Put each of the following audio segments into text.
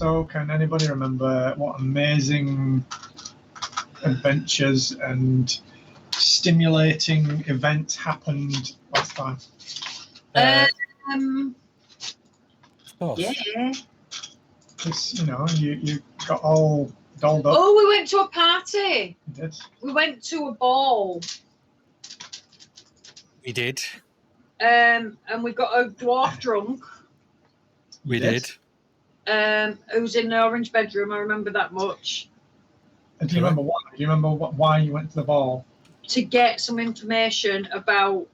So, can anybody remember what amazing adventures and stimulating events happened last time? Of course. Yeah. Because, you got all dolled up. Oh, we went to a party. You did. We went to a ball. We did. And we got a dwarf drunk. We did. Who was in the orange bedroom. I remember that much. And do you remember why? Do you remember why you went to the ball? To get some information about...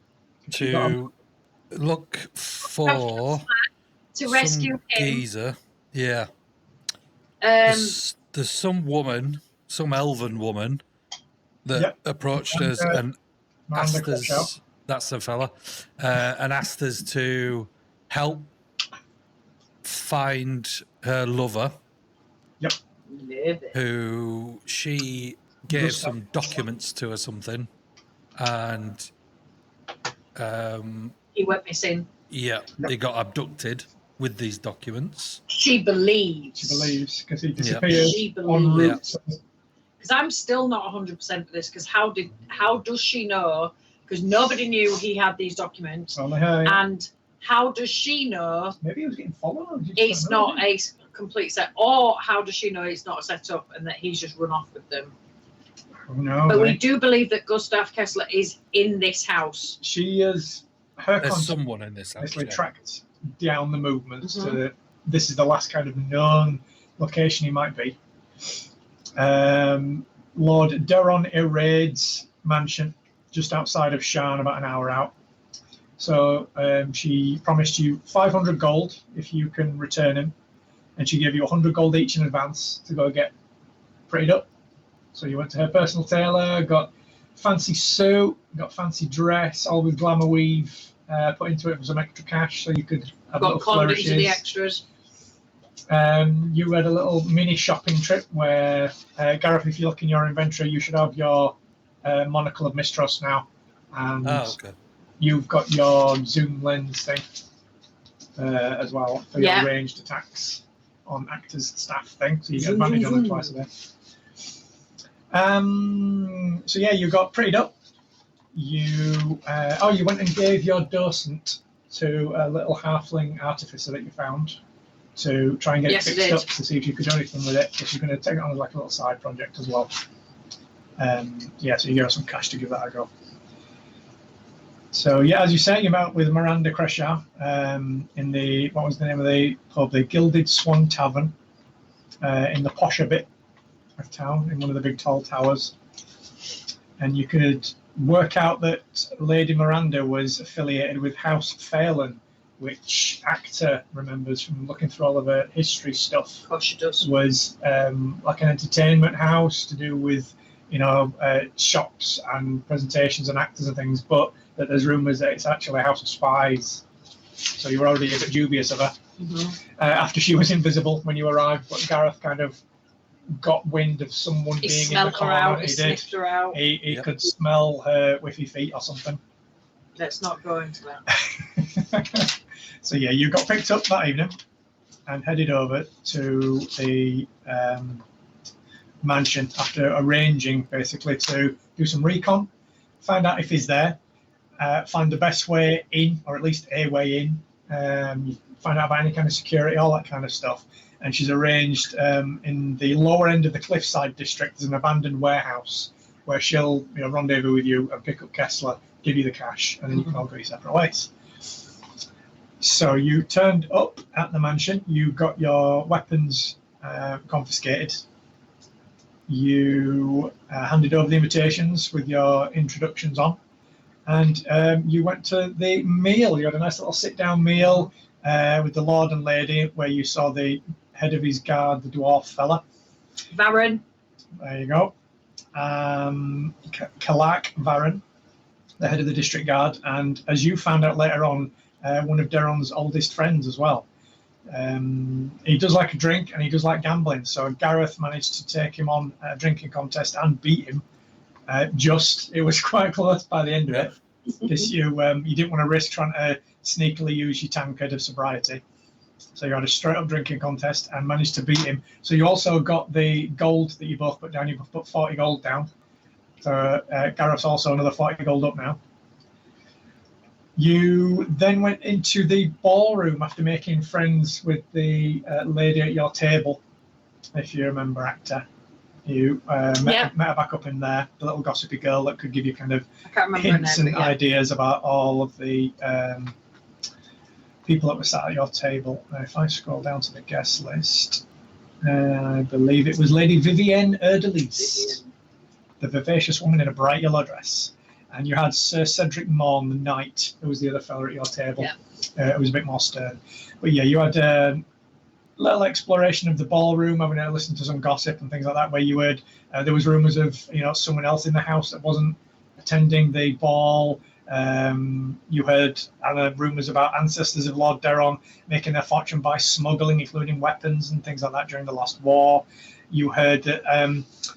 To look for... To rescue him. Geezer. Yeah. There's some woman, some elven woman, that approached us and asked us... That's the fella. And asked us to help find her lover. Yep. Who she gave some documents to or something, and he went missing. Yeah, he got abducted with these documents. She believes. She believes because he disappeared en route. Because I'm still not 100% for this. Because how does she know? Because nobody knew he had these documents. Only her. And how does she know? Maybe he was getting followed. It's not a complete set. Or how does she know it's not a setup and that he's just run off with them? No. But we do believe that Gustav Kesler is in this house. She is. There's someone in this house. Basically tracked down the movements to this is the last kind of known location he might be. Lord Deron Iraid's mansion, just outside of Sharn, about an hour out. So she promised you 500 gold if you can return him, and she gave you 100 gold each in advance to go get prettied up. So you went to her personal tailor, got fancy suit, got fancy dress, all with glamour weave put into it for some extra cash, so you could have got conned into the extras. You had a little mini shopping trip where Gareth, if you look in your inventory, you should have your monocle of mistrust now, and you've got your zoom lens thing as well for your ranged attacks on actors staff thing, so you get advantage on them twice a day. So yeah, you got prettied up. You went and gave your docent to a little halfling artificer that you found to try and get it fixed up to see if you could do anything with it, because you're going to take it on as like a little side project as well. So you give her some cash to give that a go. So yeah, as you say, you're out with Miranda Creshow in the, what was the name of the pub? The Gilded Swan Tavern in the posher bit of town, in one of the big tall towers. And you could work out that Lady Miranda was affiliated with House Phelan, which Actor remembers from looking through all of her history stuff. Of course she does. Was like an entertainment house to do with, shops and presentations and actors and things, but that there's rumours that it's actually a house of spies. So you were already a bit dubious of her. After she was invisible when you arrived, but Gareth kind of got wind of someone being in the corner. He sniffed her out. He could smell her whiffy feet or something. Let's not go into that. So yeah, you got picked up that evening and headed over to the mansion after arranging basically to do some recon, find out if he's there, find the best way in, or at least a way in, find out about any kind of security, all that kind of stuff. And she's arranged in the lower end of the cliffside district, there's an abandoned warehouse where she'll rendezvous with you and pick up Kesler, give you the cash, and then you can all go your separate ways. So you turned up at the mansion, you got your weapons confiscated, you handed over the invitations with your introductions on, and you went to the meal. You had a nice little sit-down meal with the Lord and Lady, where you saw the head of his guard, the dwarf fella. Varren. There you go. Kalak Varren, the head of the district guard, and as you found out later on, one of Deron's oldest friends as well. He does like a drink and he does like gambling, so Gareth managed to take him on a drinking contest and beat him. It was quite close by the end of it, because you didn't want to risk trying to sneakily use your tankard of sobriety. So you had a straight up drinking contest and managed to beat him. So you also got the gold that you both put down. You both put 40 gold down. So Gareth's also another 40 gold up now. You then went into the ballroom after making friends with the lady at your table, if you remember, Actor. You met her back up in there, the little gossipy girl that could give you kind of hints and ideas about all of the people that were sat at your table. If I scroll down to the guest list, I believe it was Lady Vivienne Erdelise, the vivacious woman in a bright yellow dress. And you had Sir Cedric Morn, the knight, who was the other fellow at your table. It was a bit more stern. But yeah, you had a little exploration of the ballroom, having to listen to some gossip and things like that, where you heard there was rumours of someone else in the house that wasn't attending the ball. You heard rumours about ancestors of Lord Deron making their fortune by smuggling, including weapons and things like that during the last war. You heard that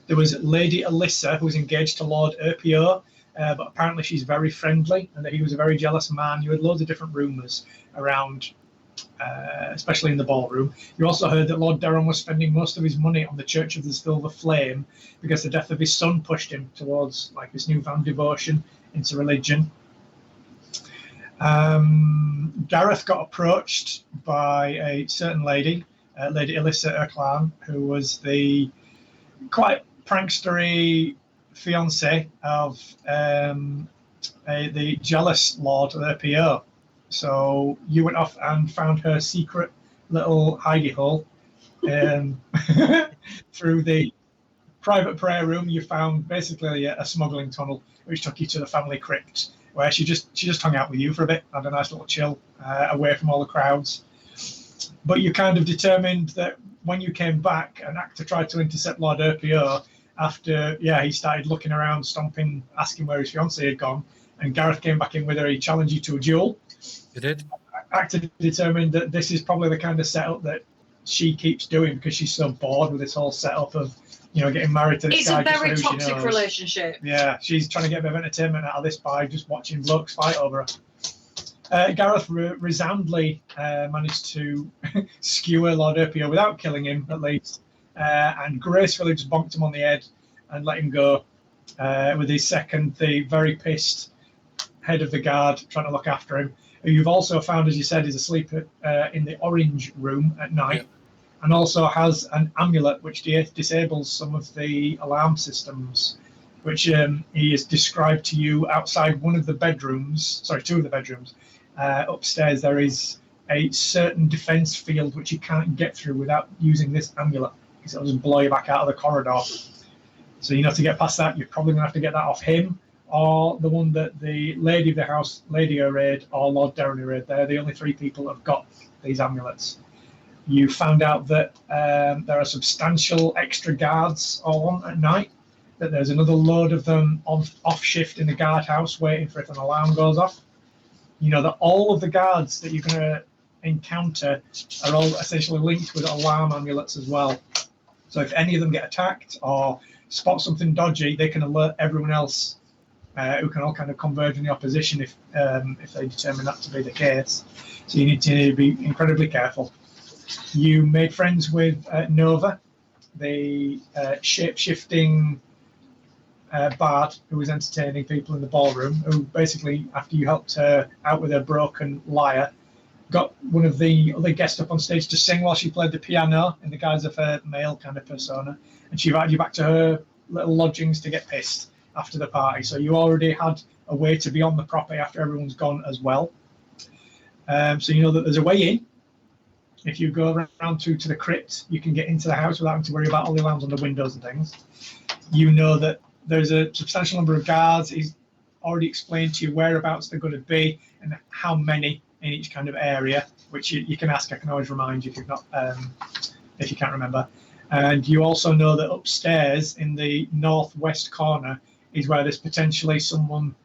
there was Lady Alyssa, who was engaged to Lord Erpio, but apparently she's very friendly and that he was a very jealous man. You had loads of different rumours around, especially in the ballroom. You also heard that Lord Deron was spending most of his money on the Church of the Silver Flame because the death of his son pushed him towards this newfound devotion into religion. Gareth got approached by a certain lady, Lady Alyssa Erklan, who was the quite prankstery fiance of the jealous Lord Erpio. So you went off and found her secret little hidey hole. Through the private prayer room, you found basically a smuggling tunnel which took you to the family crypt, where she just hung out with you for a bit, had a nice little chill away from all the crowds. But you kind of determined that when you came back, an actor tried to intercept Lord Erpio after he started looking around, stomping, asking where his fiancée had gone, and Gareth came back in with her. He challenged you to a duel. He did. Actor determined that this is probably the kind of setup that she keeps doing because she's so bored with this whole setup of getting married to this guy. It's a very toxic relationship. Yeah, she's trying to get a bit of entertainment out of this by just watching blokes fight over her. Gareth resoundingly managed to skewer Lord Erpio without killing him, at least, and gracefully just bonked him on the head and let him go with his second, the very pissed head of the guard, trying to look after him, who you've also found, as you said, is asleep in the orange room at night. And also has an amulet which disables some of the alarm systems, which he has described to you outside one of the bedrooms, two of the bedrooms. Upstairs there is a certain defense field which you can't get through without using this amulet, because it'll just blow you back out of the corridor. So to get past that, you're probably going to have to get that off him, or the one that the lady of the house, Lady O'Raid, or Lord Deron O'Raid. They're the only three people that have got these amulets. You found out that there are substantial extra guards on at night, that there's another load of them off shift in the guardhouse waiting for if an alarm goes off. That all of the guards that you're going to encounter are all essentially linked with alarm amulets as well. So if any of them get attacked or spot something dodgy, they can alert everyone else, who can all kind of converge in the opposition if they determine that to be the case. So you need to be incredibly careful. You made friends with Nova, the shape-shifting bard who was entertaining people in the ballroom, who basically, after you helped her out with her broken lyre, got one of the other guests up on stage to sing while she played the piano in the guise of her male kind of persona, and she invited you back to her little lodgings to get pissed after the party. So you already had a way to be on the property after everyone's gone as well. So you know that there's a way in. If you go around to the crypt, you can get into the house without having to worry about all the alarms on the windows and things. You know that there's a substantial number of guards. He's already explained to you whereabouts they're going to be and how many in each kind of area, which you can ask. I can always remind you if you've not, if you can't remember. And you also know that upstairs in the northwest corner is where there's potentially someone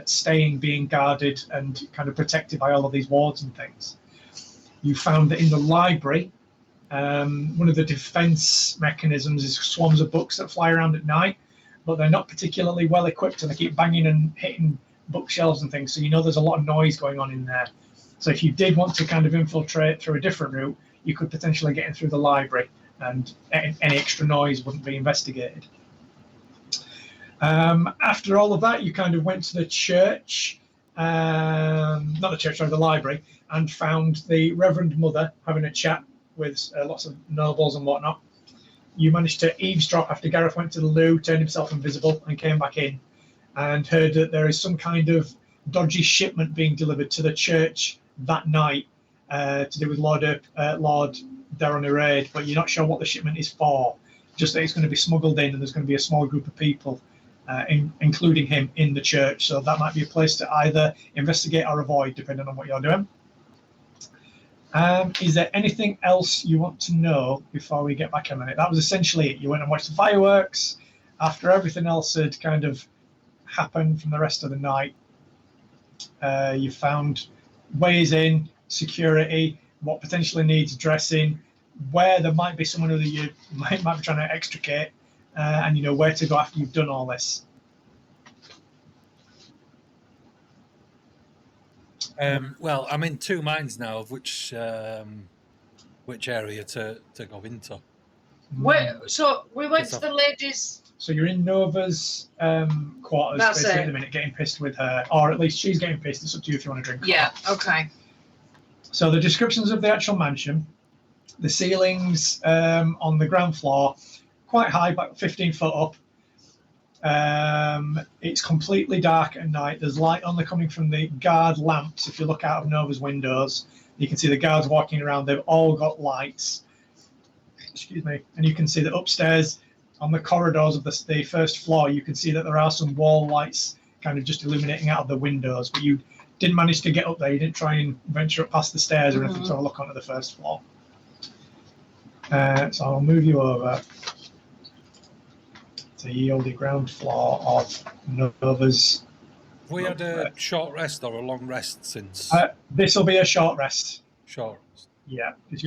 staying, being guarded and kind of protected by all of these wards and things. You found that in the library, one of the defense mechanisms is swarms of books that fly around at night, but they're not particularly well equipped and they keep banging and hitting bookshelves and things. So you know there's a lot of noise going on in there. So if you did want to kind of infiltrate through a different route, you could potentially get in through the library, and any extra noise wouldn't be investigated. After all of that, you kind of went to the church, not the church, sorry, the library, and found the Reverend Mother having a chat with lots of nobles and whatnot. You managed to eavesdrop after Gareth went to the loo, turned himself invisible, and came back in, and heard that there is some kind of dodgy shipment being delivered to the church that night to do with Lord Deron, but you're not sure what the shipment is for. Just that it's going to be smuggled in, and there's going to be a small group of people, including him, in the church. So that might be a place to either investigate or avoid, depending on what you're doing. Is there anything else you want to know before we get back on it? That was essentially it. You went and watched the fireworks. After everything else had kind of happened from the rest of the night, you found ways in, security, what potentially needs addressing, where there might be someone who you might be trying to extricate, and you know where to go after you've done all this. Well, I'm in two minds now of which area to go into. So we went to the ladies. So you're in Nova's quarters basically at the minute, getting pissed with her, or at least she's getting pissed. It's up to you if you want to drink. Yeah. Okay. So the descriptions of the actual mansion, the ceilings on the ground floor, quite high, about 15 foot up. It's completely dark at night. There's light only coming from the guard lamps. If you look out of Nova's windows, you can see the guards walking around. They've all got lights. Excuse me. And you can see that upstairs on the corridors of the first floor, you can see that there are some wall lights kind of just illuminating out of the windows. But you didn't manage to get up there. You didn't try and venture up past the stairs or anything to have a look onto the first floor. So I'll move you over to yield the ground floor of Nova's. Have we had a short rest or a long rest since? This will be a short rest. Short. Yeah, because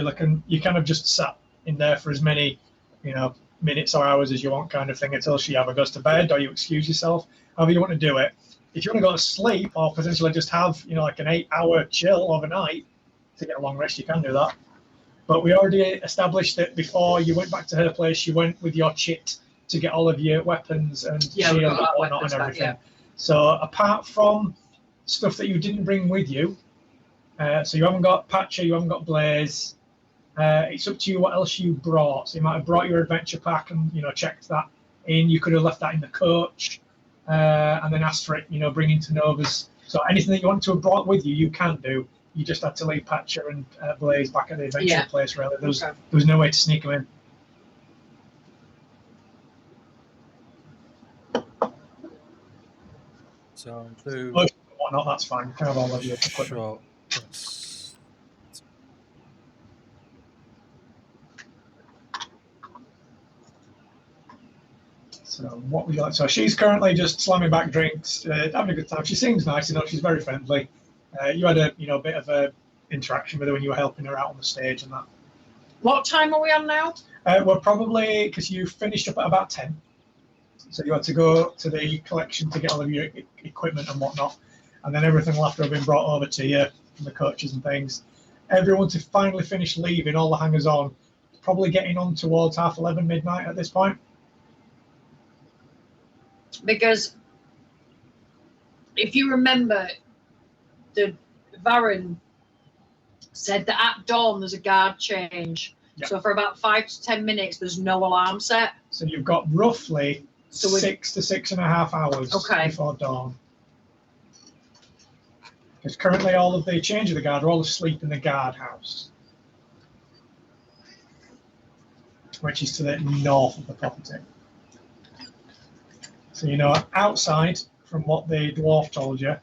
you kind of just sat in there for as many, minutes or hours as you want, kind of thing, until she either goes to bed or you excuse yourself, however you want to do it. If you want to go to sleep or potentially just have, like an 8-hour chill overnight to get a long rest, you can do that. But we already established that before you went back to her place, you went with your chit to get all of your weapons and shield and whatnot and everything. Yeah. So apart from stuff that you didn't bring with you, so you haven't got Patcher, you haven't got Blaze, it's up to you what else you brought. So you might have brought your adventure pack and checked that in. You could have left that in the coach and then asked for it, bring into Nova's. So anything that you want to have brought with you, you can do. You just had to leave Patcher and Blaze back at the adventure place, really. There was no way to sneak them in. So do whatnot, that's fine. You can have all of your equipment. Sure. So what would you like? So she's currently just slamming back drinks, having a good time. She seems nice, she's very friendly. You had a bit of a interaction with her when you were helping her out on the stage and that. What time are we on now? We're probably, because you finished up at about 10. So you had to go to the collection to get all of your equipment and whatnot. And then everything will have to have been brought over to you from the coaches and things. Everyone to finally finish leaving, all the hangers on, probably getting on towards 11:30, midnight at this point. Because if you remember, the Baron said that at dawn there's a guard change. Yep. So for about 5 to 10 minutes, there's no alarm set. So you've got roughly 6 to 6.5 hours before dawn. Because currently all of the change of the guard are all asleep in the guard house, which is to the north of the property. So outside, from what the dwarf told you,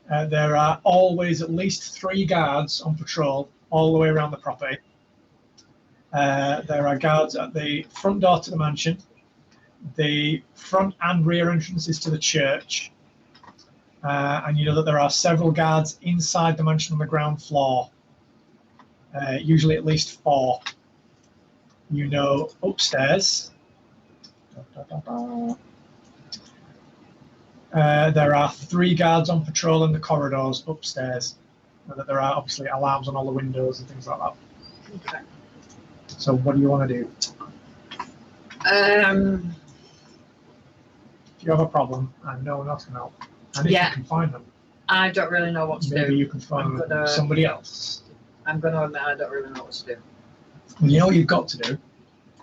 there are always at least 3 guards on patrol all the way around the property. There are guards at the front door to the mansion, the front and rear entrances to the church, and you know that there are several guards inside the mansion on the ground floor, usually at least 4. Upstairs, there are 3 guards on patrol in the corridors upstairs. and that there are obviously alarms on all the windows and things like that. Okay. So what do you want to do? Um, If you have a problem and no one else can help, and if Yeah. you can find them, I don't really know what to maybe do. you can find I'm gonna- somebody else. I'm going to admit I don't really know what to do. And you know what you've got to do?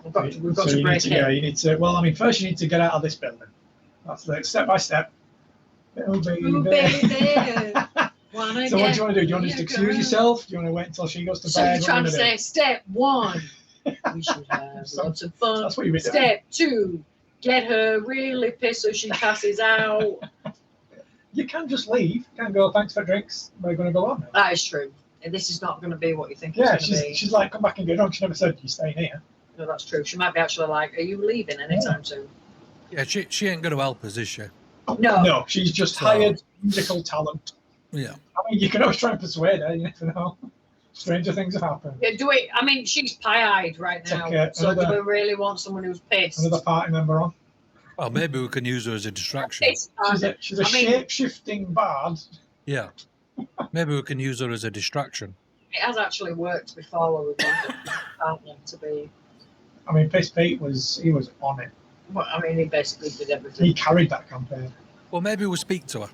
We've got So to you break need it. to, you need to, well, I mean, first you need to get out of this building. That's the step by step. Oh, baby. Ooh, baby. Wanna So what do get you want to do? Do you want to just your excuse girl? yourself? Do you want to wait until she goes to So bed? you're What trying do to you say, step one, we should have So- lots of fun. That's what you've been doing. Step two, get her really pissed so she passes out. You can just leave. You can go, thanks for drinks. We're going to go on now. That is true. And this is not going to be what you think Yeah, it's going to be. she's like, come back and get drunk. She never said, you're staying here. No, that's true. She might be actually like, are you leaving anytime soon? Yeah, she ain't going to help us, is she? No. No, she's just So- hired musical talent. Yeah. I mean, you can always try and persuade her. You never know. Stranger things have happened. Yeah, do we? I mean, she's pie-eyed right now. Okay, so do another- we really want someone who's pissed? Another party member on. Well, maybe we can use her as a distraction. She's a I mean- shape-shifting bard. Yeah. Maybe we can use her as a distraction. It has actually worked before where we've wanted a partner to be. I mean, Piss Pete was on it. Well, I mean, he basically did everything. He carried that campaign. Well, maybe we'll speak to her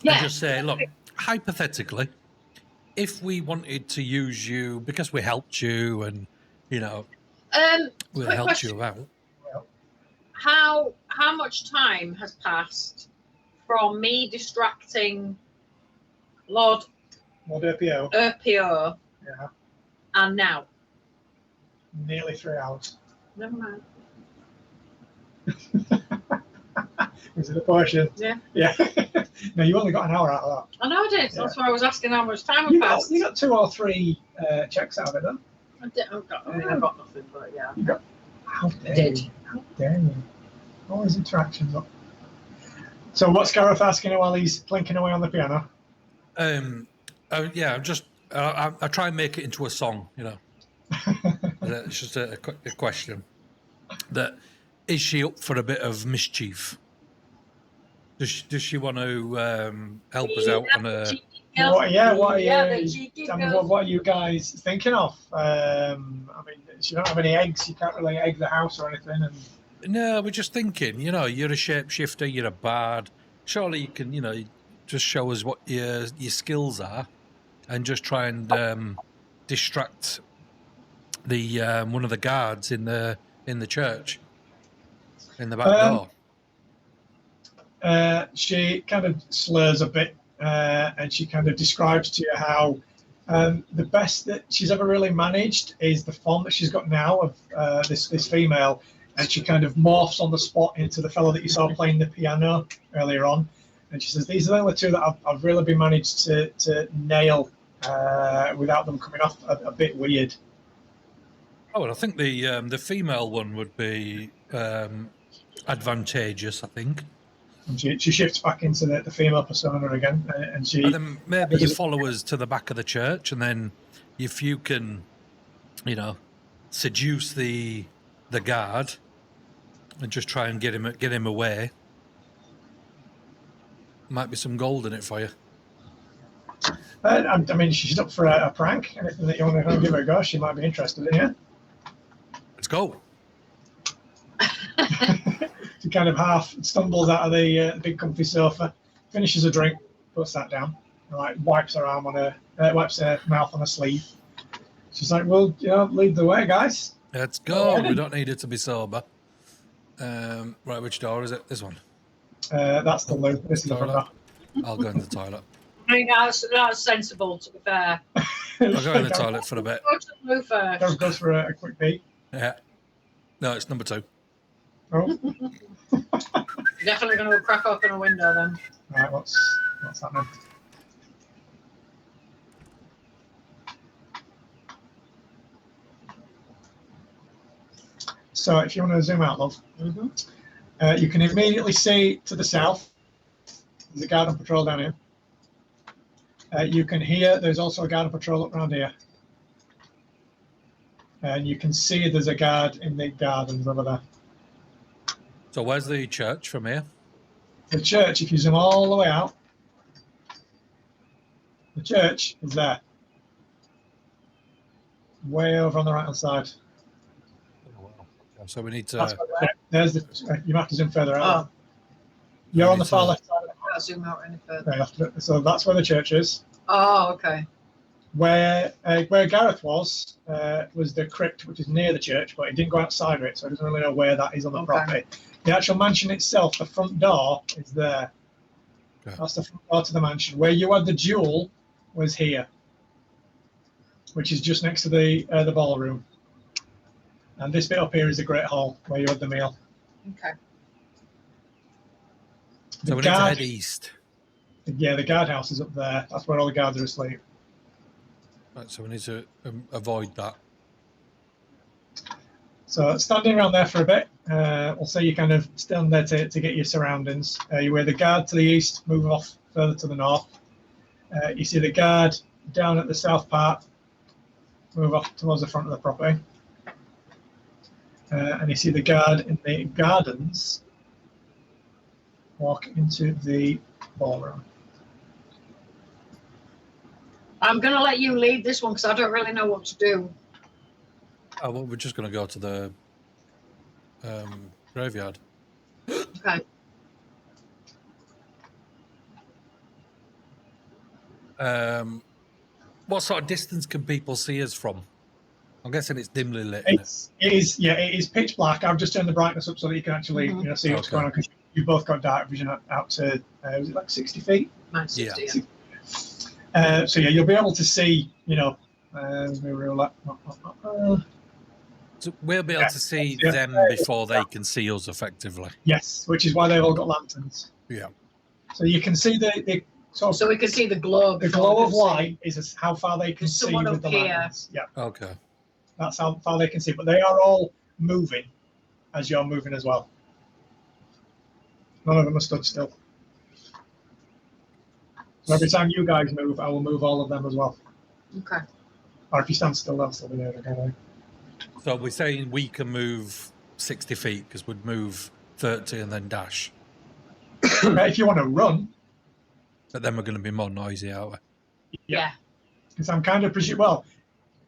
Yeah. and just say, look, hypothetically, if we wanted to use you because we helped you and, you know, we quick helped question. you out. How much time has passed from me distracting Lord Lord APO. Erpio Yeah. and now? Nearly 3 hours. Never mind. Was it a portion? Yeah. Yeah. No, you only got an hour out of that. I know I did. Yeah. That's why I was asking how much time had You got, passed. you got 2 or 3 checks out of it, then. I mean, I got nothing, but yeah. How I dare did. you? How dare you? All his interactions up. So what's Gareth asking her while he's plinking away on the piano? Yeah, I'm just, I try and make it into a song, you know. It's just a question. That is she up for a bit of mischief? Does she want to help us out on a? What are the you, cheeky I mean, girls. what are you guys thinking of? I mean, she don't have any eggs. You can't really egg the house or anything. And No, we're just thinking. You know, you're a shapeshifter. You're a bard. Surely you can, you know, just show us what your skills are, and just try and distract the one of the guards in the church in the back door. She kind of slurs a bit, and she kind of describes to you how the best that she's ever really managed is the form that she's got now of this female, and she kind of morphs on the spot into the fellow that you saw playing the piano earlier on. And she says, these are the only two that I've really been managed to nail without them coming off a bit weird. Oh, well, I think the female one would be advantageous, I think. And she shifts back into the female persona again, and she. And then maybe you follow us to the back of the church, and then if you can, you know, seduce the guard and just try and get him away, might be some gold in it for you. I mean, she's up for a prank. Anything that you want to give her a go, she might be interested in. Yeah. Let's go. She kind of half stumbles out of the big comfy sofa, finishes a drink, puts that down, and like wipes her arm on her, wipes her mouth on her sleeve. She's like, "Well, you know, lead the way, guys." Let's go. We don't need it to be sober. Right, which door is it? This one. That's the loo. This is the front door. I'll go in the toilet. I think that's sensible, to be fair. I'll go in the toilet for a bit. Go to the roof first. Goes for a quick pee. Yeah. No, it's number 2. Oh, Definitely going to crack open a window then. right. What's happening? So, if you want to zoom out, love, you can immediately see to the south. There's a guard on patrol down here. You can hear there's also a guard on patrol up around here. And you can see there's a guard in the gardens over there. So where's the church from here? The church, if you zoom all the way out, The church is there. Way over on the right-hand side. Oh, wow. So we need to. There's the. You have to zoom further out. You're on the far left side of the house. Can't zoom out any further. So that's where the church is. Oh, okay. Where Gareth was the crypt, which is near the church, but he didn't go outside of it, so he doesn't really know where that is on the property. The actual mansion itself, the front door is there. Okay. That's the front door to the mansion. Where you had the duel was here, which is just next to the ballroom. And this bit up here is the Great Hall, where you had the meal. Okay. So we need to head east. Yeah, the guardhouse is up there. That's where all the guards are asleep. Right, so we need to avoid that. So standing around there for a bit, we'll say you kind of stand there to get your surroundings. You wear the guard to the east, move off further to the north. You see the guard down at the south part, move off towards the front of the property. And you see the guard in the gardens walk into the ballroom. I'm going to let you lead this one because I don't really know what to do. Oh, well, we're just going to go to the graveyard. Okay. What sort of distance can people see us from? I'm guessing it's dimly lit. It is pitch black. I've just turned the brightness up so that you can actually see what's going on, because you've both got dark vision out to was it like 60 feet? 60, yeah. So yeah, you'll be able to see, so we'll be able to see them before they can see us effectively. Yes, which is why they've all got lanterns. Yeah. So you can see the so we can see the glow. The glow of light is how far they can see with the lanterns. Yeah. Okay. That's how far they can see, but they are all moving as you're moving as well. None of them are stood still. So every time you guys move, I will move all of them as well. Okay. Or if you stand still, they'll still be there again. So we're saying we can move 60 feet because we'd move 30 and then dash. If you want to run. But then we're going to be more noisy, aren't we? Yeah. Because I'm kind of well,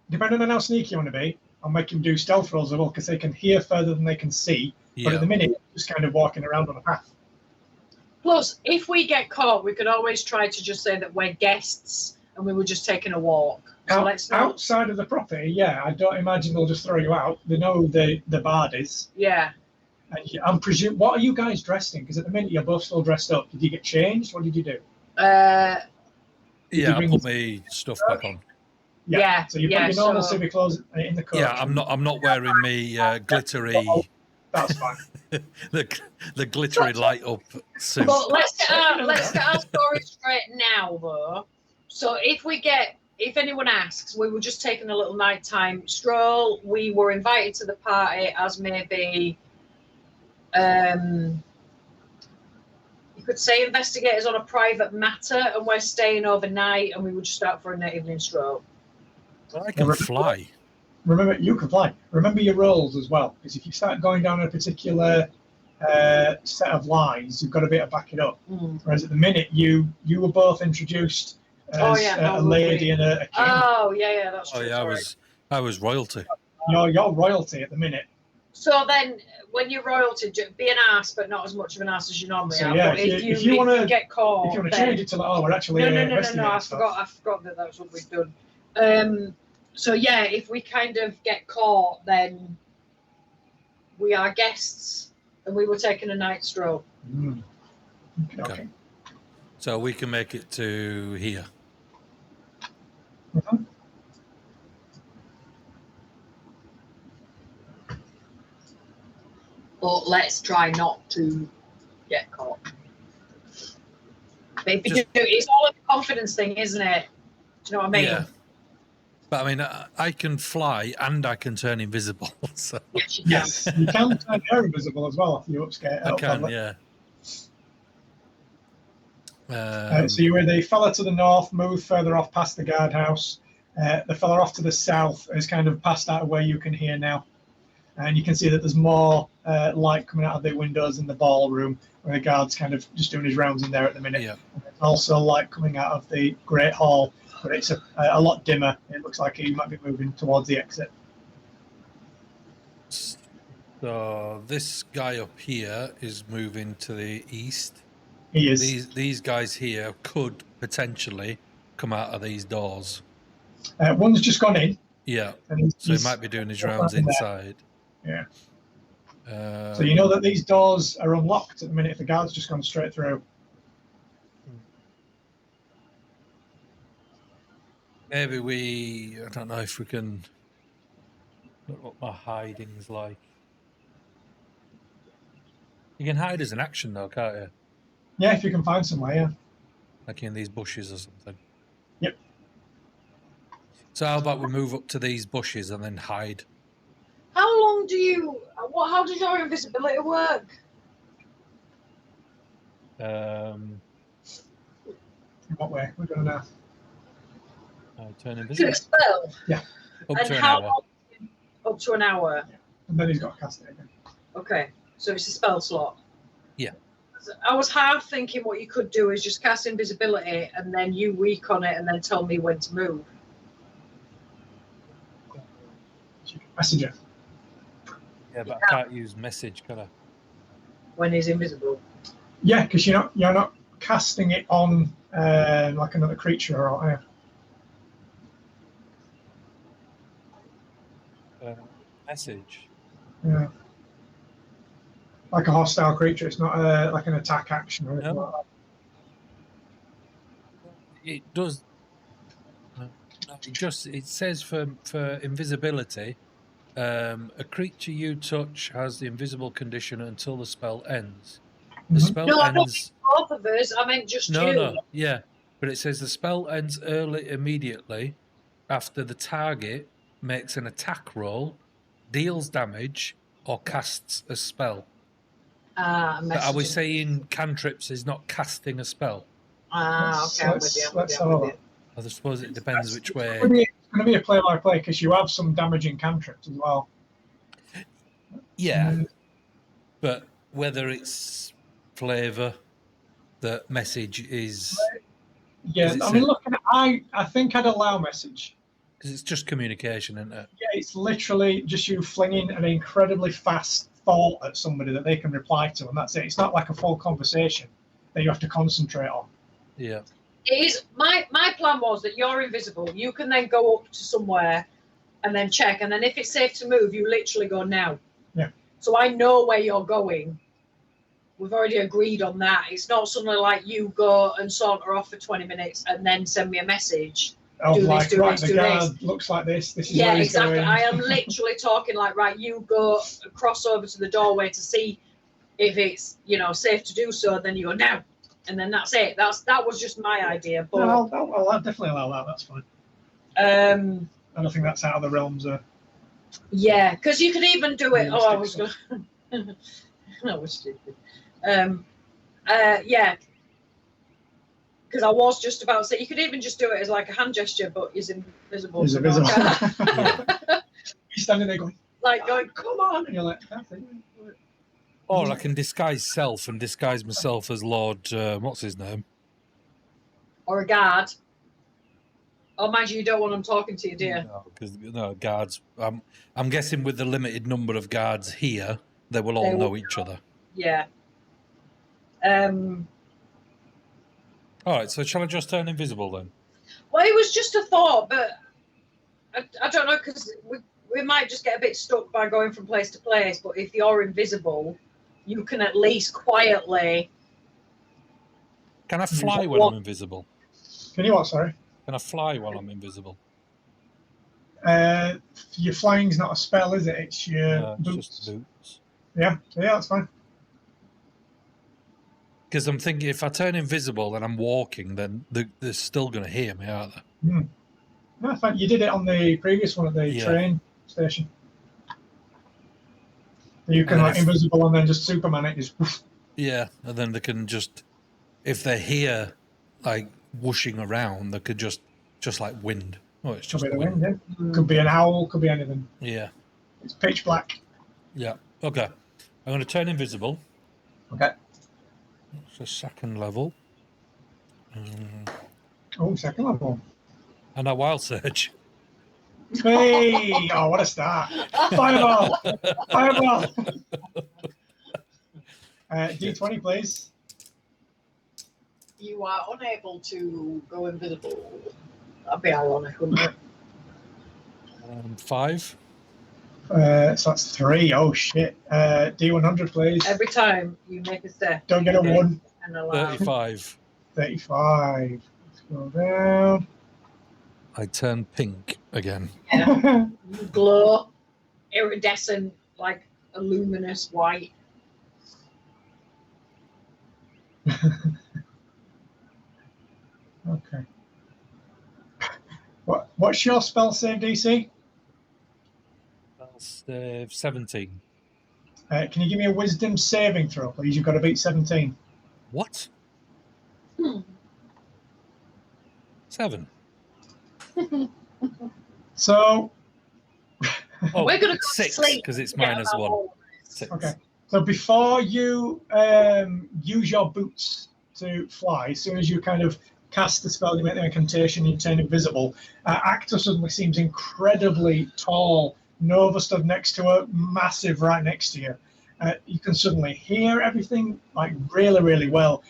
depending on how sneaky you want to be, I'll make them do stealth rolls as well, because they can hear further than they can see. But at the minute, just kind of walking around on a path. Plus, if we get caught, we could always try to just say that we're guests and we were just taking a walk. So outside of the property, yeah, I don't imagine they'll just throw you out. They know the bard is. Yeah. And I'm presuming, what are you guys dressed in? Because at the minute, you're both still dressed up. Did you get changed? What did you do? I put my stuff back on. Yeah. So you put your normal civic clothes in the coach. Yeah, I'm not wearing me glittery. That's fine. the glittery light up suit. But let's get our story straight now, though. So if anyone asks, we were just taking a little nighttime stroll. We were invited to the party as maybe, you could say, investigators on a private matter, and we're staying overnight, and we were just out for an evening stroll. Well, I can fly. Remember, you can fly. Remember your rolls as well, because if you start going down a particular set of lines, you've got to be able to back it up. Whereas at the minute, you were both introduced as a lady and a king. Oh yeah, that's true. Oh yeah, I was royalty. You're royalty at the minute. So then, when you're royalty, be an ass, but not as much of an ass as you normally are. Yeah, but if you want to get caught, if you want to change it to we're actually no. I forgot that that's what we've done. So yeah, if we kind of get caught, then we are guests, and we were taking a night stroll. Okay. So we can make it to here. Mm-hmm. But let's try not to get caught. It's all a confidence thing, isn't it? Do you know what I mean? Yeah. But I mean, I can fly and I can turn invisible. So. Yes, you can turn air invisible as well if you're upscared. I can, yeah. So you were the fella to the north, moved further off past the guardhouse. The fella off to the south has kind of passed out of where you can hear now. And you can see that there's more light coming out of the windows in the ballroom, where the guard's kind of just doing his rounds in there at the minute. Yeah. And Also, light coming out of the Great Hall, but it's a lot dimmer. It looks like he might be moving towards the exit. So this guy up here is moving to the east. He is. These guys here could potentially come out of these doors. One's just gone in. Yeah. And So he might be doing his rounds inside. Yeah. So you know that these doors are unlocked at the minute if the guard's just gone straight through. Maybe I don't know if we can look what my hiding's like. You can hide as an action though, can't you? Yeah, if you can find somewhere, yeah. Like in these bushes or something. Yep. So how about we move up to these bushes and then hide? How long do you... How does your invisibility work? In what way? We're going to Turn To invisible. expel? Yeah. Up And to an how hour. long? Up to an hour. Yeah. And then he's got to cast it again. Okay, so it's a spell slot. Yeah. I was half thinking what you could do is just cast invisibility and then you recon it and then tell me when to move. Messenger. Yeah, but I can't use message, can I? When he's invisible. Yeah, because you're not casting it on like another creature or Message. yeah. Like a hostile creature. It's not like an attack action or anything No. like that. It does. It says for invisibility, a creature you touch has the invisible condition until the spell ends. The spell No, I don't ends. mean both of us. I meant just you. No, yeah, but it says the spell ends immediately after the target makes an attack roll, deals damage, or casts a spell. But are we saying cantrips is not casting a spell? Okay, I'm with you. Let's have a look. I suppose it depends which way. It's going to be a play-by-play because you have some damaging cantrips as well. Yeah, but whether it's flavour, the message is. Yeah, I mean, look, I think I'd allow message. Because it's just communication, isn't it? Yeah, it's literally just you flinging an incredibly fast thought at somebody that they can reply to, and that's it. It's not like a full conversation that you have to concentrate on. Yeah. It is. My plan was that you're invisible. You can then go up to somewhere and then check, and then if it's safe to move, you literally go now. Yeah. So I know where you're going. We've already agreed on that. It's not something like you go and saunter off for 20 minutes and then send me a message. Oh, Do like, this, do right, this, the do guard this. looks like this. This is Yeah, where he's exactly. going. I am literally talking like, right, you go cross over to the doorway to see if it's, safe to do so. Then you go now, and then that's it. That was just my idea. But No, I'll definitely allow that. That's fine. I don't think that's out of the realms of. Yeah, because you could even do it. Oh, I was Realistic going. That was stupid. Yeah. Because I was just about to say you could even just do it as like a hand gesture, but he's invisible. He's so invisible. no, He's standing there going, like going, come on, and you're like, Or I can disguise self and disguise myself as Lord. What's his name? or a guard. Oh, mind you don't want them talking to you, do you? No, because guards. I'm guessing with the limited number of guards here, they will all know each other. Yeah. All right. So shall I just turn invisible then? Well, it was just a thought, but I don't know, because we might just get a bit stuck by going from place to place. But if you're invisible, you can at least quietly. Can I fly when I'm invisible? Can you what? Sorry. Can I fly while I'm invisible? Your flying's not a spell, is it? It's your It's boots. just boots. Yeah, that's fine. Because I'm thinking if I turn invisible and I'm walking, then they're still going to hear me, aren't they? No, fine. You did it on the previous one at the train station. You can invisible and then just Superman it. Just yeah, and then they can just, if they hear like whooshing around, they could just like wind. Oh, it's just could be the wind. wind. Yeah. Could be an owl. Could be anything. Yeah. It's pitch black. Yeah. Okay. I'm going to turn invisible. Okay. It's a second level. Oh, second level. And a wild surge. Hey! Oh, what a start. Fireball! Fireball! D20, please. You are unable to go invisible. That'd be ironic, wouldn't it? 5. So that's 3. Oh, shit. D100, please. Every time you make a step. Don't get a 1. And allow. 35. 35. Let's go down. I turn pink again. Yeah. You glow iridescent, like a luminous white. Okay. What's your spell save DC? That's 17. Can you give me a wisdom saving throw, please? You've got to beat 17. What? 7. So. Oh, we're going to go 6 to sleep because it's -1. 6. Okay. So before you use your boots to fly, as soon as you kind of cast the spell, you make the incantation, you turn invisible. Actor suddenly seems incredibly tall. Nova stood next to her, massive, right next to you. You can suddenly hear everything like really, really well.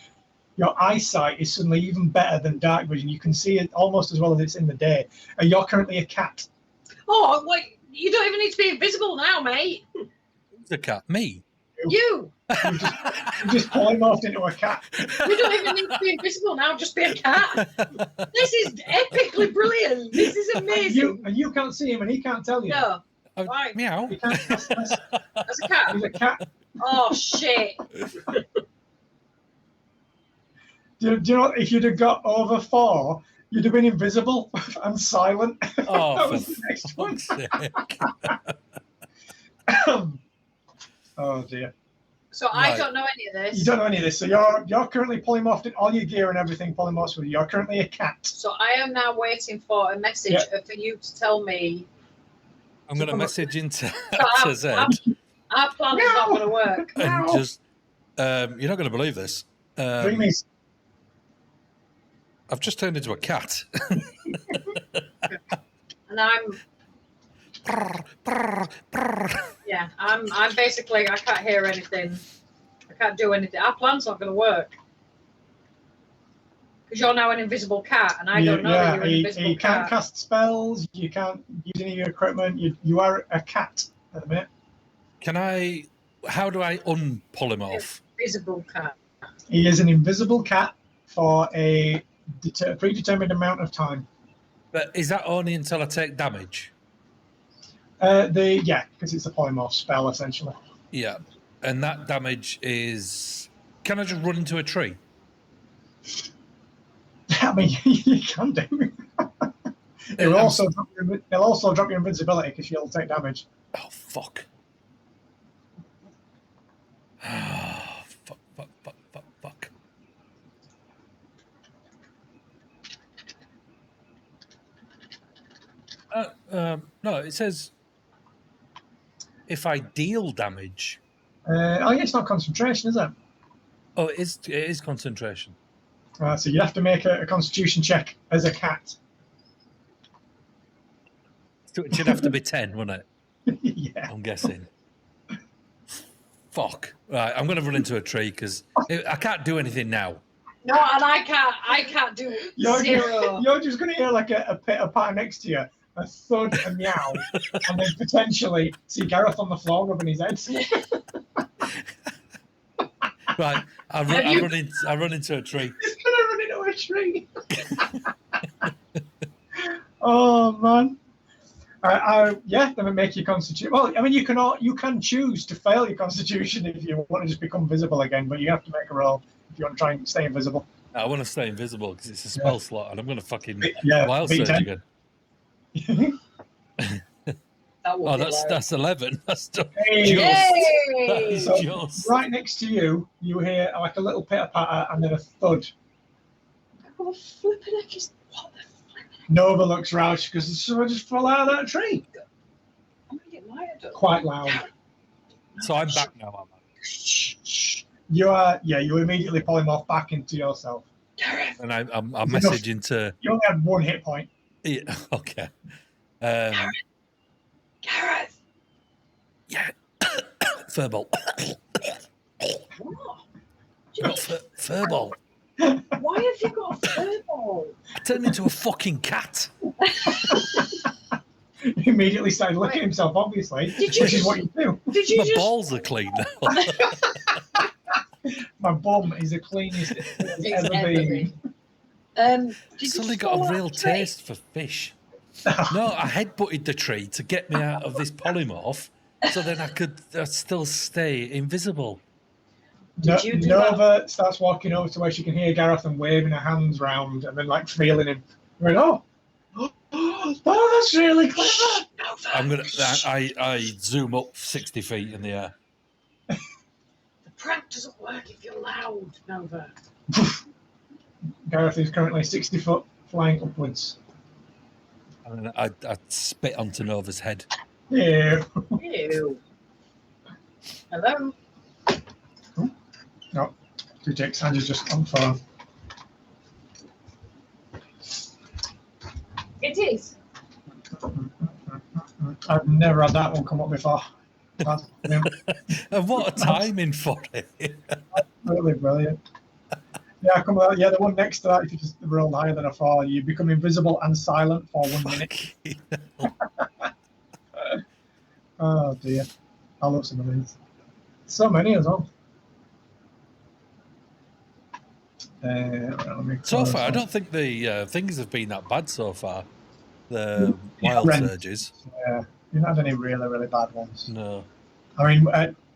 Your eyesight is suddenly even better than dark vision. You can see it almost as well as it's in the day. You're currently a cat. Oh, wait, you don't even need to be invisible now, mate. Who's the cat? Me? You. You just polymorphed into a cat. You don't even need to be invisible now, just be a cat. This is epically brilliant. This is amazing. And you can't see him and he can't tell you. No. Oh, Right. meow. He can't, As a cat. he's a cat. Oh, shit. Do you know, if you'd have got over 4, you'd have been invisible and silent. Oh, that for was the next one. fuck's sake. Oh dear. So I Right. don't know any of this. You don't know any of this. So you're currently polymorphed in all your gear and everything polymorphs with you. You're currently a cat. So I am now waiting for a message for you to tell me. I'm going to message into our, Zed our plan is not going to work. and just, you're not going to believe this. Dreamies. I've just turned into a cat. And I'm basically, I can't hear anything. I can't do anything. Our plan's not going to work. Because you're now an invisible cat, and I don't know that you're an invisible you cat. can't cast spells. You can't use any of your equipment. You are a cat at the minute. How do I unpolymorph? Invisible cat. He is an invisible cat for a predetermined amount of time. But is that only until I take damage? Because it's a polymorph spell essentially. Yeah. And that damage is. Can I just run into a tree? I mean, you can do. It'll also drop your invincibility because you'll take damage. Oh fuck! Fuck! No, it says if I deal damage. It's not concentration, is it? Oh, it is concentration. So you have to make a Constitution check as a cat. So it should have to be 10, wouldn't it? Yeah. I'm guessing. Fuck. Right, I'm going to run into a tree because I can't do anything now. No, and I can't do zero. You're just going to hear like a pitter-patter next to you, a thud, a meow, and then potentially see Gareth on the floor rubbing his head. Right, I run into a tree. He's going to run into a tree. Oh, man. Then make your Constitution. Well, I mean, you can choose to fail your Constitution if you want to just become visible again, but you have to make a roll if you want to try and stay invisible. I want to stay invisible because it's a spell slot, and I'm going to fucking wild beat surge 10. again. That's 11. That's just. That is just. Right next to you, you hear like a little pitter patter and then a thud. Oh, flipping heck is what the flip? Nova looks roused because someone just fell out of that tree. I'm gonna get wired. Quite loud. So I'm back now, am I? You are, you immediately polymorph back into yourself. Gareth. And I'm messaging to. You only had 1 hit point. Yeah, okay. Gareth. Yeah. Furball. What? Furball. Why have you got a furball? I turned into a fucking cat. He immediately started licking himself, obviously, which is what you do. My balls are clean now. My bum is the cleanest it's ever been. Suddenly got a real taste for fish. No, I headbutted the tree to get me out of this polymorph, so then I could still stay invisible. Nova starts walking over to where she can hear Gareth and waving her hands round, and then like feeling him. Going, oh, that's really clever. I'm gonna. I zoom up 60 feet in the air. The prank doesn't work if you're loud, Nova. Gareth is currently 60 foot flying upwards. And then I spit onto Nova's head. Ew. Ew. Hello? No, 2 ticks. Andrew's just on phone. It is. I've never had that one come up before. That's And what a timing for it. really brilliant. Yeah, the one next to that, if you just roll higher than a 4, you become invisible and silent for 1 minute. Oh dear. I love some of these. So many as well. So far, I don't think the things have been that bad so far. The wild surges. Yeah, you've not had any really, really bad ones. No. I mean,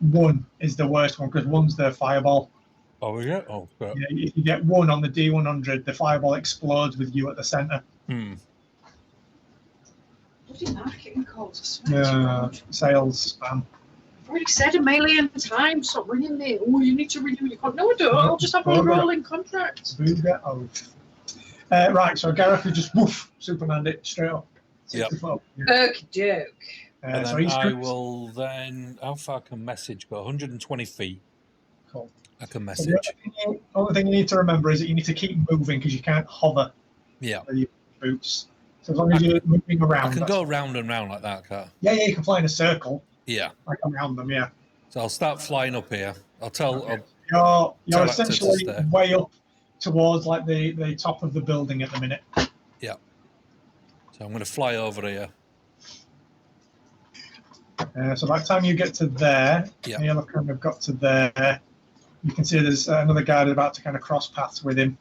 1 is the worst one because 1's the fireball. Oh, yeah? Oh, good. Yeah, if you get 1 on the D100, the fireball explodes with you at the centre. Bloody marketing calls. Yeah, sales spam. I've already said a million times, stop ringing me. Oh, you need to renew your contract. No, I don't. I'll just have a rolling contract. Booger oath. Right, so Gareth will just woof, Superman it straight up. 64. Yep. Okie doke. And then I will then, how far can message go? 120 feet. Cool. I can message. So the only thing you need to remember is that you need to keep moving because you can't hover with your boots. So as long as you're moving around. I can go round and round like that, can't I? Yeah, you can fly in a circle. Yeah. Like around them, yeah. So I'll start flying up here. I'll tell. Okay. You're essentially way up towards like the top of the building at the minute. Yeah. So I'm going to fly over here. So by the time you get to there, Neil kind of got to there. You can see there's another guy about to kind of cross paths with him.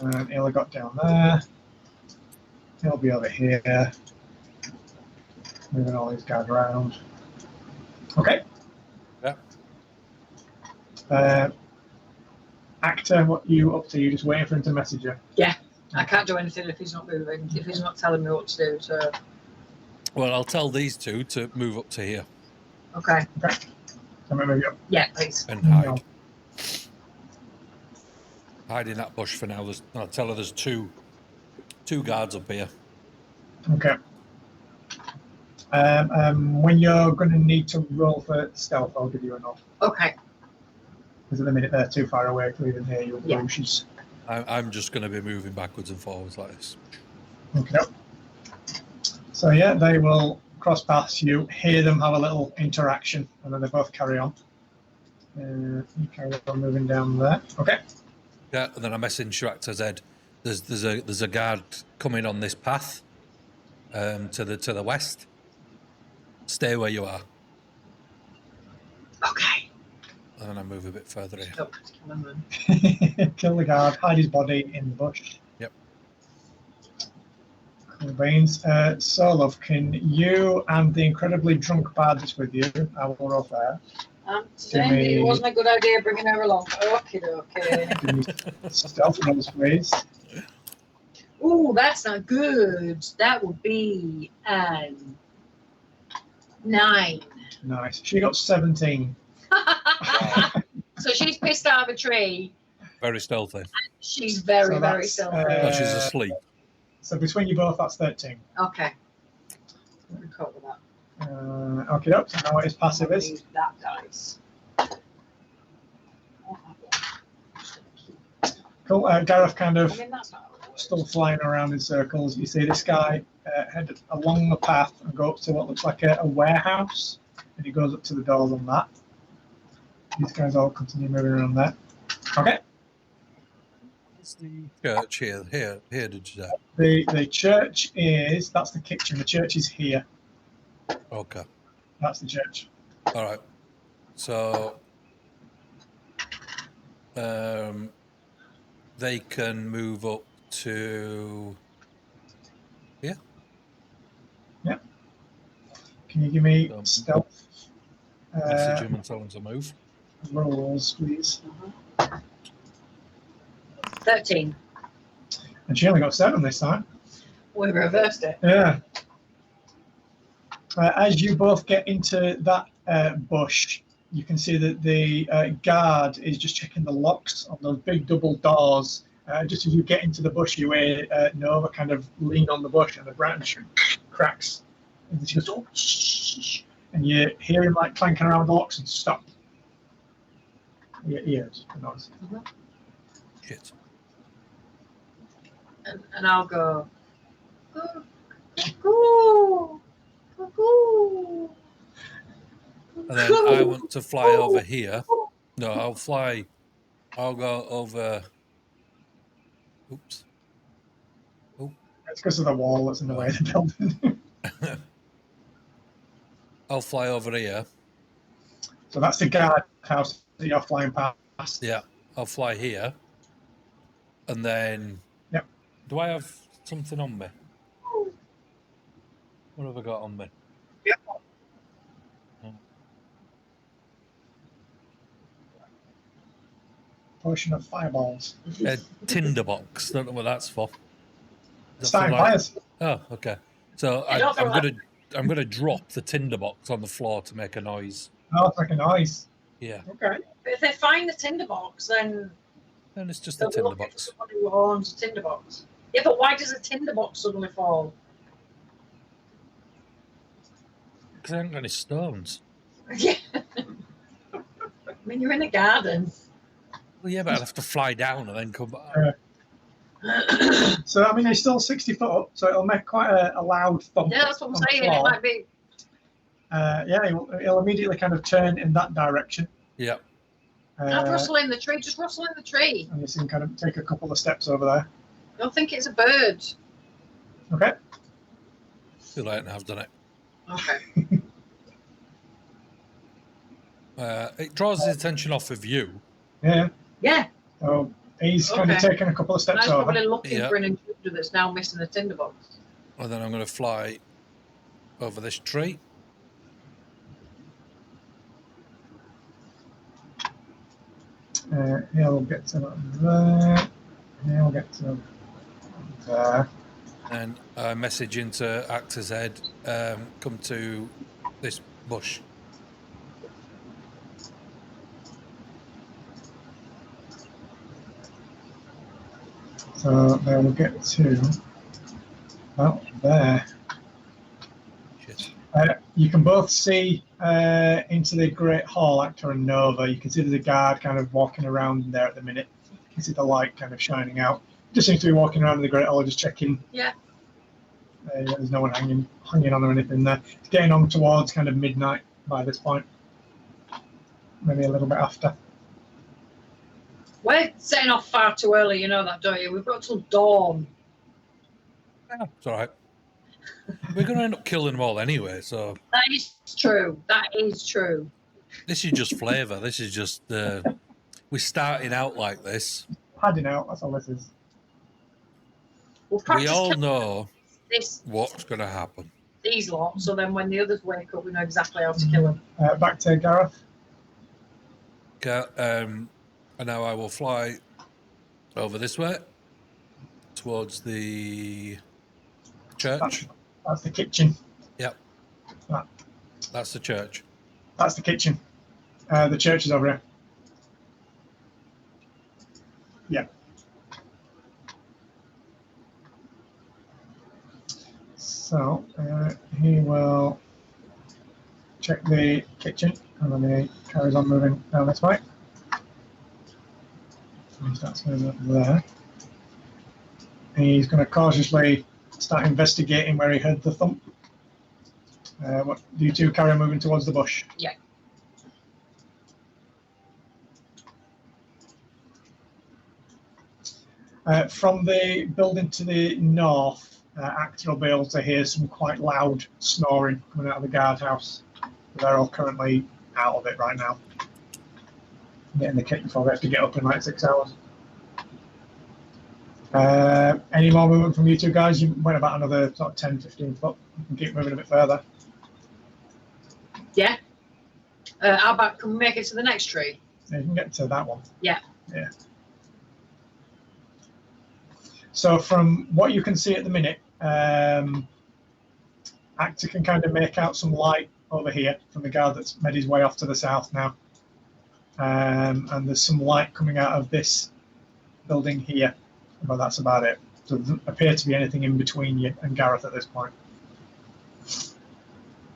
And he'll have got down there. He'll be over here. Moving all these guys around. Okay. Yeah. Actor, what you up to? You just waiting for him to message you? Yeah. I can't do anything if he's not moving, if he's not telling me what to do, so... Well, I'll tell these 2 to move up to here. Okay. Can we move you up? Yeah, please. And hide. Hide in that bush for now. I'll tell her there's two guards up here. Okay. When you're going to need to roll for stealth, I'll give you a nod. Okay. Because at the minute they're too far away to even hear your bushes. I'm just going to be moving backwards and forwards like this. Okay. So yeah, they will cross paths. You hear them have a little interaction, and then they both carry on. You carry on moving down there. Okay. Yeah, and then I message Actor Z. There's a guard coming on this path to the west. Stay where you are. Okay. And then I move a bit further here. Stop killing them. Kill the guard, hide his body in the bush. Yep. Cool beans. So, love, can you and the incredibly drunk bard that's with you, I will roll there. It wasn't a good idea bringing her along. Okay. Give me stealth rolls, please. Ooh, that's not good. That would be 9. Nice. She got 17. So she's pissed out of a tree. Very stealthy. She's very stealthy. No, she's asleep. So between you both, that's 13. Okay. Let me cope with that. Okay, so now what his passive is? Use that dice. Cool. Gareth kind of I mean, that's not how it works. still flying around in circles. You see this guy head along the path and go up to what looks like a warehouse, and he goes up to the doors on that. These guys all continue moving around there. Okay. What's the church here? Here, did you say? The church is, that's the kitchen. The church is here. Okay. That's the church. All right. So, they can move up to here. Yeah. Can you give me stealth? Message him and tell him to move. Rolls, please. 13. And she only got 7 this time. We reversed it. Yeah. As you both get into that bush, you can see that the guard is just checking the locks on those big double doors. Just as you get into the bush, you hear Nova kind of lean on the bush, and the branch cracks. And she goes, oh, shh. And you hear him like clanking around the locks and stop. Your ears, the noise. Mm-hmm. Shit. And I'll go, cuckoo, cuckoo. And then I want to fly over here. No, I'll go over. Oops. Oh. It's because of the wall that's in the way of the building. I'll fly over here. So that's the guard house that you're flying past. Yeah, I'll fly here. And then... Yep. Do I have something on me? What have I got on me? Yep. Potion of fireballs. A tinderbox. Don't know what that's for. Starting fires. Oh, okay. So I'm gonna drop the tinderbox on the floor to make a noise. Oh, it's like a noise. Yeah. Okay. But if they find the tinderbox, then And it's just a they'll look tinderbox. for someone who owns a tinderbox. Yeah, but why does a tinderbox suddenly fall? Because I haven't got any stones. Yeah. I mean, you're in a garden. Well, yeah, but I'd have to fly down and then come back. So, I mean, it's still 60 foot up, so it'll make quite a loud thump. Yeah, that's what I'm on the saying. It floor. might be. Yeah, it'll immediately kind of turn in that direction. Yeah. I'd rustle in the tree. Just rustle in the tree. And you see him kind of take a couple of steps over there. I don't think it's a bird. Okay. Too late and I've done it. Okay. It draws his attention off of you. Yeah. Yeah. So he's kind of Okay. taking a couple of I steps was over. probably looking Yeah. for an intruder that's now missing a tinderbox. And then I'm going to fly over this tree. He'll get to there. He'll get to there. And I message into Actor's Head, come to this bush. So they will get to about there. Shit. You can both see into the Great Hall, Actor and Nova. You can see there's a guard kind of walking around in there at the minute. You can see the light kind of shining out. Just seems to be walking around in the Great Hall, just checking. Yeah. There's no one hanging on or anything there. It's getting on towards kind of midnight by this point. Maybe a little bit after. We're setting off far too early, you know that, don't you? We've got till dawn. Yeah, it's all right. We're going to end up killing them all anyway, so... That is true. That is true. This is just flavour. This is just... we're starting out like this. Padding out, that's all this is. We'll We practice all killing know this, what's going to happen. these lot, so then when the others wake up, we know exactly how to kill them. Back to Gareth. Okay, and now I will fly over this way towards the church. That's the kitchen. Yep. That's the church. That's the kitchen. The church is over here. Yeah. So he will check the kitchen, and then he carries on moving down this way. That's going to go there. He's going to cautiously start investigating where he heard the thump. What do you two carry on moving towards the bush? Yeah. From the building to the north, Actor will be able to hear some quite loud snoring coming out of the guardhouse. They're all currently out of it right now. Getting the kit before they have to get up in like 6 hours. Any more movement from you two guys? You went about another sort of 10, 15 foot. You can keep moving a bit further. Yeah. How about, can we make it to the next tree? Yeah, you can get to that one. Yeah. Yeah. So from what you can see at the minute, Actor can kind of make out some light over here from the guard that's made his way off to the south now. And there's some light coming out of this building here, but that's about it. So there doesn't appear to be anything in between you and Gareth at this point.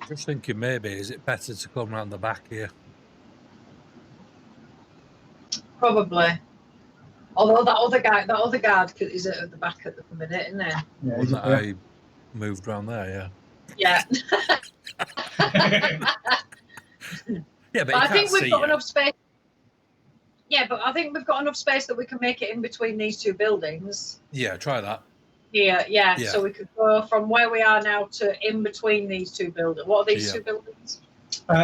Just thinking maybe, is it better to come around the back here? Probably. Although that other guard is at the back at the minute, isn't it? Yeah, Wasn't that I moved around there, yeah. Yeah, but I think we've got enough space. Yeah, but I think we've got enough space that we can make it in between these two buildings. Yeah, try that. Yeah. So we could go from where we are now to in between these two buildings. What are these two buildings?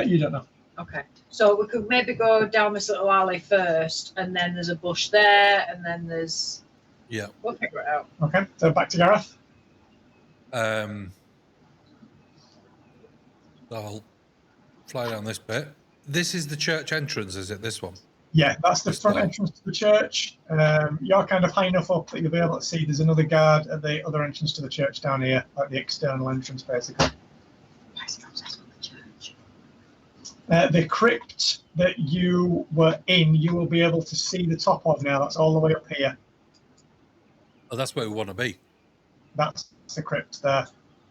You don't know. Okay. So we could maybe go down this little alley first, and then there's a bush there, and then there's... Yeah. We'll figure it out. Okay, so back to Gareth. I'll fly down this bit. This is the church entrance, is it, this one? Yeah, that's the front entrance to the church. You're kind of high enough up that you'll be able to see there's another guard at the other entrance to the church down here, like the external entrance, basically. Where's the church? The crypt that you were in, you will be able to see the top of now. That's all the way up here. Oh, that's where we want to be. That's the crypt there.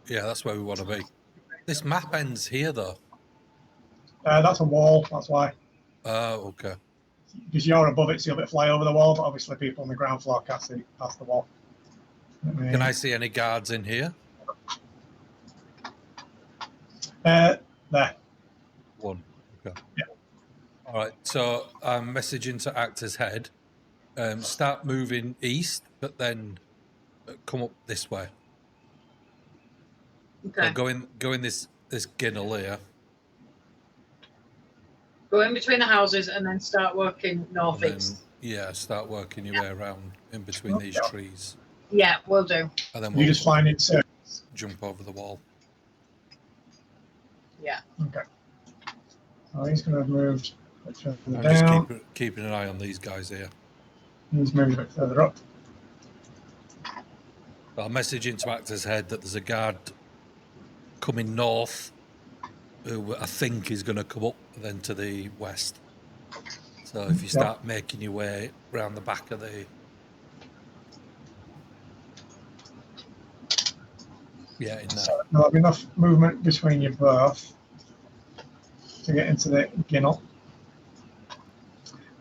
Yeah, that's where we want to be. This map ends here, though. That's a wall, that's why. Oh, okay. Because you're above it, so you'll be able to fly over the wall, but obviously people on the ground floor can't see past the wall. Can I see any guards in here? There. One. Okay. Yeah. All right. So I'm messaging to Actor's head. Start moving east, but then come up this way. Okay. Go in this ginnel here. Go in between the houses and then start working northeast. Yeah, start working your way around in between these trees. Yeah, we'll do. And then You just find it circles. Jump over the wall. Yeah. Okay. So he's going to have moved a bit further I'm down. just keeping an eye on these guys here. He's moved a bit further up. I'll message into Actor's head that there's a guard coming north who I think is going to come up then to the west. So if you start making your way around the back of the... Yeah, in there. So there'll be enough movement between you both to get into the ginnel.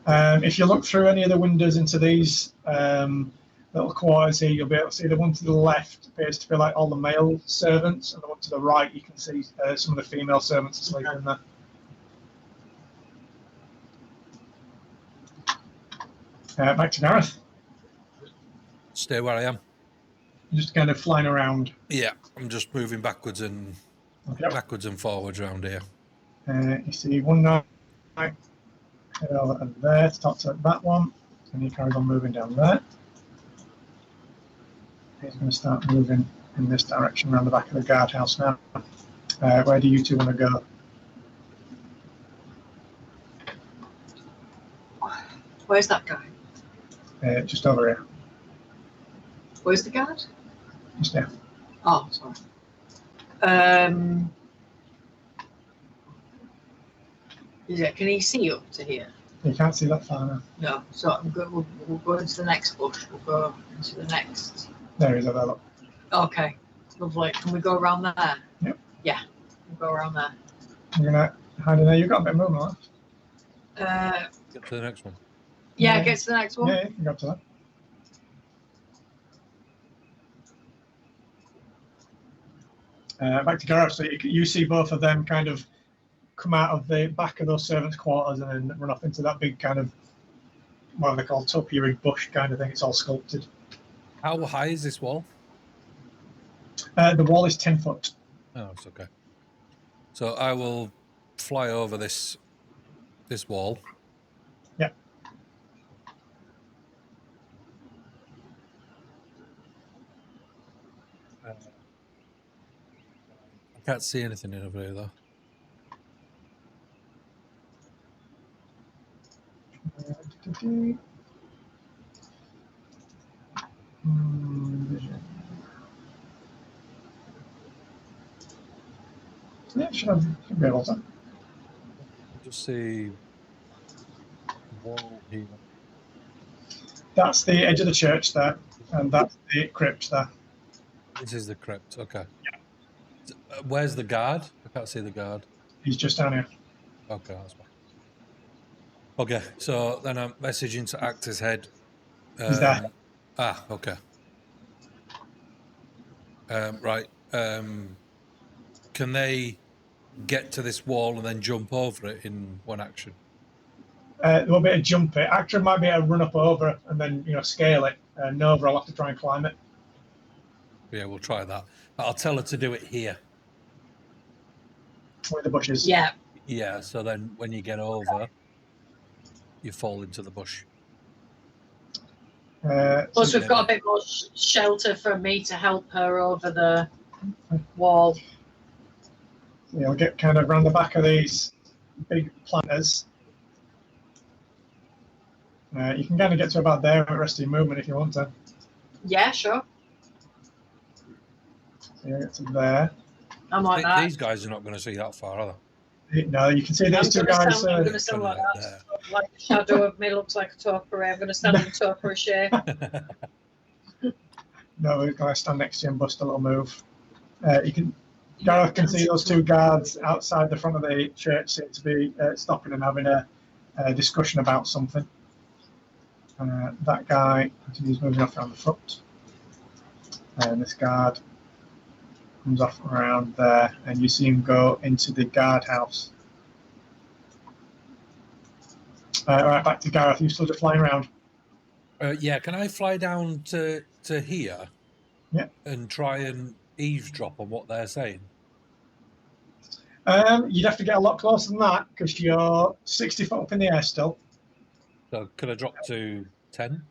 If you look through any of the windows into these little quarters here, you'll be able to see the one to the left appears to be like all the male servants, and the one to the right you can see some of the female servants asleep in there. Back to Gareth. Stay where I am. You're just kind of flying around. Yeah, I'm just moving backwards and forwards around here. You see one night head over there to talk to that one, and he carries on moving down there. He's going to start moving in this direction around the back of the guardhouse now. Where do you two want to go? Where's that guy? Just over here. Where's the guard? Just there. Oh, sorry. Can he see up to here? You can't see that far now. No. So we'll go into the next bush. We'll go into the next. There he is, over there. Okay. Lovely. Can we go around there? Yep. Yeah. We'll go around there. I'm going to hide in there. You've got a bit of movement left. Get to the next one. Yeah, get to the next one. Yeah, you can go up to that. Back to Gareth. So you see both of them kind of come out of the back of those servants' quarters and then run off into that big kind of, what are they called, topiary bush kind of thing. It's all sculpted. How high is this wall? The wall is 10 foot. Oh, it's okay. So I will fly over this wall. Yeah. I can't see anything in over here, though. Yeah, should be able to. Just see wall here. That's the edge of the church there, and that's the crypt there. This is the crypt. Okay. Yeah. Where's the guard? I can't see the guard. He's just down here. Okay, that's fine. Okay, so then I'm messaging to Actor's Head. He's there. Ah, okay. Right. Can they get to this wall and then jump over it in one action? There will be a jump it. Actor might be able to run up over and then scale it. Nova, I'll have to try and climb it. Yeah, we'll try that. I'll tell her to do it here. With the bushes. Yeah. Yeah, so then when you get over, you fall into the bush. Plus, we've got a bit more shelter for me to help her over the wall. Yeah, I'll get kind of around the back of these big planters. You can kind of get to about there with the rest of your movement if you want to. Yeah, sure. So you get to there. I'm like that. These guys are not going to see that far, are they? No, you can see these two guys. I'm going to stand like that. Like the shadow of me looks like a topiary. I'm going to stand in a topiary shape. No, we're going to stand next to you and bust a little move. Gareth can see those two guards outside the front of the church seem to be stopping and having a discussion about something. That guy continues moving off around the front. And this guard comes off around there, and you see him go into the guardhouse. All right, back to Gareth. You still just flying around? Yeah, can I fly down to here? Yeah. And try and eavesdrop on what they're saying? You'd have to get a lot closer than that because you're 60 foot up in the air still. So could I drop to 10?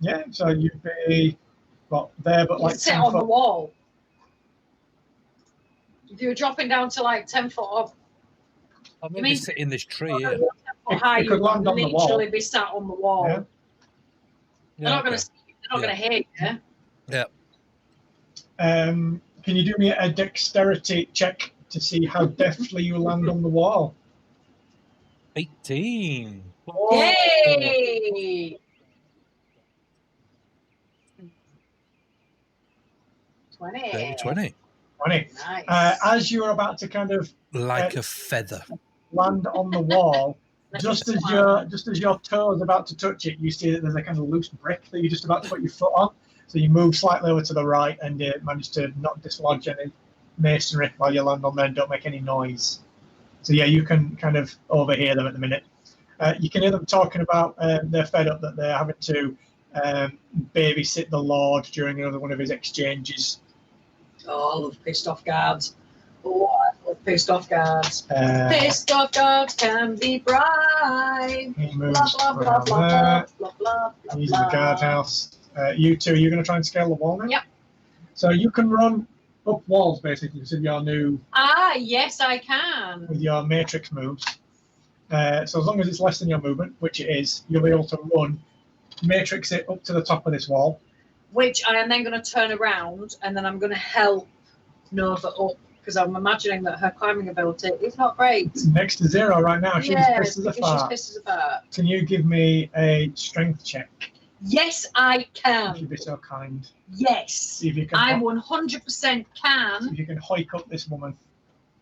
Yeah, so you'd be there, but like sit 10 on foot. The wall. If you were dropping down to like 10 foot up, I'm going to sit in this tree here. 10 foot high, you could you land would on the wall. literally be sat on the wall. Yeah. They're not going to see you. They're not going to hear you. Yeah. Can you do me a dexterity check to see how deftly you land on the wall? 18. Yay! 20. 20. 20. Nice. As you're about to kind of Like a feather. land on the wall, just as your toe is about to touch it, you see that there's a kind of loose brick that you're just about to put your foot on. So you move slightly over to the right and manage to not dislodge any masonry while you land on there and don't make any noise. So yeah, you can kind of overhear them at the minute. You can hear them talking about they're fed up that they're having to babysit the Lord during another one of his exchanges. Oh, I love pissed off guards. Oh, I love pissed off guards. Pissed off guards can be bribed. He moves Blah, blah, blah, around blah, there. blah, blah, blah, He's in the guardhouse. You two, you're going to try and scale the wall now? Yep. So you can run up walls, basically, with your new... Ah, yes, I can. With your matrix moves. So as long as it's less than your movement, which it is, you'll be able to run, matrix it up to the top of this wall. Which I am then going to turn around and then I'm going to help Nova up because I'm imagining that her climbing ability is not great. It's next to 0 right now. She's pissed as a fart. She's pissed as a fart. Can you give me a strength check? Yes, I If can. you'd be so kind. Yes. See if you can. I 100% can. See if you can hike up this woman.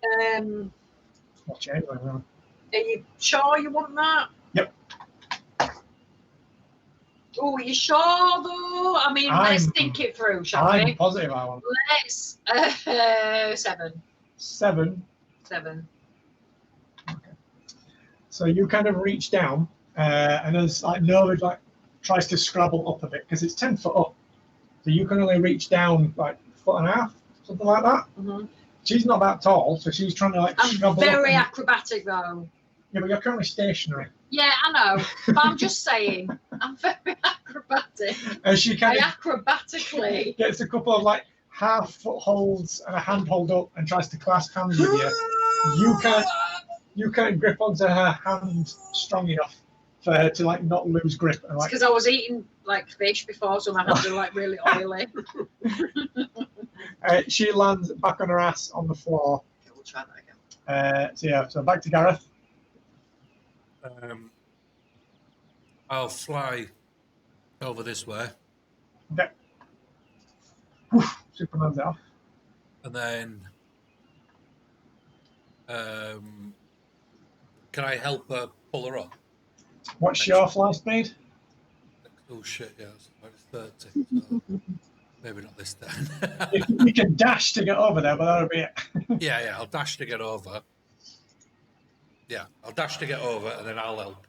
Are Watch it anyway. Really. you sure you want that? Yep. Oh, you sure though? I mean, let's think it through, shall we? I'm positive I want. Let's 7. 7. 7. Okay. So you kind of reach down, and as like Nova like tries to scrabble up a bit because it's 10 foot up, so you can only reach down like 1.5 foot, something like that. Mm-hmm. She's not that tall, so she's trying to like scrabble up. I'm very acrobatic though. Yeah, but you're currently stationary. Yeah, I know, but I'm just saying, I'm very acrobatic. And she kind of acrobatically gets a couple of like half foot holds and a hand hold up and tries to clasp hands with you. You can't grip onto her hand strong enough for her to like not lose grip. And, like, because I was eating like fish before, so my hands are like really oily. She lands back on her ass on the floor. Okay, we'll try that again. So back to Gareth. I'll fly over this way. Okay. Superman's off. And then can I help her pull her up? What's your fly speed? Oh shit, yeah, it's like 30. So maybe not this time. You can dash to get over there, but that'll be it. yeah, I'll dash to get over. Yeah, I'll dash to get over, and then I'll help.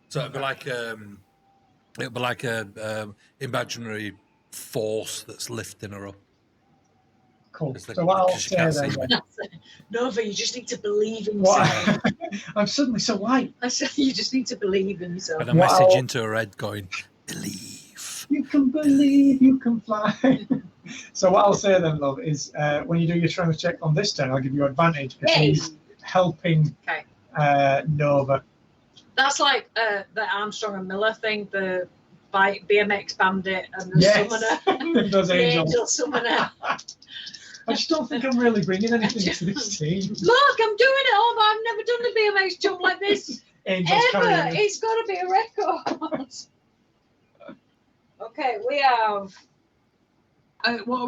So it'll be like a imaginary force that's lifting her up. Cool. So what I'll say then. Nova, you just need to believe in yourself. I'm suddenly so light. I said you just need to believe in yourself. And a message into her head going, believe. You can believe, you can fly. So what I'll say then, love, is when you do your strength check on this turn, I'll give you advantage because he's helping Nova. That's like the Armstrong and Miller thing, the BMX bandit and the summoner. Those the angels. angel summoner. I just don't think I'm really bringing anything to this team. Look, I'm doing it all, but I've never done a BMX jump like this Angels ever. It's got to be a record. Okay, we have.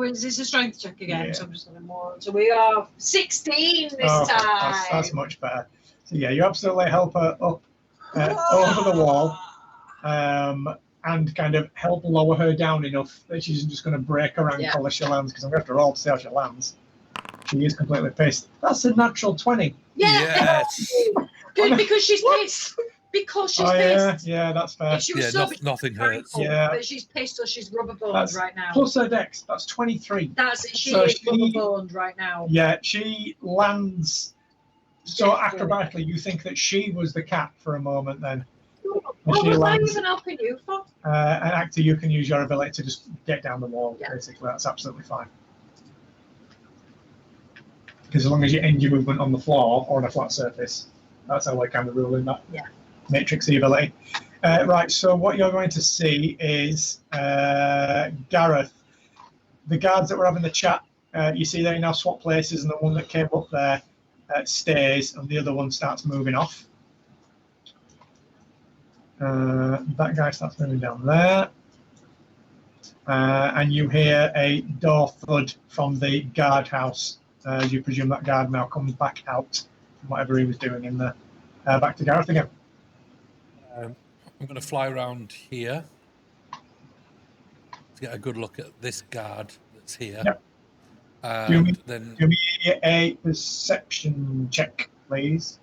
Is this a strength check again? Yeah. So I'm just going to more. So we have 16 this time. That's much better. So yeah, you absolutely help her up over the wall, and kind of help lower her down enough that she's just going to break her ankle as she lands. Because I'm going to have to roll to see how she lands. She is completely pissed. That's a natural 20. Yes. Good, because she's pissed. Because she's pissed. Yeah, that's fair. She was nothing hurts. But she's pissed, so she's rubber boned right now. Plus her dex, that's 23. She is rubber boned right now. Yeah, she lands. So acrobatically, you think that she was the cat for a moment then. What was I even helping you for? An actor, you can use your ability to just get down the wall, basically. That's absolutely fine. Because as long as you end your movement on the floor or on a flat surface, that's how I kind of rule in that matrixy ability. Right, so what you're going to see is Gareth. The guards that were having the chat, you see they now swap places, and the one that came up there stays, and the other one starts moving off. That guy starts moving down there. And you hear a door thud from the guardhouse. As you presume that guard now comes back out from whatever he was doing in there. Back to Gareth again. I'm going to fly around here to get a good look at this guard that's here. Yep. Then give me a perception check, please.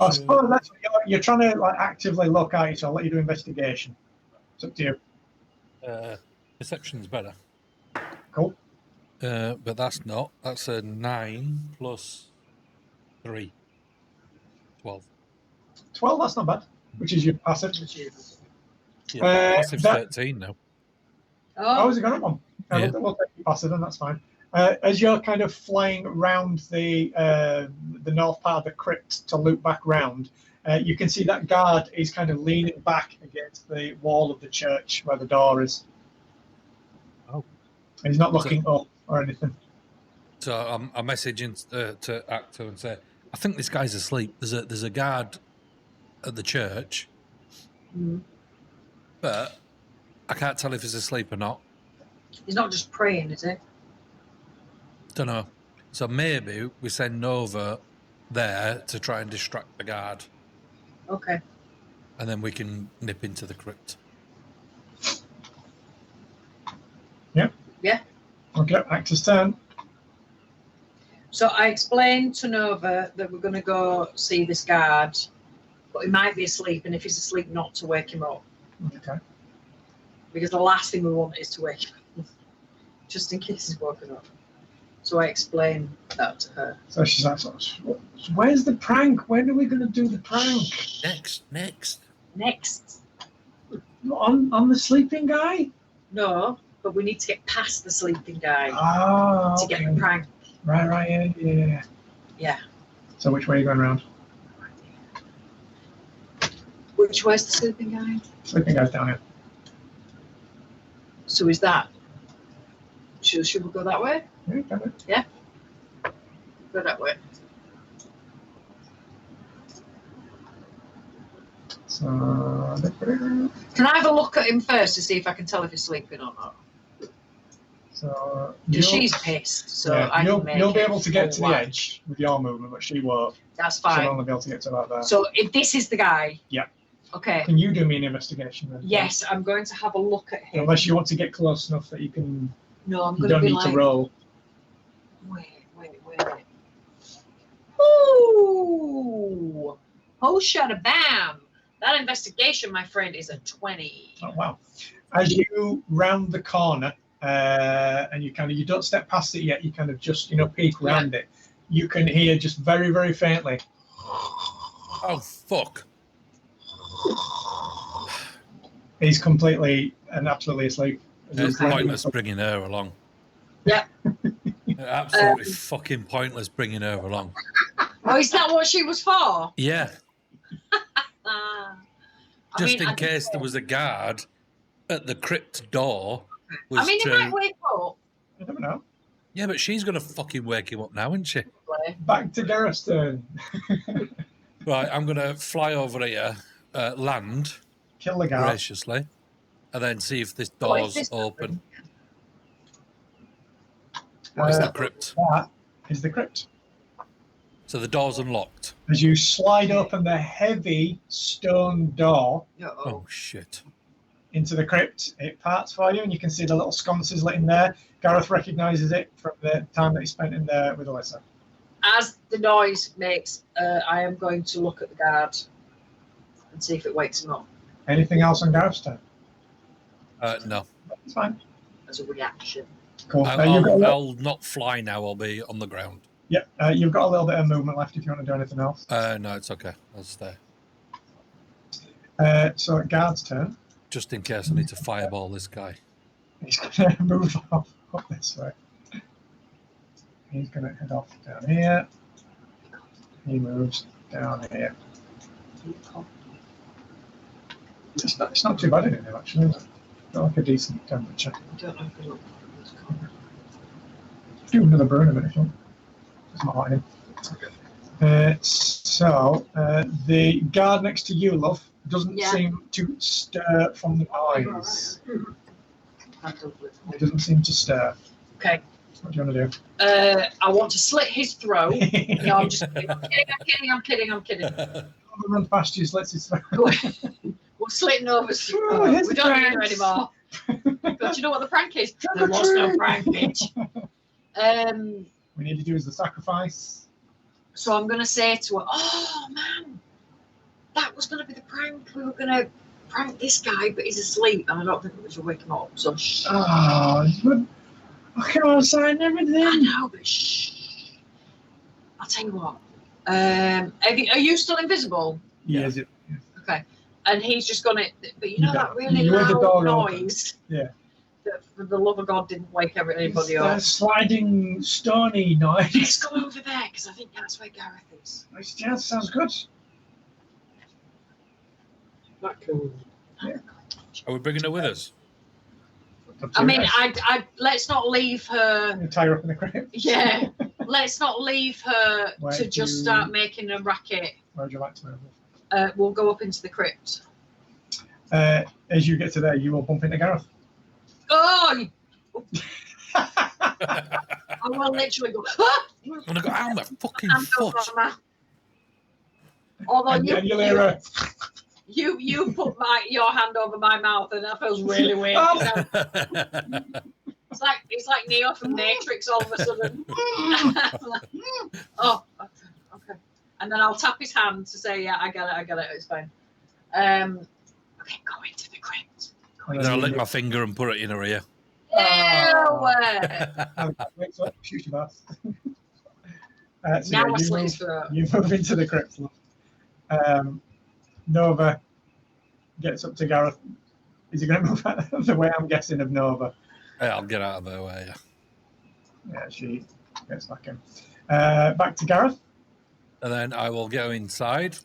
I suppose that's what you're trying to like actively look at it, so I'll let you do investigation. It's up to you. Perception's better. Cool. But that's not. That's a 9 plus 3. 12. 12, that's not bad. Which is your passive. Yeah, passive's 13 now. Oh, has it gone up one? We'll take your passive, and that's fine. As you're kind of flying round the north part of the crypt to loop back round, you can see that guard is kind of leaning back against the wall of the church where the door is. Oh. And he's not looking up or anything. So I'm messaging to Acto and say, I think this guy's asleep. There's a guard at the church, but I can't tell if he's asleep or not. He's not just praying, is he? Don't know. So maybe we send Nova there to try and distract the guard. Okay. And then we can nip into the crypt. Yeah. Okay, actor's turn. So I explained to Nova that we're going to go see this guard, but he might be asleep, and if he's asleep, not to wake him up. Okay. Because the last thing we want is to wake him up, just in case he's woken up. So I explained that to her. So she's like, where's the prank? When are we going to do the prank? Next. On the sleeping guy? No, but we need to get past the sleeping guy to get the prank. Right, yeah. Yeah. So which way are you going around? Which way's the sleeping guy? Sleeping guy's down here. So is that? Should we go that way? Yeah, got it. Yeah. Go that way. So, Can I have a look at him first to see if I can tell if he's sleeping or not? so Because she's pissed, so yeah, I you'll can make be it able to get to the full edge with your movement, but she won't. That's She'll fine. only be able to get to about there. So if this is the guy. Yeah. Okay. Can you do me an investigation then? Yes, I'm going to have a look at him. Unless you want to get close enough that you can. No, I'm You going to don't be need like. to roll. Wait. Ooh! Oh, shada bam! That investigation, my friend, is a 20. Oh wow! As you round the corner, and you don't step past it yet. You kind of just peek round it. You can hear just very, very faintly. Oh fuck! He's completely and absolutely asleep. It's pointless bringing her along. Yeah. Absolutely fucking pointless bringing her along. Oh, is that what she was for? Yeah. Just in I case there was a guard at the crypt door. I mean, he might wake up. I don't know. Yeah, but she's going to fucking wake him up now, isn't she? Back to Gareth's turn. Right, I'm going to fly over here, land Kill the guard. graciously, and then see if this door's open. What is the crypt? That is the crypt. So the door's unlocked. As you slide open the heavy stone door Oh, shit. into the crypt, it parts for you, and you can see the little sconces lit in there. Gareth recognises it from the time that he spent in there with Alyssa. As the noise makes, I am going to look at the guard and see if it wakes him up Anything else on Gareth's turn? No. It's fine. as a reaction. Cool. I'll not fly now. I'll be on the ground. Yeah, you've got a little bit of movement left if you want to do anything else. No, it's okay. I'll stay. So guard's turn. Just in case I need to fireball this guy. He's going to move up this way. He's going to head off down here. He moves down here. It's not too bad in here, actually, is it? Got like a decent temperature. I don't know if it'll. Do another brew in a minute if you want. It's not hot in here. So, the guard next to you, love, doesn't seem to stir from the noise. He doesn't seem to stir. Okay. What do you want to do? I want to slit his throat. No, I'm just kidding. I'm kidding. I'll run past you, slits his throat. We're slitting over his throat. Oh, We don't need her anymore. But you know what the prank is? There was no prank, bitch. We need to do is the sacrifice. So I'm going to say to her, oh, man, that was going to be the prank. We were going to prank this guy, but he's asleep, and I don't think we should wake him up. So shh. Oh, but come on, sign everything. I know, but shh. I'll tell you what. Are you still invisible? Yes. Yeah. Okay. And he's just going to, but you know that really You heard the loud door noise? Yeah. That, for the love of God, didn't wake anybody It's up. that sliding stony noise. Let's go over there, because I think that's where Gareth is. Yeah, sounds good. That can... Yeah. Are we bringing her with us? I mean, I let's not leave her. You tie her up in the crypt. Yeah, let's not leave her Where to just start making a racket. Where would you like to move? We'll go up into the crypt. As you get to there, you will bump into Gareth. Oh! I will literally go. Ah! I'm gonna go out my fucking Hand foot. over my- Although And you'll hear her. you put your hand over my mouth, and that feels really weird. It's like Neo from Matrix all of a sudden. Oh, okay. And then I'll tap his hand to say, yeah, I get it, it's fine. Okay, go into the crypt. Then I'll lick my finger and put it in her ear. Wait, so shoot your ass. So Now yeah, I slit his throat. you move into the crypt. Nova gets up to Gareth. Is he going to move out of the way? I'm guessing of Nova. Yeah, I'll get out of her way. Yeah, she gets back in. Back to Gareth. And then I will go inside.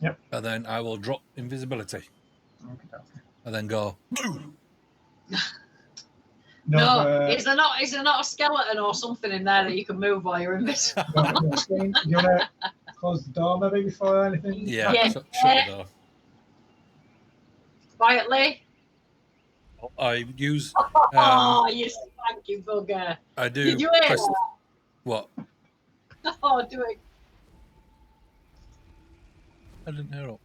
Yep. And then I will drop invisibility. Okay. And then go. Boom. No, is there not a skeleton or something in there that you can move while you're invisible? Do you want to close the door maybe before anything? Yeah. Shut the door. Quietly. I use. You spanky bugger. I do. Did you hear that? What? Oh, do it. I didn't hear it.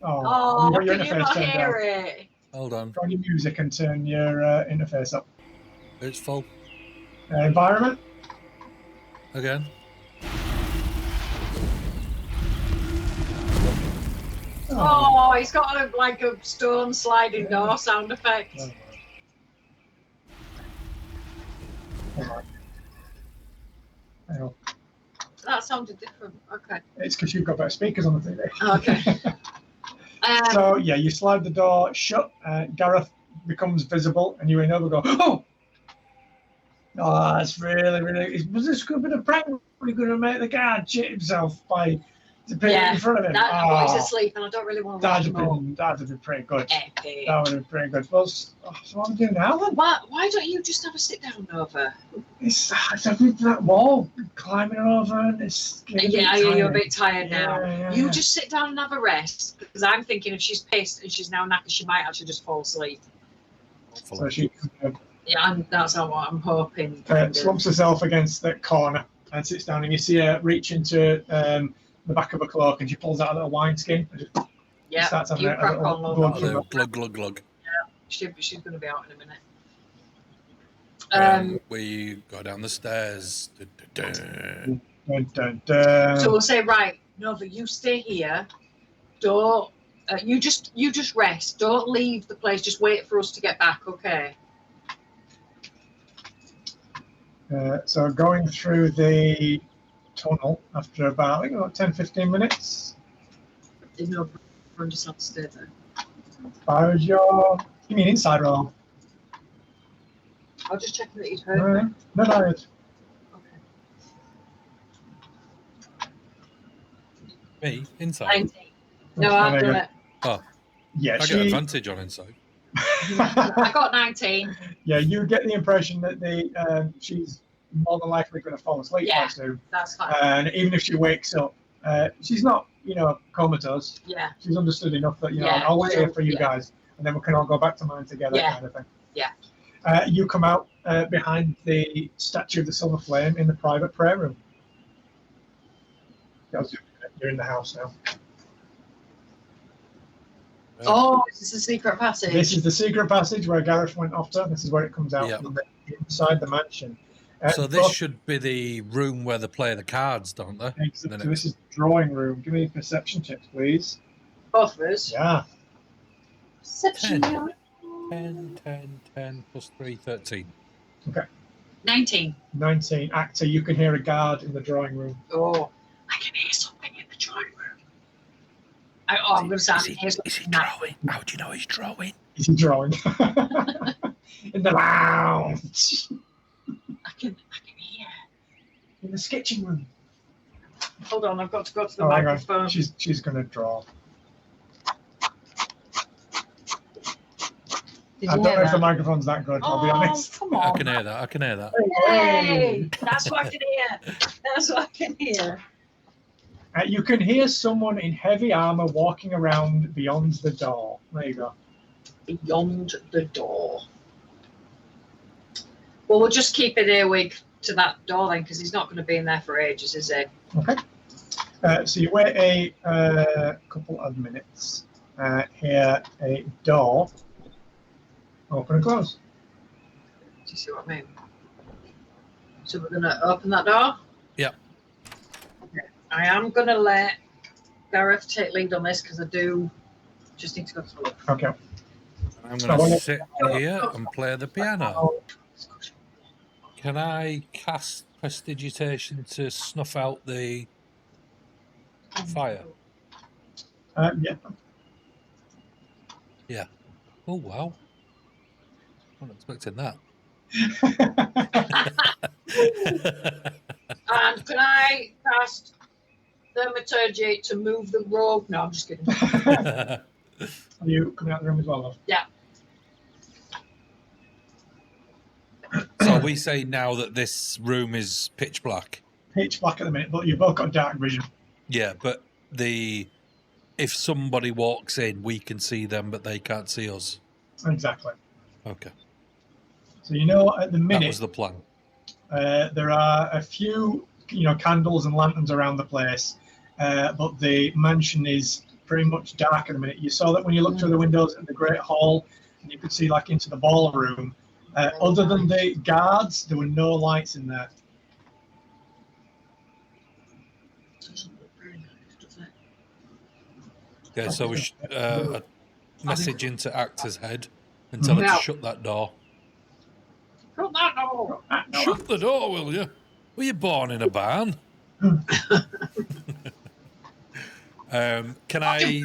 Oh, can you not hear it? Hold on. Go on your music and turn your interface up. It's full. Environment. Again. Oh, he's got a stone sliding door sound effect. That sounded different. Okay. It's because you've got better speakers on the TV. Okay. So yeah, you slide the door shut. Gareth becomes visible, and you and Nova go, "Oh, that's really. Was this a bit of prank? We're going to make the guard shit himself by appearing in front of him." He's asleep, and I don't really want to watch him. That'd have been pretty good. Epic. That would have been pretty good. Well, so what am I doing now then? Why don't you just have a sit down, Nova? It's that wall climbing over, and it's you're a bit tired now. Yeah. Just sit down and have a rest, because I'm thinking if she's pissed and she's now knackered, she might actually just fall asleep. So she that's what I'm hoping. Slumps herself against that corner and sits down, and you see her reach into the back of her cloak, and she pulls out a little wineskin and just starts having a little glug. Yeah, she's going to be out in a minute. We go down the stairs. Dun, dun, dun. So we'll say, right, Nova, you stay here. Don't you just rest. Don't leave the place. Just wait for us to get back, okay? So going through the tunnel after about 10-15 minutes. No, I'm just have to stay there. How's you mean inside roll? I'll just check that you'd heard me. No, tired. Okay. Me? Inside? 19. No, I've done it. Oh. Yeah, I get advantage on inside. I got 19. Yeah, you get the impression that she's more than likely going to fall asleep quite soon. That's fine. And even if she wakes up, she's not, comatose. Yeah. She's understood enough that, I'll wait here for you guys, and then we can all go back to mine together, kind of thing. Yeah. You come out behind the statue of the Silver Flame in the private prayer room. You're in the house now. Oh, is this a secret passage? This is the secret passage where Gareth went off to. This is where it comes out from inside the mansion. So this should be the room where they play the cards, don't they? Exactly. So this is the drawing room. Give me perception checks, please. Both of us? Yeah. Perception. 10 plus 3, 13. Okay. 19. 19. Actor, you can hear a guard in the drawing room. Oh, I can hear something in the drawing room. I'm going to say, is he drawing? How do you know he's drawing? Is he drawing? In the lounge. I can hear. In the sketching room. Hold on, I've got to go to the microphone. She's going to draw. I don't know if the microphone's that good, I'll be honest. Come on. I can hear that. Hey, that's what I can hear. That's what I can hear. You can hear someone in heavy armor walking around beyond the door. There you go. Beyond the door. Well, we'll just keep it earwig to that door then, because he's not going to be in there for ages, is he? Okay. So you wait a couple of minutes. Hear a door open and close. you see what I mean? So we're going to open that door? Yep. Okay. I am going to let Gareth take lead on this because I do just need to go through it. Okay. I'm going to sit here and play the piano. Can I cast prestidigitation to snuff out the fire? Yeah. Yeah. Oh, wow. Wasn't expecting that. And can I cast thaumaturgy to move the rope? No, I'm just kidding. Are you coming out of the room as well, love? Yeah. So we say now that this room is pitch black. Pitch black at the minute, but you've both got dark vision. Yeah, but if somebody walks in, we can see them, but they can't see us. Exactly. Okay. So you know at the minute That was the plan. there are a few candles and lanterns around the place, but the mansion is pretty much dark at the minute. You saw that when you looked through the windows in the Great Hall, and you could see like into the ballroom. Other than the guards, there were no lights in there. Okay, so we a message into Actor's Head and tell her to shut that door. Shut that door. Shut the door, will you? Were you born in a barn? Can I?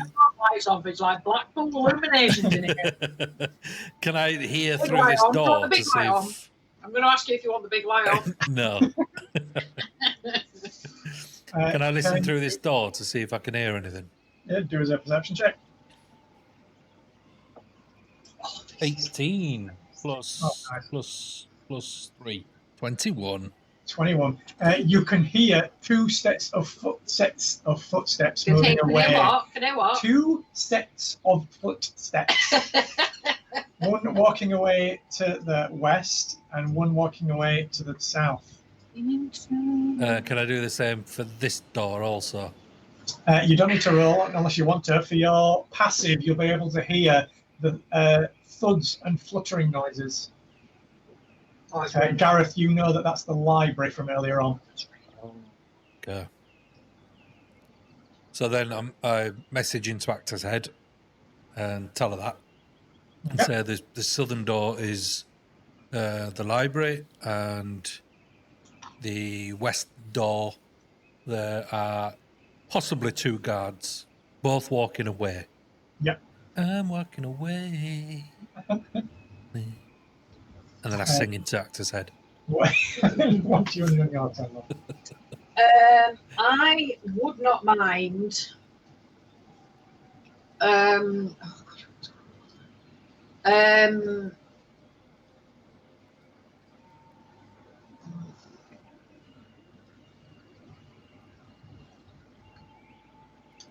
Lights off. It's like Blackpool illuminations in here. Can I hear Big through light this on. door Put the to big see light on. if? I'm going to ask you if you want the big light on. No. Can I listen through this door to see if I can hear anything? Yeah, do a perception check. 18 plus nice. plus 3. 21. 21. You can hear two sets of footsteps Can moving away. Can I what? Two sets of footsteps. One walking away to the west and one walking away to the south. Can I do the same for this door also? You don't need to roll unless you want to. For your passive, you'll be able to hear the thuds and fluttering noises. Gareth, you know that's the library from earlier on. Okay. So then I message into Actor's Head and tell her that. And say the southern door is the library, and the west door there are possibly two guards, both walking away. Yep. I'm walking away. And then I sing into Actor's Head. What do you in your time? I would not mind.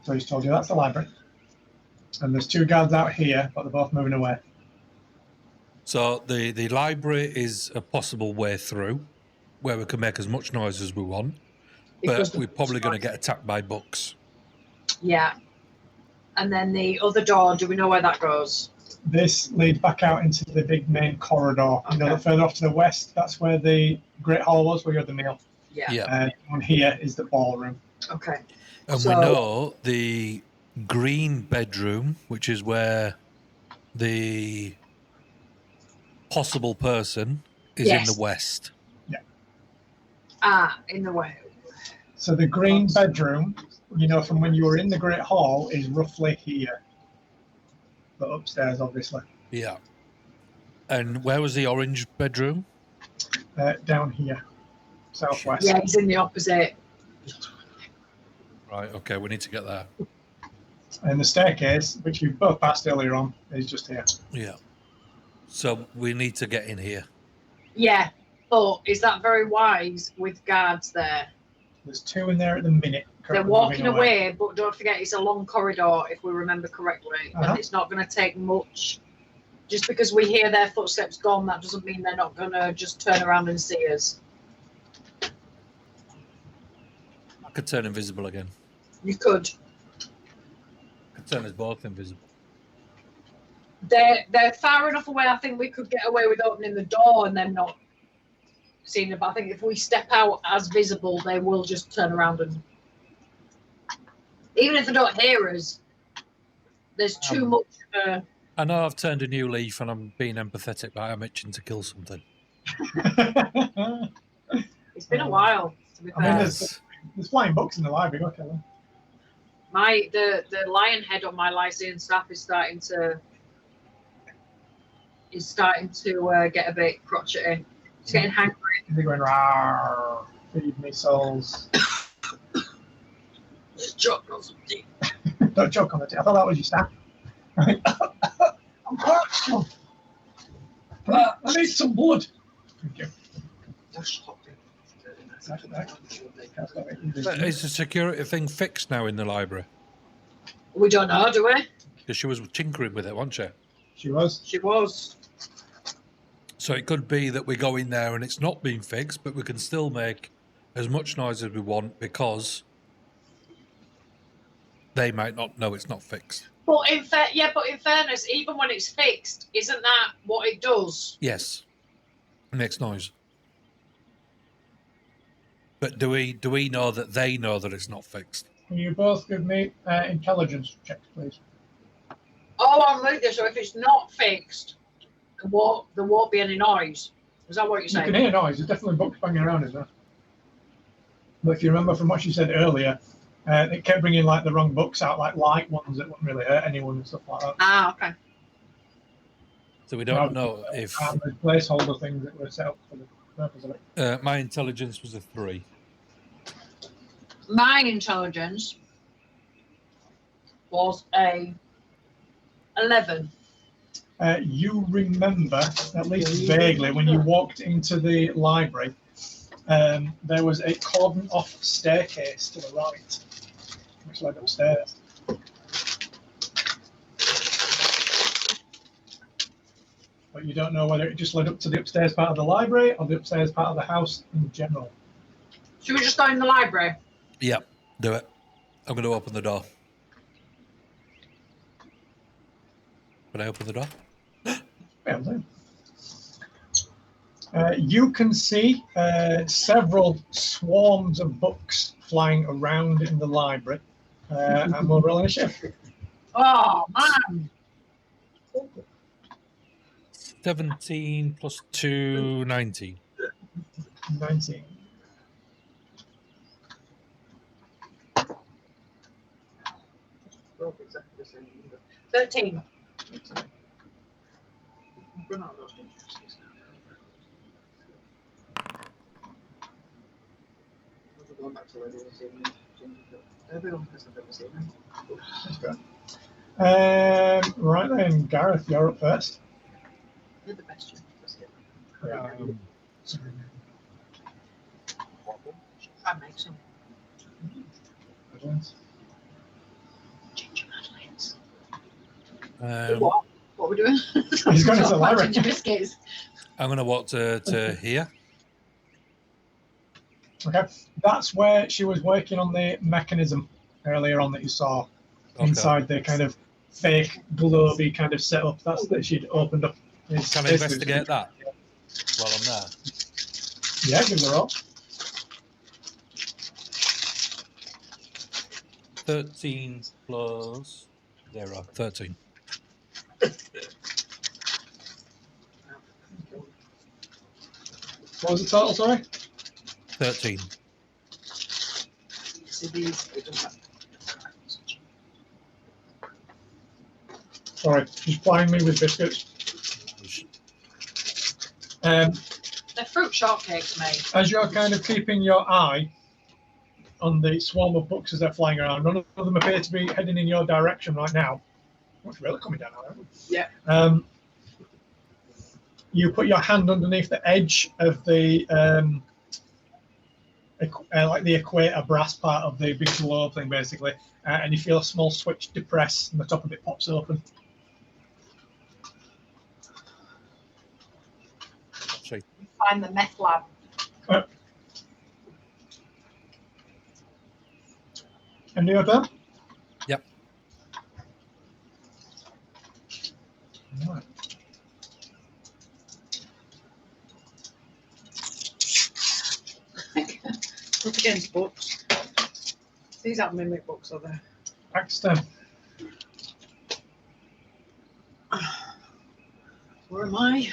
So he's told you that's the library. And there's two guards out here, but they're both moving away. So the library is a possible way through where we can make as much noise as we want, but we're probably going to get attacked by books. Yeah. And then the other door, do we know where that goes? This leads back out into the big main corridor. Okay. You know that further off to the west, that's where the Great Hall was, where you had the meal. Yeah. And here is the ballroom. Okay. And we know the green bedroom, which is where the possible person is in the west. Yeah. In the west. So the green bedroom, from when you were in the Great Hall, is roughly here. But upstairs, obviously. Yeah. And where was the orange bedroom? Down here. Southwest. Yeah, he's in the opposite. Right, okay, we need to get there. And the staircase, which you both passed earlier on, is just here. Yeah. So we need to get in here. Yeah, but is that very wise with guards there? There's two in there at the minute. They're walking away, but don't forget it's a long corridor, if we remember correctly. And it's not going to take much. Just because we hear their footsteps gone, that doesn't mean they're not going to just turn around and see us. I could turn invisible again. You could. I could turn us both invisible. They're far enough away. I think we could get away with opening the door and them not seeing it. But I think if we step out as visible, they will just turn around and even if they don't hear us, there's too much. I know I've turned a new leaf and I'm being empathetic, but I'm itching to kill something. It's been a while. To be fair. I mean, there's flying books in the library. Okay, then. The lion head on my Lycian staff is starting to get a bit crotchety. It's getting hangry. They're going, rawr, feed me souls. Just choke on some tea. Don't choke on the tea. I thought that was your staff. Right. I'm parched. I need some blood. Thank you. Is the security thing fixed now in the library? We don't know, do we? Because she was tinkering with it, wasn't she? She was. She was. So it could be that we go in there and it's not been fixed, but we can still make as much noise as we want because they might not know it's not fixed. But in fairness, even when it's fixed, isn't that what it does? Yes, it makes noise. But do we know that they know that it's not fixed? Can you both give me intelligence checks, please? Oh, I'm with you. So if it's not fixed, there won't be any noise. Is that what you're saying? You can hear noise. There's definitely books banging around, isn't there? But if you remember from what she said earlier, it kept bringing like the wrong books out, like light ones that wouldn't really hurt anyone and stuff like that. Ah, okay. So we don't know if the placeholder things that were set up for the purpose of it. my intelligence was a 3. My intelligence was a 11. You remember, at least vaguely, when you walked into the library, there was a cordon-off staircase to the right, which led upstairs. But you don't know whether it just led up to the upstairs part of the library or the upstairs part of the house in general. Should we just go in the library? Yeah, do it. I'm going to open the door. Can I open the door? Well done. You can see several swarms of books flying around in the library, and we'll roll initiative. Oh, man. 17 plus 2, 19. 19. Exactly the same. 13. Going back to Lady Everyone has never seen him. That's good. Right then, Gareth, you're up first. You're the best. Try and make some gingerbread lights. What are we doing? He's going to the library. Ginger biscuits. I'm going to walk to here. Okay, that's where she was working on the mechanism earlier on that you saw inside the kind of fake globy kind of setup. That's that she'd opened up. Can I investigate that while I'm there? Yeah, give it a roll. 13 plus 0. 13. What was the total, sorry? 13. Sorry, she's plying me with biscuits. They're fruit shortcakes, mate. As you're kind of keeping your eye on the swarm of books as they're flying around, none of them appear to be heading in your direction right now. What's really coming down now? Yeah. You put your hand underneath the edge of the like the equator brass part of the big globe thing, basically, and you feel a small switch depress, and the top of it pops open. Find the meth lab. And you have that? Yep. Up against books. These aren't mimic books, are they? Baxter. Where am I?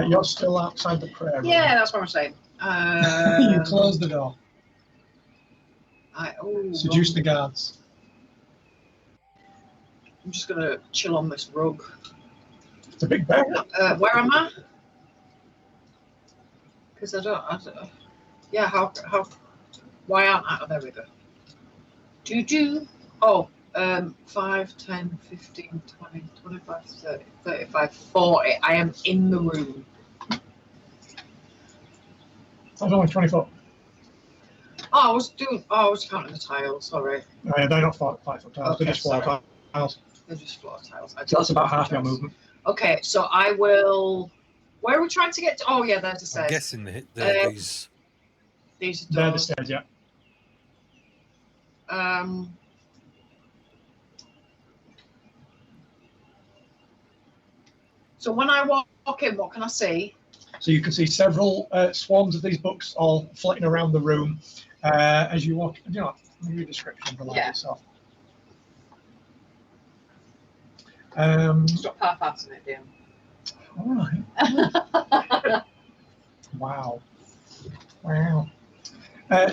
You're still outside the prayer room. Yeah, that's what I'm saying. You close the door. Seduce the guards. I'm just gonna chill on this rug. It's a big bed. Where am I? Because I don't. Yeah, how? Why aren't I? Oh, there we go. Oh, 5, 10, 15, 20, 25, 30, 35, 40. I am in the room. That's only 20 foot. Oh, I was counting the tiles. Sorry. They're not 5 foot tiles. Okay, They're just floor tiles. They're just floor tiles. So that's about half your movement. Okay, so I will. Where are we trying to get to? Oh, yeah, there's the stairs. I'm guessing these are they're the stairs, yeah. So when I walk in, what can I see? So you can see several swarms of these books all flitting around the room as you walk. You know, what, give me a description of the library itself. Stop half-assing it, Dan. All right. Wow.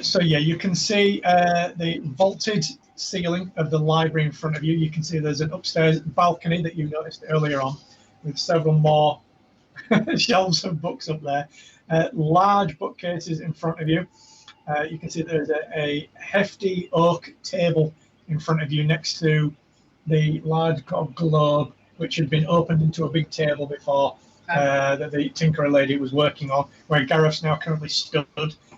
So yeah, you can see the vaulted ceiling of the library in front of you. You can see there's an upstairs balcony that you noticed earlier on, with several more shelves of books up there. Large bookcases in front of you. You can see there's a hefty oak table in front of you next to the large globe, which had been opened into a big table before that the Tinkerer lady was working on, where Gareth's now currently stood.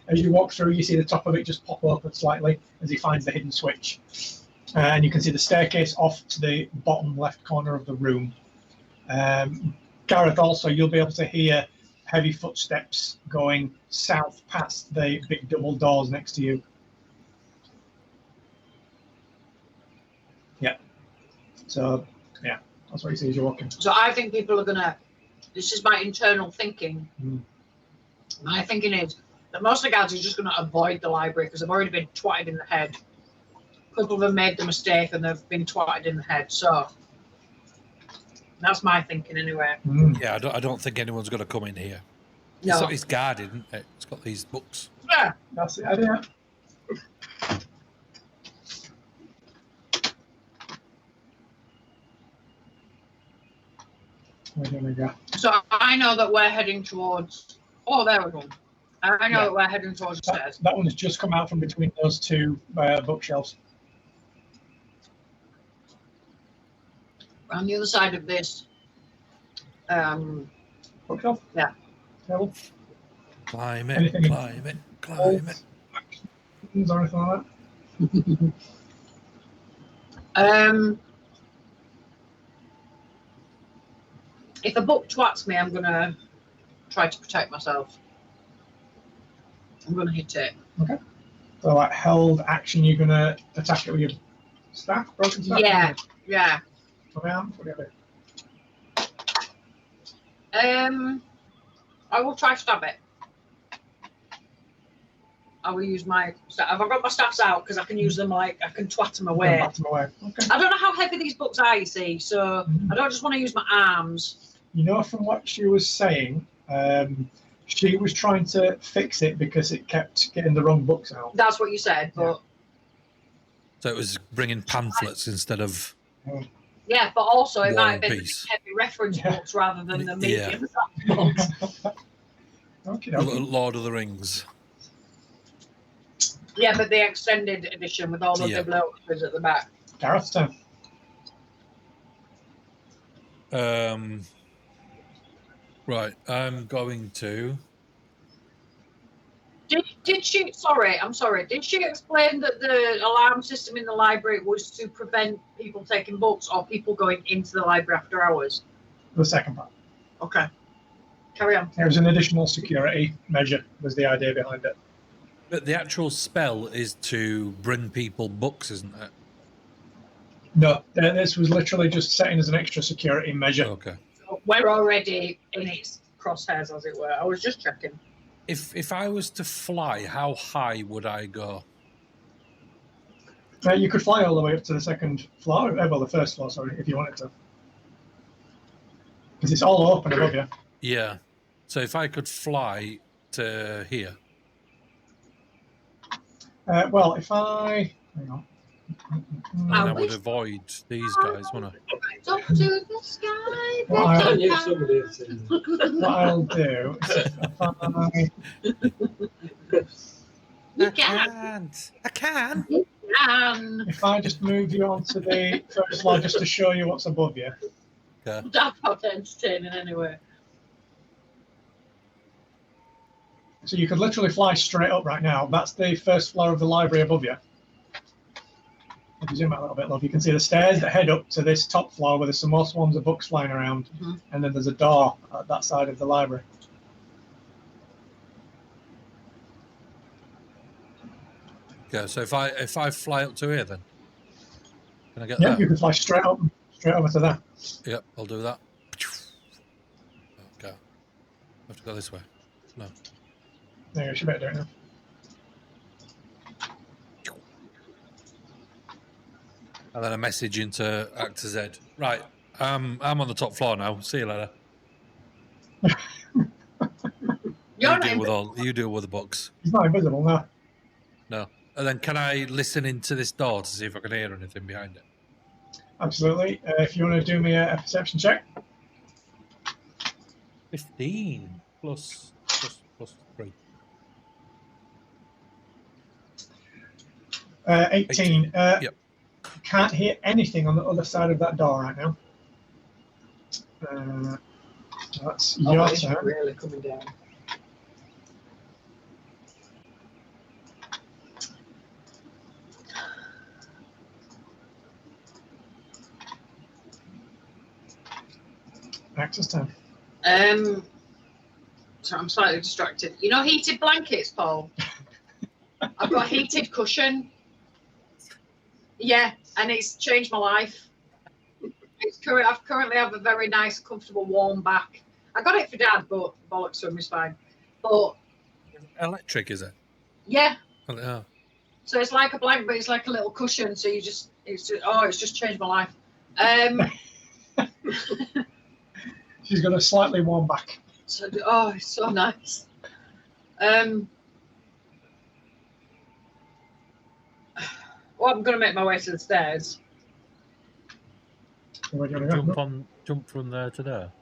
As you walk through, you see the top of it just pop open slightly as he finds the hidden switch. And you can see the staircase off to the bottom left corner of the room. Gareth, also, you'll be able to hear heavy footsteps going south past the big double doors next to you. Yeah. So, yeah, that's what you see as you're walking. So I think people are going to, this is my internal thinking. My thinking is that most of the guards are just going to avoid the library because they've already been twatted in the head. A couple of them made the mistake and they've been twatted in the head. So that's my thinking anyway. Yeah, I don't think anyone's going to come in here. No. It's guarded, isn't it? It's got these books. Yeah. That's the idea. Where do we go? So I know that we're heading towards. Oh, there we go. I know that we're heading towards the stairs. That one has just come out from between those two bookshelves. On the other side of this. Bookshelf? Yeah. Table? Climb it, Anything climb it, climb it. Or anything like that? If a book twats me, I'm going to try to protect myself. I'm going to hit it. Okay. So, like, held action, you're going to attack it with your staff, broken staff? Yeah, yeah. What do you do? I will try stab it. I will use my staff. I've got my staffs out because I can use them like I can twat them away. Okay. I don't know how heavy these books are, you see, so I don't just want to use my arms. You know, from what she was saying, she was trying to fix it because it kept getting the wrong books out. That's what you said, but So it was bringing pamphlets instead of. yeah, but also it War might have and been Peace. heavy reference books rather than the Yeah. medium books. Okay. Lord of the Rings. Yeah, but the extended edition with all the bibliographies at the back. Gareth's turn. Right, I'm going to. Did she? Sorry, I'm sorry. Did she explain that the alarm system in the library was to prevent people taking books or people going into the library after hours? The second part. Okay. Carry on. It was an additional security measure, was the idea behind it. But the actual spell is to bring people books, isn't it? No, this was literally just setting as an extra security measure. Okay. So we're already in its crosshairs, as it were. I was just checking. If I was to fly, how high would I go? You could fly all the way up to the second floor, well, the first floor, sorry, if you wanted to. Because it's all open above you. Yeah. So if I could fly to here. Well, if I... Hang on. And I would avoid these guys, wouldn't I? Up to the sky. What I'll better do is if I... You can't. I can. You can. If I just move you onto the first floor just to show you what's above you. Yeah. That's not entertaining anyway. So you could literally fly straight up right now. That's the first floor of the library above you. If you zoom out a little bit, love, you can see the stairs that head up to this top floor where there's some more swarms of books flying around. Mm-hmm. And then there's a door at that side of the library. Yeah, so if I fly up to here then? Can I get Yeah, that? you can fly straight up, straight over to there. Yep, I'll do that. Okay. I have to go this way. No. There you should better do it now. And then a message into Actor Z. Right, I'm on the top floor now. See you later. You deal with the books. He's not invisible, no. No. And then can I listen into this door to see if I can hear anything behind it? Absolutely. If you want to do me a perception check. 15 plus 3. 18. Yep. Can't hear anything on the other side of that door right now. That's your it's turn. really coming down. Axe's turn. So I'm slightly distracted. You know heated blankets, Paul? I've got a heated cushion. Yeah, and it's changed my life. I currently have a very nice, comfortable, warm back. I got it for Dad, but bollocks to him is fine. But Electric, is it? yeah. Oh, yeah. So it's like a blanket, but it's like a little cushion. So it's just changed my life. She's got a slightly warm back. So it's so nice. Well, I'm going to make my way to the stairs. Where do you want to go? Jump from there to there.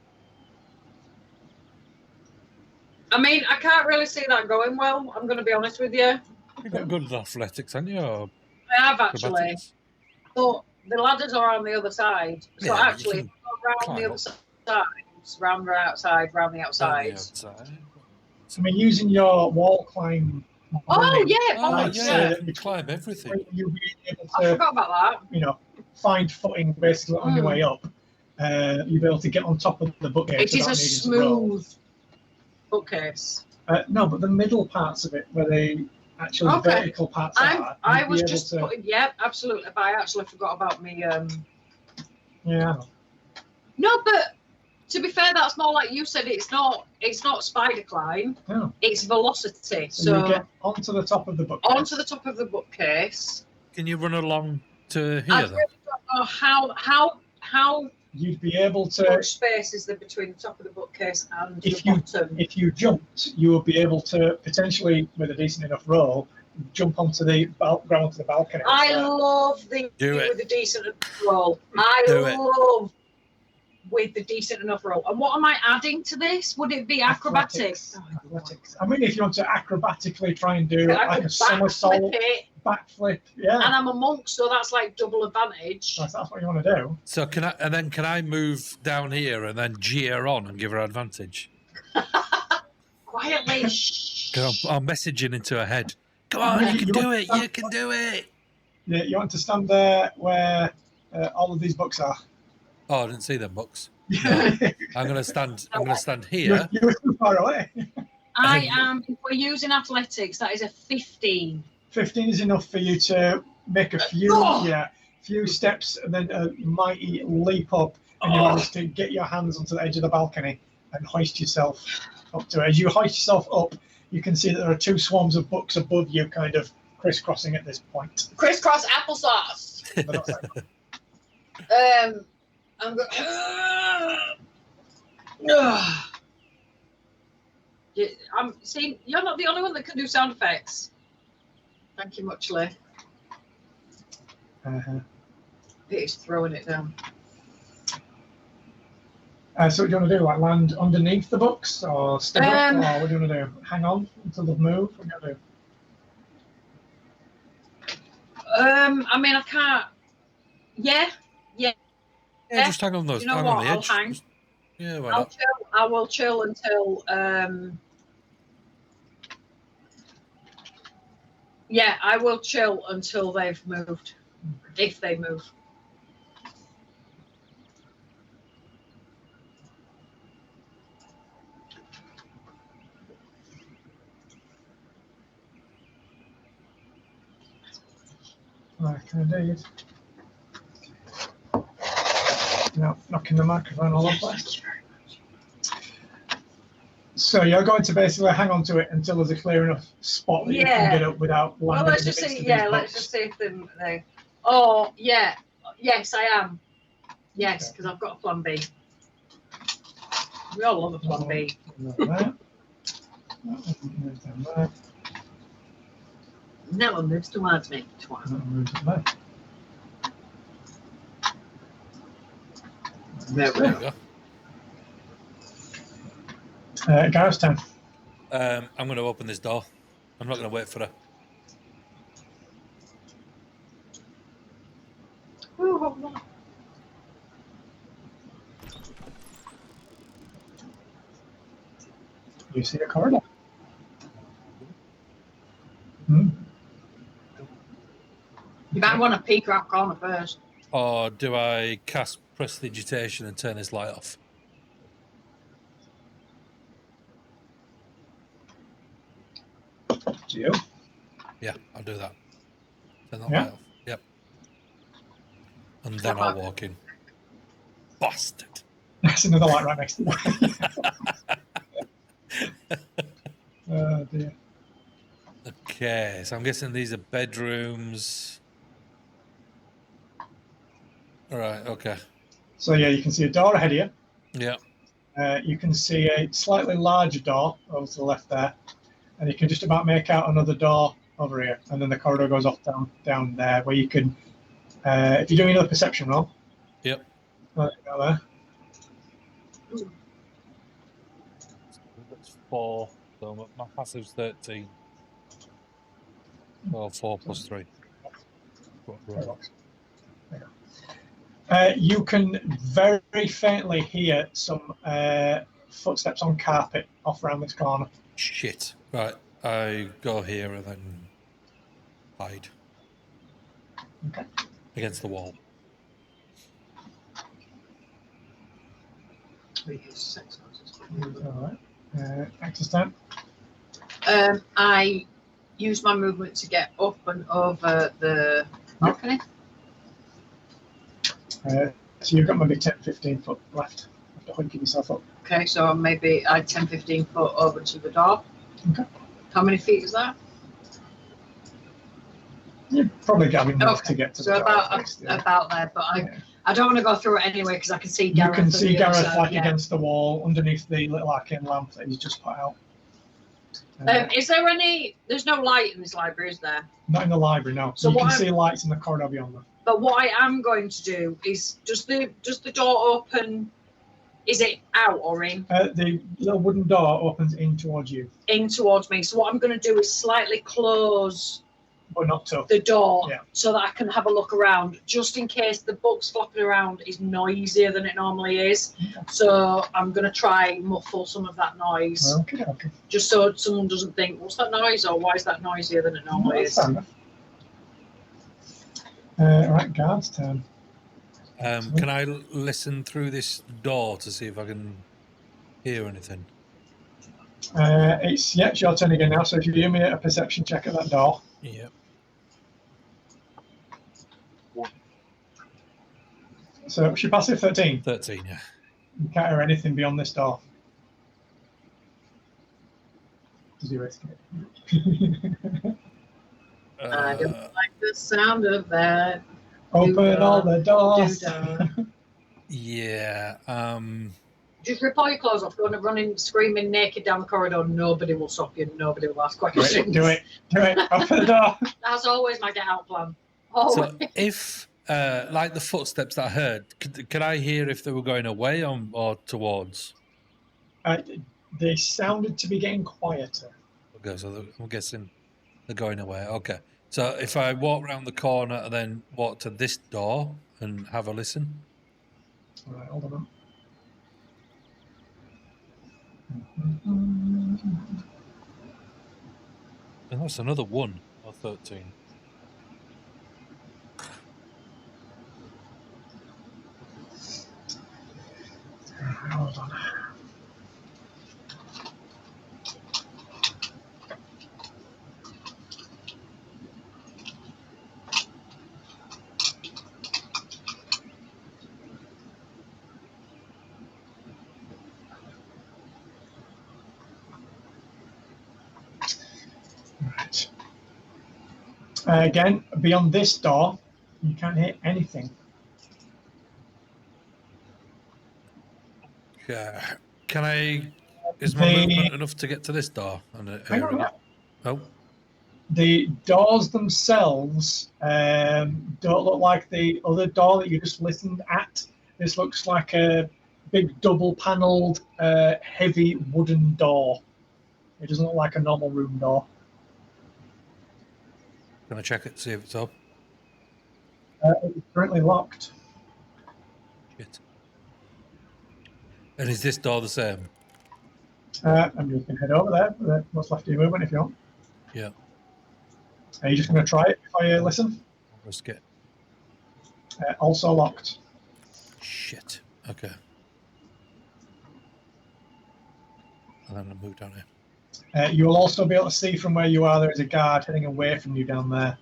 I mean, I can't really see that going well. I'm going to be honest with you. You've got good athletics, haven't you? Or I have actually, acrobatics? but the ladders are on the other side. So Yeah, actually, you can round the climb other side, round the outside, round the outside. I mean, using your wall climb. Oh yeah, Oh, bollocks, yeah. yeah. You climb everything. You'll be able I to, forgot about that. find footing basically on your way up. You'll be able to get on top of the bookcase. It is a without needing to roll. smooth bookcase. No, but the middle parts of it, where the actual Okay. vertical parts are, I you'll was be able just to, putting, yeah, absolutely. But I actually forgot about me. Yeah, I know. No, but to be fair, that's more like you said. It's not spider climb. No. It's velocity. So you get onto the top of the bookcase. onto the top of the bookcase. Can you run along to I here really then? don't know how You'd be able much to, space is there between the top of the bookcase and If the you- bottom. if you jumped, you would be able to potentially, with a decent enough roll, jump onto the ground onto the balcony. I love the Do it. with the decent enough roll. I Do it. love with the decent enough roll. And what am I adding to this? Would it be acrobatics? Athletics. I mean, if you want to acrobatically try and do I like could a somersault, backflip it, backflip, and yeah, I'm a monk, so that's like double advantage. that's what you want to do. So can I move down here and then jeer on and give her advantage? Quietly. Shh. 'Cause I'm messaging into her head. Come on, you can do it. You can do it. Yeah, you want to stand there where all of these books are. Oh, I didn't see them books. Yeah. I'm gonna stand here. You're too far away. I am, if we're using athletics, that is a 15. 15 is enough for you to make a few steps and then a mighty leap up, and you manage to get your hands onto the edge of the balcony and hoist yourself up to it. As you hoist yourself up, you can see that there are 2 swarms of books above you, kind of crisscrossing at this point. Crisscross applesauce. I'm going. I'm seeing. You're not the only one that can do sound effects. Thank you muchly. He's throwing it down. So what do you want to do? Like land underneath the books, or stay up, or what do you want to do? Hang on until they've moved? What do you want to do? I mean, I can't. Yeah. Yeah, just hang on those. You know hang what? on the I'll edge. hang. Yeah, why I'll not? chill. I will chill until. Yeah, I will chill until they've moved, if they move. Right, indeed. No, knocking the microphone all over. So you're going to basically hang on to it until there's a clear enough spot that you can get up without landing. Well, let's just see. Yeah, let's just see if they. Oh, yeah. Yes, I am. Yes, because I've got a plan B. We all love a plan B. That one moves towards me. There we go. Gareth's turn. I'm going to open this door. I'm not going to wait for her. You see a corridor. You might want to peek around the corner first. Or do I cast prestidigitation and turn his light off? Do you? Yeah, I'll do that. Turn that Yeah. light off. Yep. And then I'll walk in. Bastard. There's another light right next to you. Oh dear. Okay, so I'm guessing these are bedrooms. All right, okay. So yeah, you can see a door ahead of you. Yeah. You can see a slightly larger door over to the left there, and you can just about make out another door over here, and then the corridor goes off down there, where you can, if you're doing another perception roll. Yep. There. That's 4. So my passive's 13. Or 4 plus 3. You can very faintly hear some footsteps on carpet off around this corner. Shit. Right, I go here and then hide. Okay. Against the wall. All right. Access time. I use my movement to get up and over the balcony. So you've got maybe 10, 15 foot left after hoiking yourself up. Okay, so maybe I 10, 15 foot over to the door. Okay. How many feet is that? You're probably getting enough to get to the door. About there, but I don't want to go through it anyway because I can see Gareth. You can see Gareth against the wall underneath the little arcane lamp that he's just put out. Is there any? There's no light in this library, is there? Not in the library, no. So you can see lights in the corridor beyond them. But what I am going to do is, does the door open? Is it out or in? The little wooden door opens in towards you. In towards me. So what I'm going to do is slightly close. But not to. The door, so that I can have a look around, just in case the books flopping around is noisier than it normally is. Okay. So I'm going to try muffle some of that noise, Okay. just so someone doesn't think, what's that noise, or why is that noisier than it normally is? Right, guard's turn. Can I listen through this door to see if I can hear anything? It's your turn again now, so if you do me a perception check at that door. Yep. So what's your passive? 13? 13, yeah. You can't hear anything beyond this door. Does he risk it? I don't like the sound of that. Open all the doors. Yeah. Just rip all your clothes off, going and running, screaming naked down the corridor. Nobody will stop you. Nobody will ask questions. Do it. Open the door. That's always my get out plan. So if, like the footsteps that I heard, could I hear if they were going away or towards? They sounded to be getting quieter. Okay, so I'm guessing they're going away. Okay. So if I walk around the corner and then walk to this door and have a listen. All right, hold on. And that's another 1 or 13. Hold on. Right. Again, beyond this door, you can't hear anything. Yeah. Can I? Is my movement enough to get to this door? Hang on. Oh. The doors themselves don't look like the other door that you just listened at. This looks like a big double-paneled, heavy wooden door. It doesn't look like a normal room door. Can I check it, see if it's up? It's currently locked. Shit. And is this door the same? And you can head over there. What's left of your movement if you want. Yeah. Are you just going to try it if I listen? I'll risk it. Also locked. Shit. Okay. And then I'll move down here. You will also be able to see from where you are there is a guard heading away from you down there.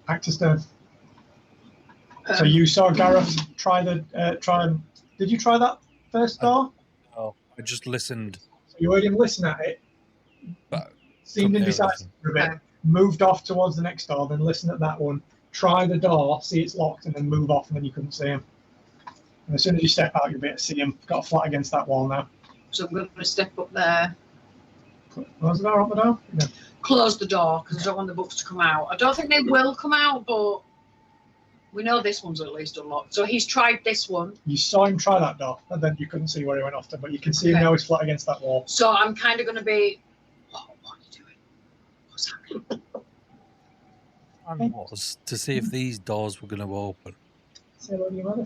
Actor's turn. So you saw Gareth try and did you try that first door? Oh, I just listened. So you heard him listen at it, But seemed indecisive for a bit, moved off towards the next door, then listen at that one, try the door, see it's locked, and then move off, and then you couldn't see him. And as soon as you step out, you'll be able to see him. Got flat against that wall now. So I'm going to step up there. Close the door, open the door? Yeah. Close the door, because I don't want the books to come out. I don't think they will come out, but we know this one's at least unlocked. So he's tried this one. You saw him try that door, and then you couldn't see where he went off to, but you can see him now he's flat against that wall. So I'm kind of going to be, what are you doing? What's happening? And was to see if these doors were going to open. Say hello to your mother.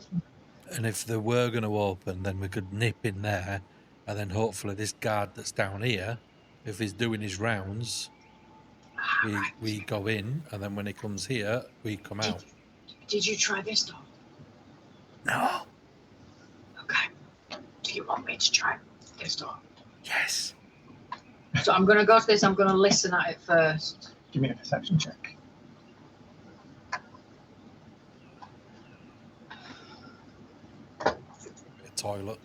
And if they were going to open, then we could nip in there, and then hopefully this guard that's down here, if he's doing his rounds, we go in, and then when he comes here, we come out. Did you try this door? No. Okay. Do you want me to try this door? Yes. So I'm going to go to this. I'm going to listen at it first. Give me a perception check. Toilet.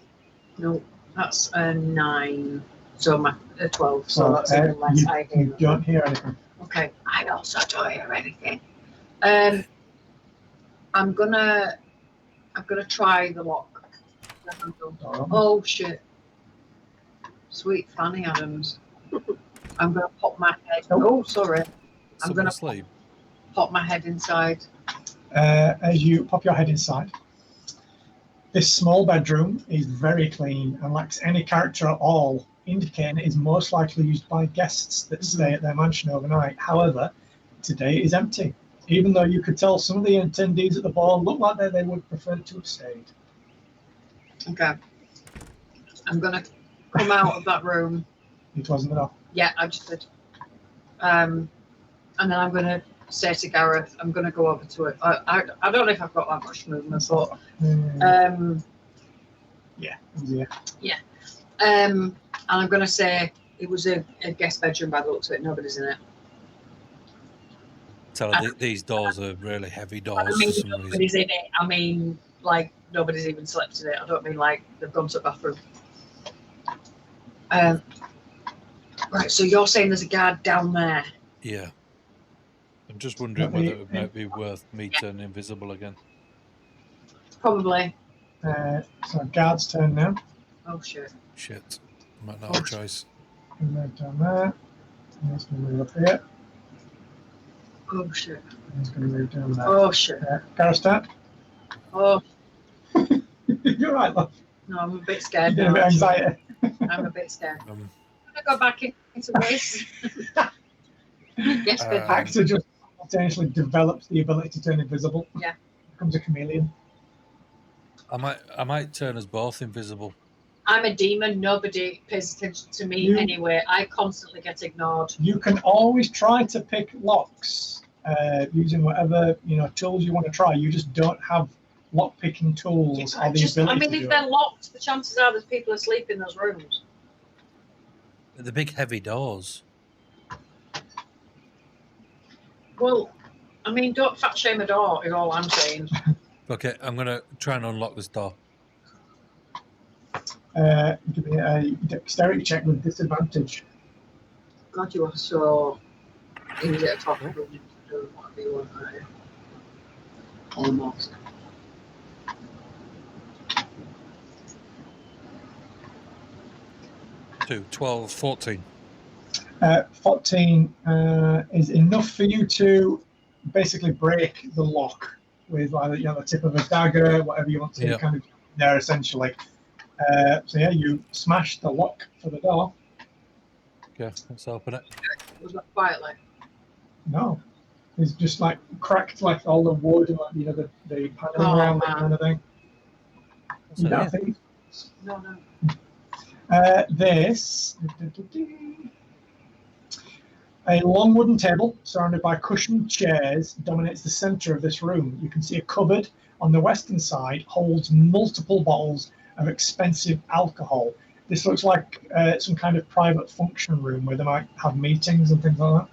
No, that's a 9. So my 12. So that's even less. You don't hear anything. Okay. I also don't hear anything. I'm gonna try the lock. Oh shit! Sweet Fanny Adams. I'm gonna pop my head. Oh, sorry. I'm gonna sleep. Pop my head inside. As you pop your head inside, this small bedroom is very clean and lacks any character at all, indicating it is most likely used by guests that stay at their mansion overnight. However, today it is empty, even though you could tell some of the attendees at the ball look like they would prefer to have stayed. Okay. I'm going to come out of that room. It wasn't enough. Yeah, I just did. And then I'm going to say to Gareth, I'm going to go over to it. I don't know if I've got that much movement, but yeah. And I'm going to say it was a guest bedroom by the looks of it. Nobody's in it. So these doors are really heavy doors I mean, for some reason. nobody's in it. I mean, like nobody's even slept in it. I don't mean like they've gone to the bathroom. Right, so you're saying there's a guard down there? Yeah. I'm just wondering whether it might be worth me turning invisible again. Probably. So guard's turn now. Oh shit. Shit. I might not have a choice. And move down there. And he's going to move up here. Oh shit. And he's going to move down there. Oh shit. Gareth, start. Oh. You're right, love. No, I'm a bit scared. You're a bit anxiety. I'm a bit scared. I'm going to go back into this. Yes, good. Actor just simultaneously develops the ability to turn invisible. Yeah. Becomes a chameleon. I might turn us both invisible. I'm a demon. Nobody pays attention to me anyway. I constantly get ignored. You can always try to pick locks using whatever tools you want to try. You just don't have lock picking tools or the ability to if they're locked, the chances are there's people asleep in those rooms. The big heavy doors. Well, I mean, don't fat shame a door is all I'm saying. Okay, I'm going to try and unlock this door. Give me a dexterity check with disadvantage. God, you are so easy to talk about. Do whatever you want, right? Almost. Two, 12, 14. 14 is enough for you to basically break the lock with either the tip of a dagger, whatever you want to kind of there essentially. So yeah, you smash the lock for the door. Okay, let's open it. Was that quietly? No, it's just like cracked like all the wood and like the paneling around that kind of thing. You don't think? No. This. A long wooden table surrounded by cushioned chairs dominates the center of this room. You can see a cupboard on the western side holds multiple bottles of expensive alcohol. This looks like some kind of private function room where they might have meetings and things like that.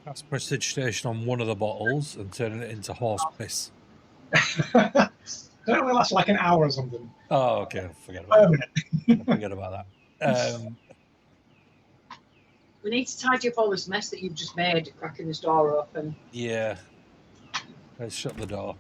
That's prestidigitation on one of the bottles and turning it into horse piss. That only lasts like an hour or something. Oh, okay. Forget about that. Forget about that. We need to tidy up all this mess that you've just made, cracking this door open. Yeah. Let's shut the door.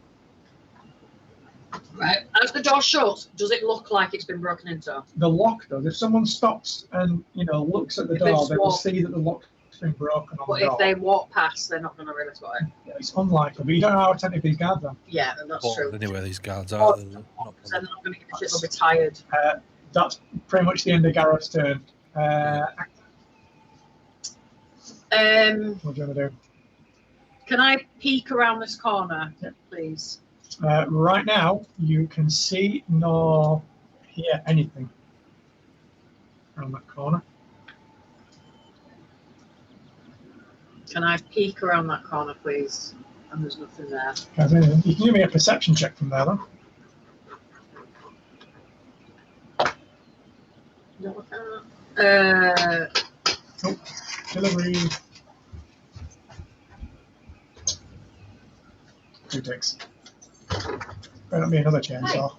Right. As the door shuts, does it look like it's been broken into? The lock does. If someone stops and looks at the door, they will see that the lock's been broken on the door. But if they walk past, they're not going to really spot it. Yeah, it's unlikely, but you don't know how attentive these guards are. Yeah, that's true. Anyway, these guards are. They're not going to give a shit. They'll be tired. That's pretty much the end of Gareth's turn. What do you want to do? Can I peek around this corner, please? Right now, you can see nor hear anything around that corner. Can I peek around that corner, please? And there's nothing there. You can give me a perception check from there, though. No, I can't. Oh, delivery. 2 ticks. Better not be another chainsaw.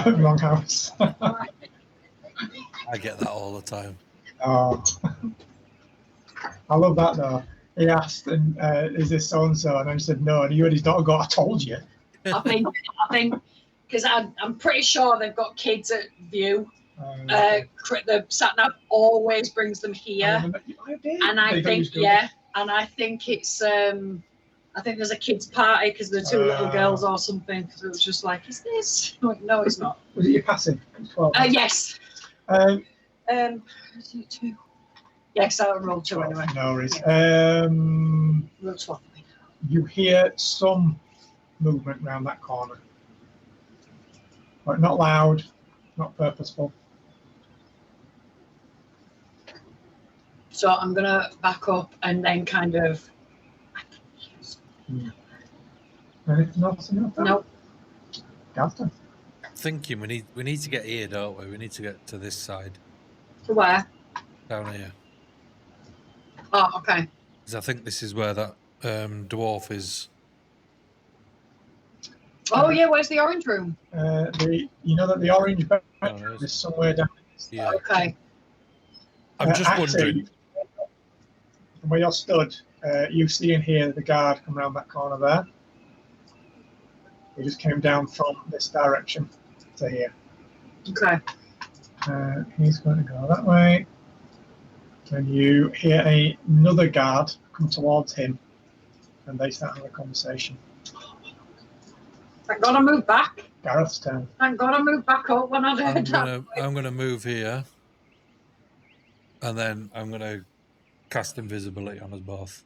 Wrong house. I get that all the time. Oh, I love that though. He asked, "And is this so and so?" And I said no, and he heard his daughter go, "I told you." I think, because I'm pretty sure they've got kids at view. The sat nav always brings them here, and I think and I think it's I think there's a kids' party because the 2 little girls or something. Because it was just like, is this? Like, no, it's not. Was it your passive? 12. Yes. 2. Yes, I rolled 2 anyway. No worries. Roll 12. You hear some movement around that corner, but not loud, not purposeful. So I'm gonna back up and then kind of. Anything else in your phone? Nope. Gotcha. thinking we need to get here, don't we? We need to get to this side. To where? Down here. Oh, okay. Because I think this is where that dwarf is. Oh yeah, where's the orange room? You know that the orange bedroom is somewhere down. Yeah. Okay. I'm just wondering. From where you're stood, you see and hear the guard come around that corner there. He just came down from this direction to here. Okay. He's going to go that way. And you hear another guard come towards him, and they start having a conversation. Thank God I moved back. Gareth's turn. Thank God I moved back up when I heard that. I'm gonna move here, and then I'm gonna cast invisibility on us both.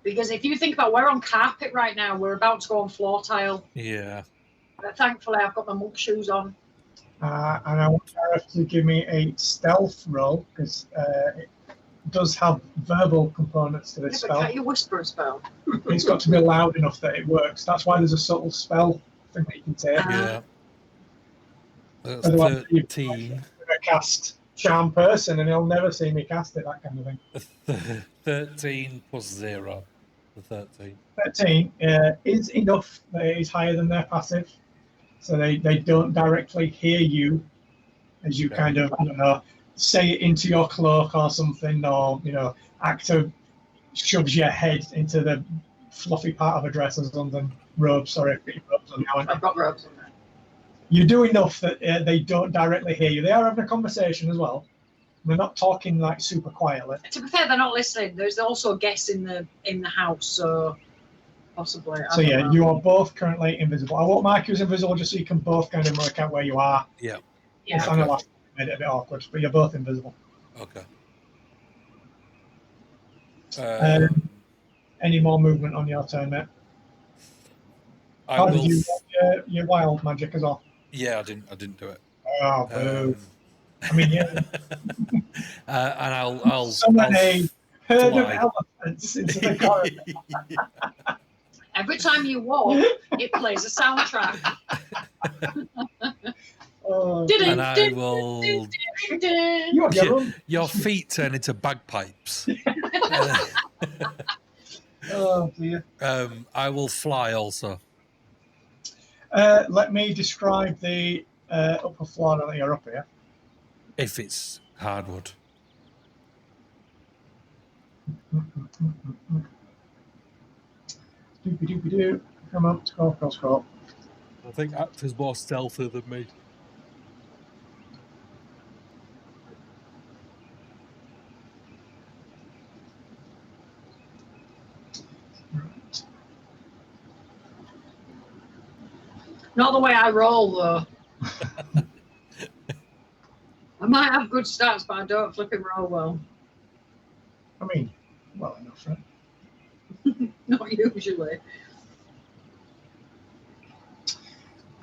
Because if you think about, we're on carpet right now. We're about to go on floor tile. Yeah. But thankfully, I've got my monk shoes on. And I want Gareth to give me a stealth roll, because it does have verbal components to this But spell. can't you whisper a spell? It's got to be loud enough that it works. That's why there's a subtle spell thing that you can take. Yeah. That's Otherwise, 13. I'm going to cast Charm Person, and he'll never see me cast it, that kind of thing. 13 plus 0. The 13. 13 is enough that it is higher than their passive. So they don't directly hear you as you kind of, say it into your cloak or something, or, actor shoves your head into the fluffy part of a dress or something. Robes, sorry, robes on now. I've got robes on there. You do enough that they don't directly hear you. They are having a conversation as well. They're not talking like super quietly. To be fair, they're not listening. There's also guests in the house, so possibly. So yeah, you are both currently invisible. I won't mark you as invisible just so you can both kind of work out where you are. Yeah. Yeah. I know last time I made it a bit awkward, but you're both invisible. Okay. Any more movement on your turn, mate? Did you roll your wild magic as well? Yeah, I didn't do it. Oh, boo. I mean, yeah. And I'll summon a herd of elephants into the corridor. Every time you walk, it plays a soundtrack. And I will. Your feet turn into bagpipes. Oh dear. I will fly also. Let me describe the upper floor now that you're up here. If it's hardwood. Doopy-doopy-doo. Come on, scroll. I think actor's more stealthy than me. Right. Not the way I roll, though. I might have good stats, but I don't flipping roll well. I mean, well enough, right? Not usually.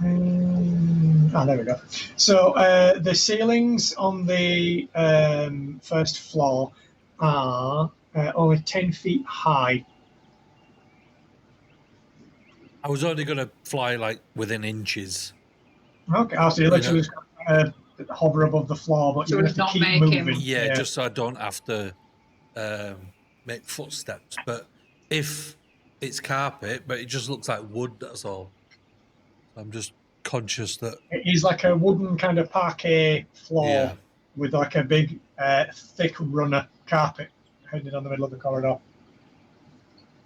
There we go. So the ceilings on the first floor are only 10 feet high. I was only going to fly like within inches. Okay, so you literally just hover above the floor, but you have to keep moving. Yeah, just so I don't have to make footsteps. But if it's carpet, but it just looks like wood, that's all. I'm just conscious that it is like a wooden kind of parquet floor with like a big thick runner carpet heading down the middle of the corridor.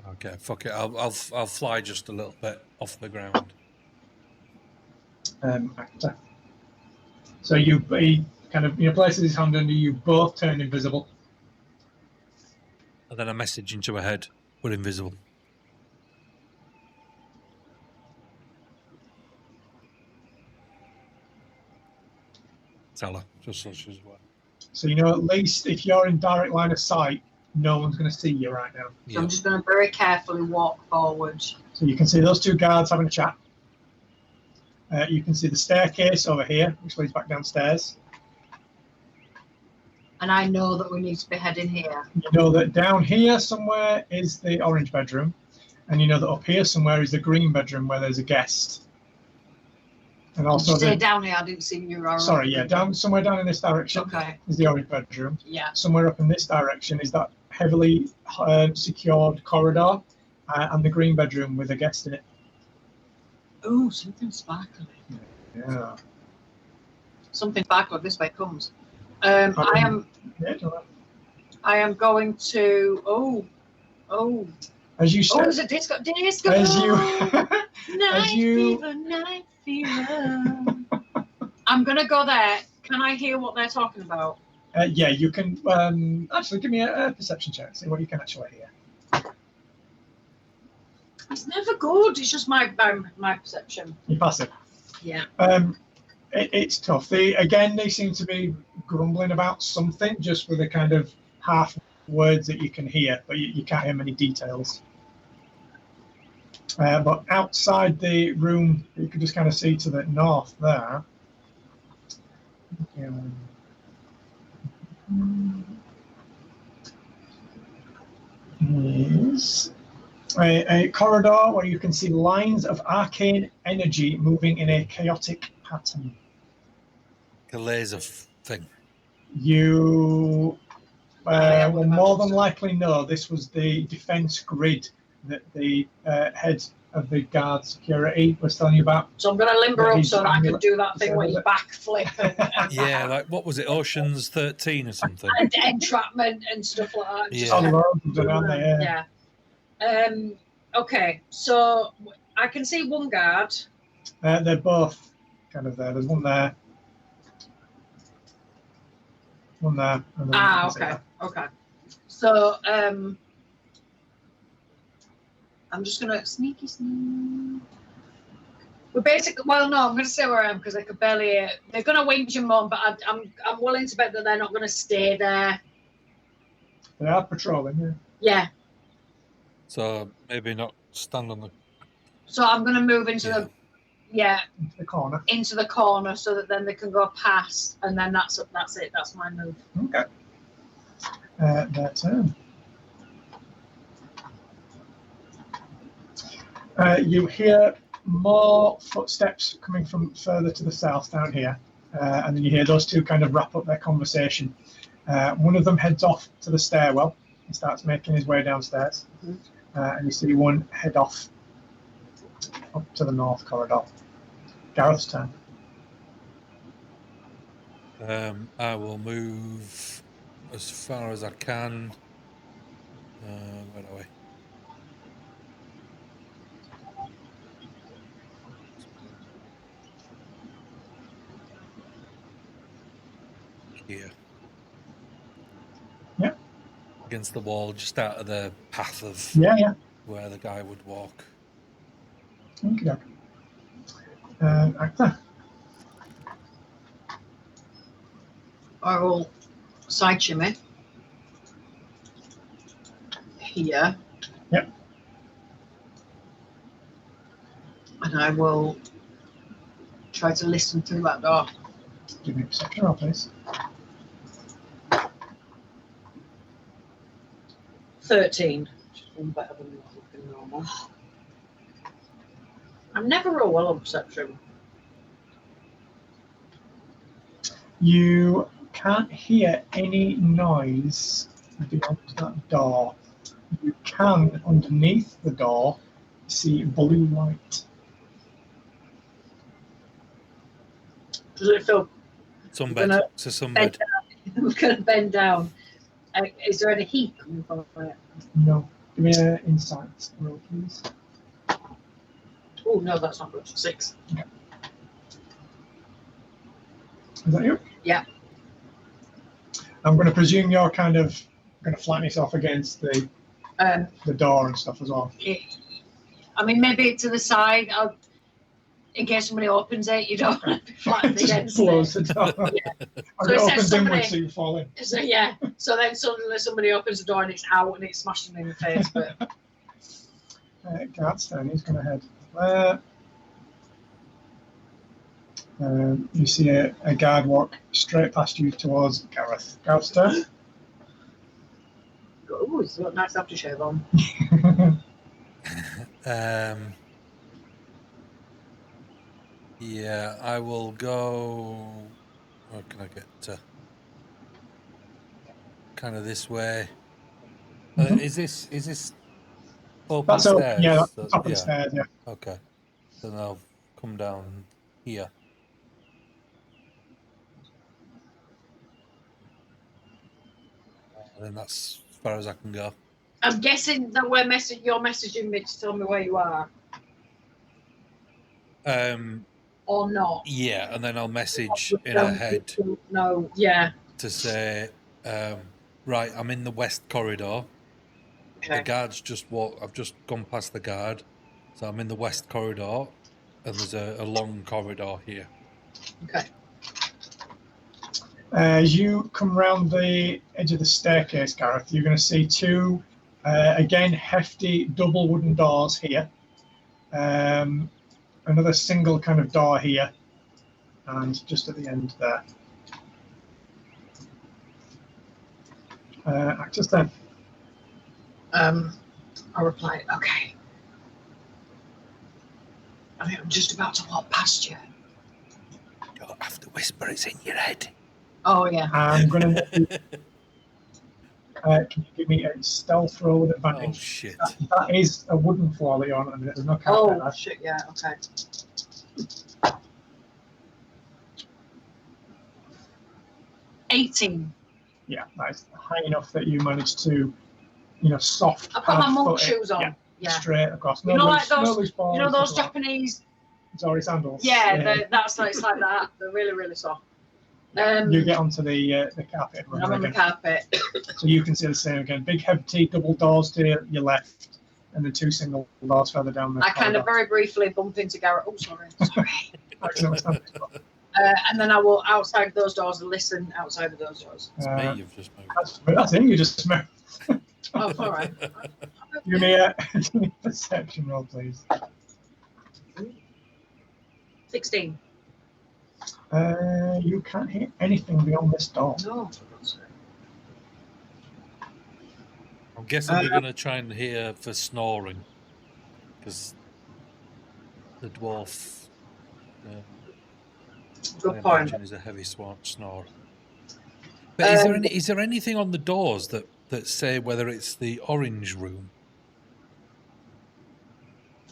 Okay, fuck it. I'll fly just a little bit off the ground. Actor. So he kind of places his hand under you, both turn invisible. And then a message into her head. We're invisible. Tell her, just so she's aware. So at least if you're in direct line of sight, no one's going to see you right now. So I'm just going to very carefully walk forward. So you can see those two guards having a chat. You can see the staircase over here, which leads back downstairs. And I know that we need to be heading here. You know that down here somewhere is the orange bedroom. And you know that up here somewhere is the green bedroom where there's a guest. And also, did you say down here? I didn't see you. Sorry, yeah, somewhere down in this direction is the orange bedroom. Yeah. Somewhere up in this direction is that heavily secured corridor, and the green bedroom with a guest in it. Oh, something sparkly. Yeah. Something sparkly. This way comes. I am going to. Oh. As you there's a disco. Night fever. I'm gonna go there. Can I hear what they're talking about? Yeah, you can actually give me a perception check. See what you can actually hear. It's never good. It's just my perception. You pass it. Yeah. It's tough. They seem to be grumbling about something, just with the kind of half words that you can hear, but you can't hear many details. But outside the room, you can just kind of see to the north there. Is a corridor where you can see lines of arcane energy moving in a chaotic pattern. A laser thing. You will more than likely know this was the defense grid that the head of the guard security was telling you about. So I'm going to limber up so that I can do that thing where you backflip. Yeah, like what was it, Ocean's 13 or something? And entrapment and stuff like that. Yeah. Okay, so I can see one guard. They're both kind of there. There's one there. One there. Okay. So I'm just gonna sneaky sneak. We're basically, I'm gonna stay where I am because I could barely. They're gonna whinge and moan, but I'm willing to bet that they're not gonna stay there. They are patrolling. Yeah. Yeah. So maybe not stand on the. So I'm gonna move into into the corner so that then they can go past, and then that's it. That's my move. Okay. Their turn. You hear more footsteps coming from further to the south down here, and then you hear those two kind of wrap up their conversation. One of them heads off to the stairwell and starts making his way downstairs, and you see one head off up to the north corridor. Gareth's turn. I will move as far as I can. Where are we? Here. Yeah. Against the wall, just out of the path of where the guy would walk. Okay. Actor. I will side shimmy here. Yep. And I will try to listen through that door. Give me a perception roll, please. 13. Which is one better than normal. I never roll well on perception. You can't hear any noise beyond that door. You can, underneath the door, see blue light. Does it feel? Sunbed. It's a sunbed. I'm going to bend down. Is there any heat coming from it? No. Give me an insight roll, please. Oh, no, that's not good. 6. Okay. Is that you? Yeah. I'm going to presume you're kind of going to flatten yourself against the door and stuff as well. I mean, maybe to the side. In case somebody opens it, you don't want to be flattened against it. Close the door. Or it opens inwards so you fall in. So yeah. So then suddenly somebody opens the door and it's out and it's smashed them in the face. But Gareth's turn. He's going to head there. You see a guard walk straight past you towards Gareth. Gareth's turn. Oh, it's got a nice aftershave on. Yeah, I will go. Where can I get to? Kind of this way. Is this open That's open. Yeah, stairs? that's top of the Yeah. stairs. Yeah. Okay. Then I'll come down here. And then that's as far as I can go. I'm guessing that you're messaging me to tell me where you are. Or not. Yeah, and then I'll message in her head. No, yeah. To say, right, I'm in the west corridor. Okay. The guard's I've just gone past the guard. So I'm in the west corridor, and there's a long corridor here. Okay. As you come round the edge of the staircase, Gareth, you're going to see two, again, hefty double wooden doors here. Another single kind of door here, and just at the end there. Actors then. I'll reply, okay. I think I'm just about to walk past you. Don't have to whisper, it's in your head. Oh, yeah. I'm going to... can you give me a stealth roll with advantage? Oh, shit. That is a wooden floor that you're on, and there's no carpet. Oh, shit, yeah, okay. $18. Yeah, that's high enough that you managed to, soft. I've got my monk shoes on. Yeah. Straight across. No, like those, no loose balls, those Japanese. Sorry, sandals. Yeah, it's like that. They're really, really soft. You get onto the carpet. I'm on the carpet. So you can see the same again. Big, heavy double doors to your left, and then two single doors further down the I kind of very briefly bump into Garrett. Oh, sorry. And then I will outside those doors and listen outside of those doors. It's me you've just moved. That's it, you just moved. Oh, all right. Give me a perception roll, please. 16. You can't hear anything beyond this door. No. I'm guessing they're going to try and hear for snoring. Because the dwarf... Good point. Is a heavy snore. But is there anything on the doors that say whether it's the orange room?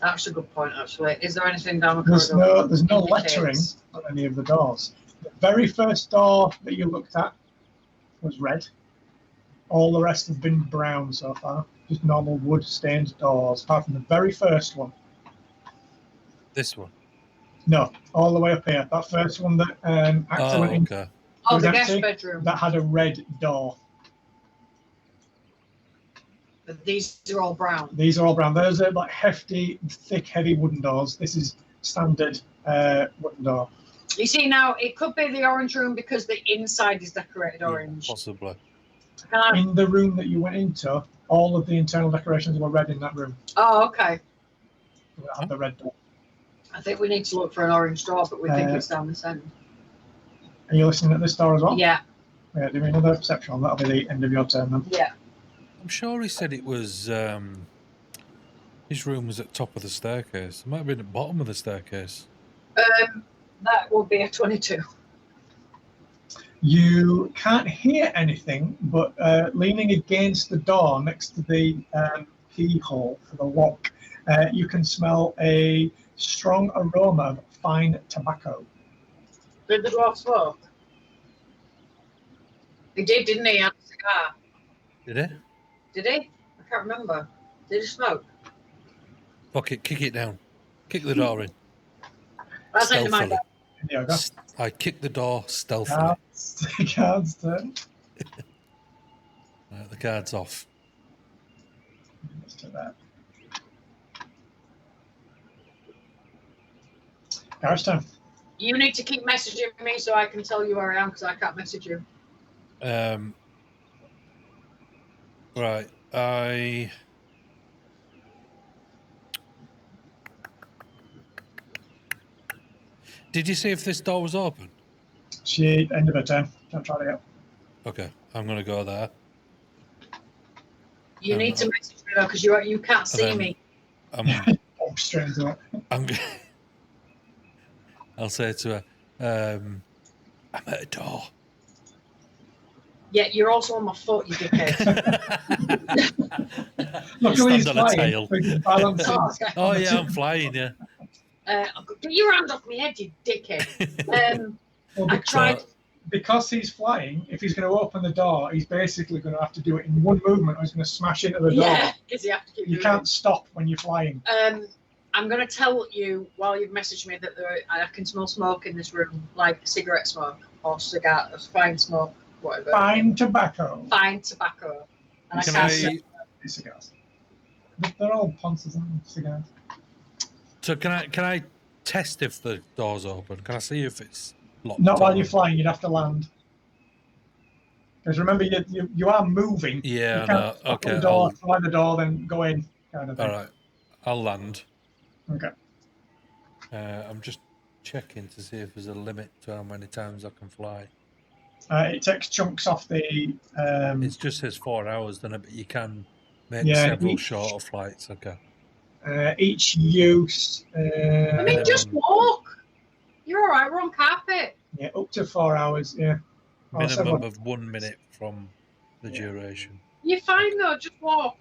That's a good point, actually. Is there anything down the corridor? There's no lettering on any of the doors. The very first door that you looked at was red. All the rest have been brown so far. Just normal wood stained doors, apart from the very first one. This one? No, all the way up here. That first one that Actor went in. Okay. Oh, the guest bedroom. That had a red door. But these are all brown. These are all brown. Those are like hefty, thick, heavy wooden doors. This is standard wooden door. You see now, it could be the orange room because the inside is decorated orange. Yeah, possibly. In the room that you went into, all of the internal decorations were red in that room. Oh, okay. That had the red door. I think we need to look for an orange door, but we think it's down this end. Are you listening at this door as well? Yeah. Yeah, do me another perception roll. That'll be the end of your turn then. Yeah. I'm sure he said it was his room was at top of the staircase. It might have been at the bottom of the staircase. That will be a 22. You can't hear anything, but leaning against the door next to the keyhole for the lock, you can smell a strong aroma of fine tobacco. Did the dwarf smoke? He did, didn't he? He had a cigar. Did it? Did he? I can't remember. Did he smoke? Fuck it, kick it down. Kick the door in. That's into my Stealthily. I kick the door stealthily. Cards turn. Right, the guard's off. Let's do that. Gareth's turn. You need to keep messaging me so I can tell you where I am because I can't message you. Right, Did you see if this door was open? She end of her turn. Don't try to get. Okay, I'm gonna go there. You need to message me though because you can't see me. Straight into it. I'll say to her, I'm at a door. Yeah, you're also on my foot, you dickhead. Luckily, he's Stand on a flying. tail. So he's balancing. Oh, okay. Oh, yeah, I'm flying, yeah. Get your hand off my head, you dickhead. Well, I tried. Because he's flying, if he's going to open the door, he's basically going to have to do it in one movement, or he's going to smash into the door. Yeah, because you have to keep You doing can't stop when you're flying. it. I'm going to tell you while you've messaged me that I can smell smoke in this room, like cigarette smoke or cigar, fine smoke, whatever. Fine tobacco. Fine tobacco. And Can I can't I- see. Cigars. They're all ponces, aren't they? Cigars. So can I test if the door's open? Can I see if it's locked? Not while or- you're flying. You'd have to land. Because remember, you are moving. Yeah, You no. can't open Okay, the door, fly the door, then go in, kind of thing. all right. I'll land. Okay. I'm just checking to see if there's a limit to how many times I can fly. It takes chunks off the. It just says 4 hours, then but you can make Yeah, several each- shorter flights. Okay. Each use. I mean, just walk. You're all right. We're on carpet. Yeah, up to 4 hours. Yeah. Or Minimum 7. of 1 minute from the duration. You're fine though. Just walk.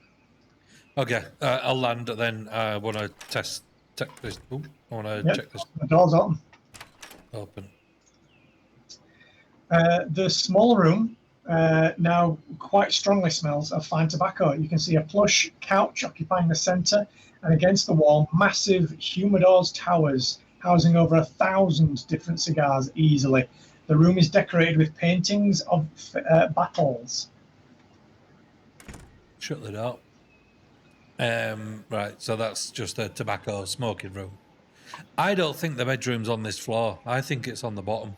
Okay, I'll land. Then I want to check this. Ooh, I want to Yep. check this The door's open. open. The small room now quite strongly smells of fine tobacco. You can see a plush couch occupying the centre, and against the wall, massive humidor's towers housing over 1,000 different cigars easily. The room is decorated with paintings of battles. Shut the door. Right, so that's just a tobacco smoking room. I don't think the bedroom's on this floor. I think it's on the bottom.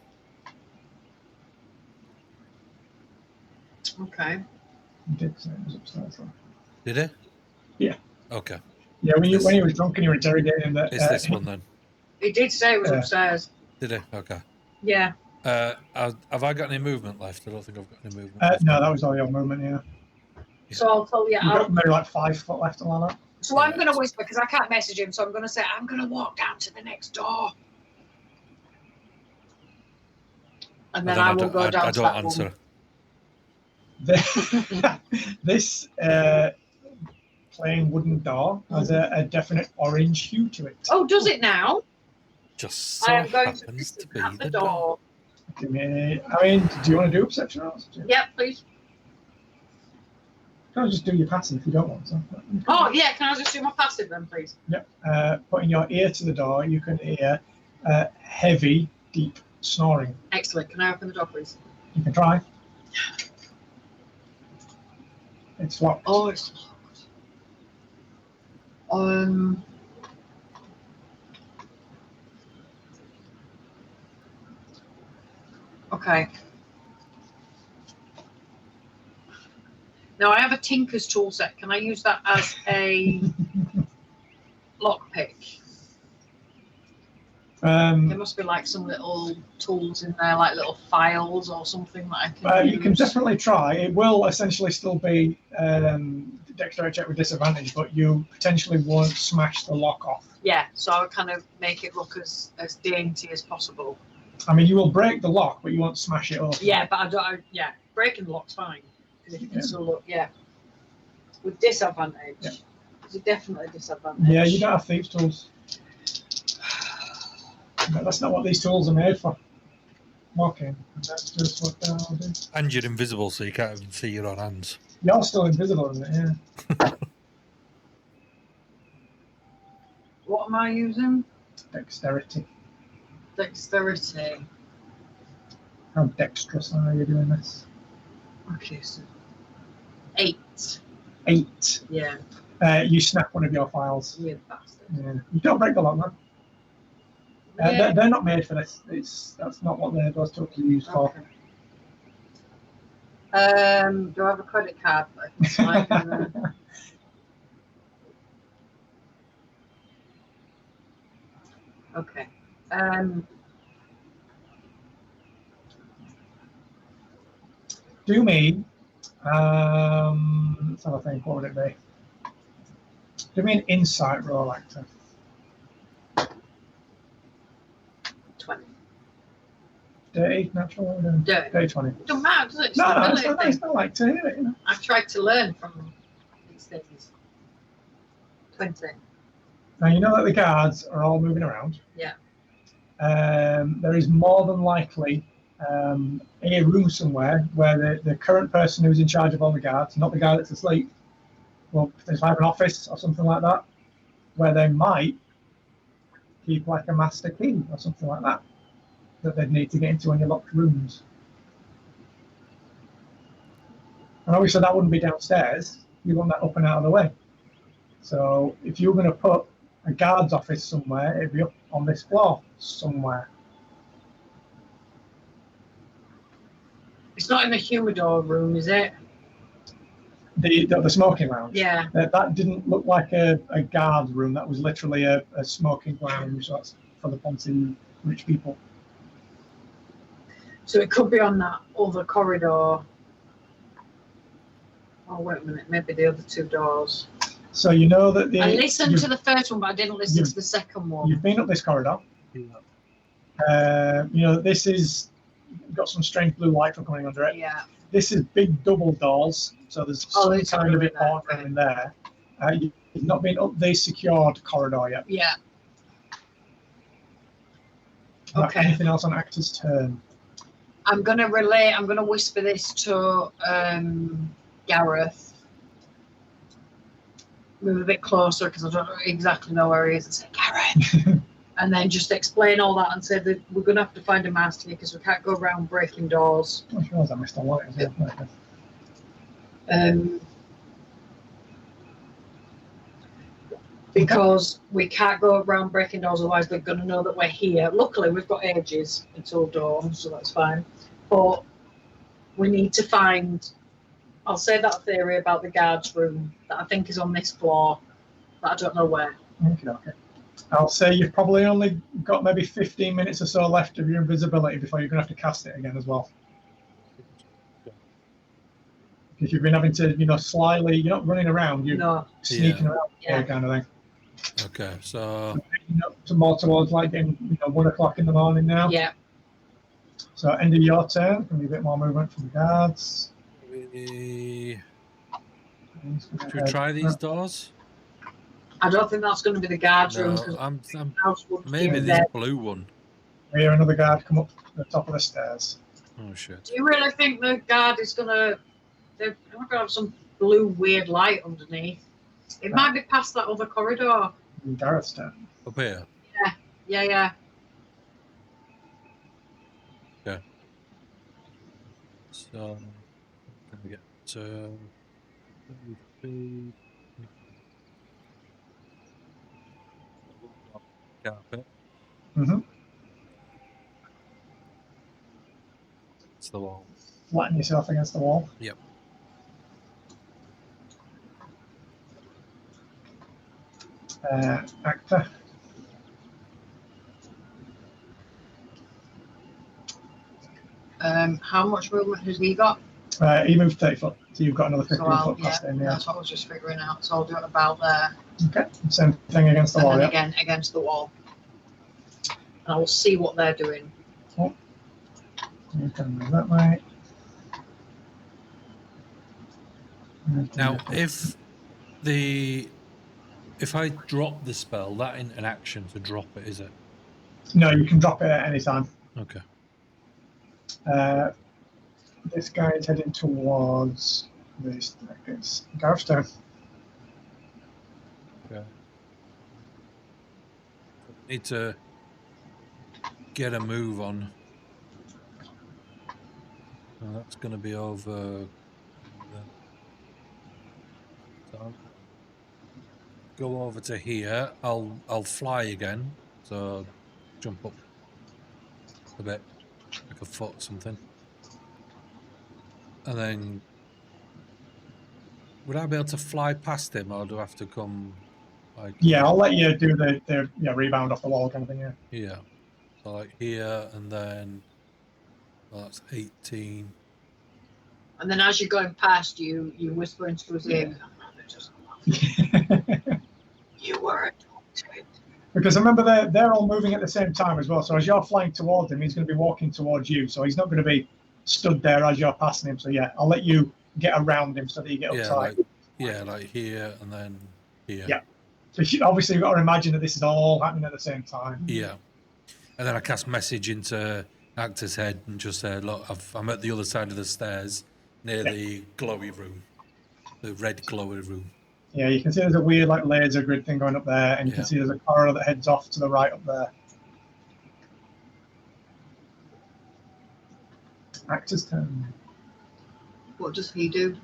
Okay. He did say it was upstairs. Though. Did it? Yeah. Okay. Yeah, when he was drunk and you were interrogating him, that It's this one then. He did say it was upstairs. Did it? Okay. Yeah. Have I got any movement left? I don't think I've got any movement left. No, that was all your movement. Yeah. So I'll tell you. You've got maybe like 5 foot left on that. So I'm going to whisper because I can't message him. So I'm going to say I'm going to walk down to the next door, and then I will go down I to don't that answer. This plain wooden door has a definite orange hue to it. Oh, does it now? Just so I am going to happens to listen be at the the door. I mean, do you want to do perception rolls? Yeah, please. Can I just do your passive if you don't want to? Oh, yeah. Can I just do my passive then, please? Yep. Putting your ear to the door, you can hear heavy, deep snoring. Excellent. Can I open the door, please? You can try. It's locked. Oh, it's locked. Okay. Now I have a tinker's tool set. Can I use that as a lockpick? There must be like some little tools in there, like little files or something that I can use. You can definitely try. It will essentially still be dexterity check with disadvantage, but you potentially won't smash the lock off. Yeah, so I kind of make it look as dainty as possible. I mean, you will break the lock, but you won't smash it off. Yeah, but I don't. Yeah, breaking the lock's fine because you can still look. Yeah, with disadvantage. Yeah. It's definitely disadvantage. Yeah, you don't have thieves' tools. No, that's not what these tools are made for. Okay, that's just what they'll do. And you're invisible, so you can't even see your own hands. You're still invisible, isn't it? Yeah. What am I using? Dexterity. Dexterity. How dexterous are you doing this? Okay, so 8. 8. Yeah, You snap one of your files. you bastard. Yeah. You don't break the lock, man. Yeah. They're not made for this. That's not what those tools are used for. Okay. Do I have a credit card that I can swipe in there? Okay. Do me. Let's have a think. What would it be? Do me an insight roll, actor. Dirty, natural, what are we doing? Dirty. 20. Don't matter, does it? It's No, an no, ability it's thing. not like to hear it, you know. I've tried to learn from these things. 20. Now, you know that the guards are all moving around. Yeah. There is more than likely a room somewhere where the current person who's in charge of all the guards, not the guy that's asleep, will potentially have an office or something like that, where they might keep like a master key or something like that they'd need to get into any locked rooms. And obviously that wouldn't be downstairs. You want that up and out of the way. So if you're going to put a guard's office somewhere, it'd be up on this floor somewhere. It's not in the humidor room, is it? The smoking lounge. Yeah. That didn't look like a guard room. That was literally a smoking lounge. So that's for the fancy rich people. So it could be on that other corridor. Oh, wait a minute. Maybe the other two doors. So you know that I listened to the first one, but I didn't listen to the second one. You've been up this corridor. You know, this is got some strange blue light from coming under it. Yeah. This is big double doors, so there's some kind of important room in there. You've not been up the secured corridor yet. Yeah. Okay. Anything else on actor's turn? I'm gonna whisper this to Gareth. Move a bit closer because I don't exactly know where he is, and say, Gareth. And then just explain all that and say that we're going to have to find a master here because we can't go around breaking doors. I realised I missed a light as well. Because we can't go around breaking doors, otherwise they're going to know that we're here. Luckily, we've got ages until dawn, so that's fine. But we need to find... I'll say that theory about the guards room that I think is on this floor, but I don't know where. Okay. I'll say you've probably only got maybe 15 minutes or so left of your invisibility before you're going to have to cast it again as well. Because you've been having to, you know, slyly, you're not running around, you're sneaking around kind of thing. Okay, so... Some more towards like getting, 1 o'clock in the morning now. Yeah. So end of your turn, going to be a bit more movement from the guards. Should we try these doors? I don't think that's going to be the guards room. Maybe this blue one. We hear another guard come up to the top of the stairs. Oh shit! Do you really think the guard is going to? They're going to have some blue weird light underneath. It might be past that other corridor. Gareth's turn. Up here. Yeah. Okay. So, can we get to? Carpet. It's the wall. Flatten yourself against the wall. Yep. Actor. How much movement has he got? He moved 30 foot, so you've got another 15 foot past him. Yeah, that's what I was just figuring out. So I'll do it about there. Okay, same thing against the wall. And then again against the wall. And I will see what they're doing. Oh. You can move that way. Now, if I drop the spell, that ain't an action to drop it, is it? No, you can drop it at any time. Okay. This guy is heading towards this. It's Gareth's turn. Okay. Need to get a move on. Oh, that's going to be over. So go over to here. I'll fly again. So jump up a bit, like a foot or something. And then, would I be able to fly past him, or do I have to come? Like, yeah, I'll let you do the rebound off the wall kind of thing. Yeah. Yeah. So like here, and then that's 18. And then as you're going past, you whisper into his ear. You were adopted. Because remember, they're all moving at the same time as well. So as you're flying towards him, he's going to be walking towards you. So he's not going to be stood there as you're passing him. So yeah, I'll let you get around him so that you get up tight. Like here and then here. Yeah. So obviously you've got to imagine that this is all happening at the same time. Yeah. And then I cast message into Actor's head and just say, look, I'm at the other side of the stairs near the glowy room, the red glowy room. Yeah, you can see there's a weird like laser grid thing going up there, and you can see there's a corridor that heads off to the right up there. Actor's turn. What does he do?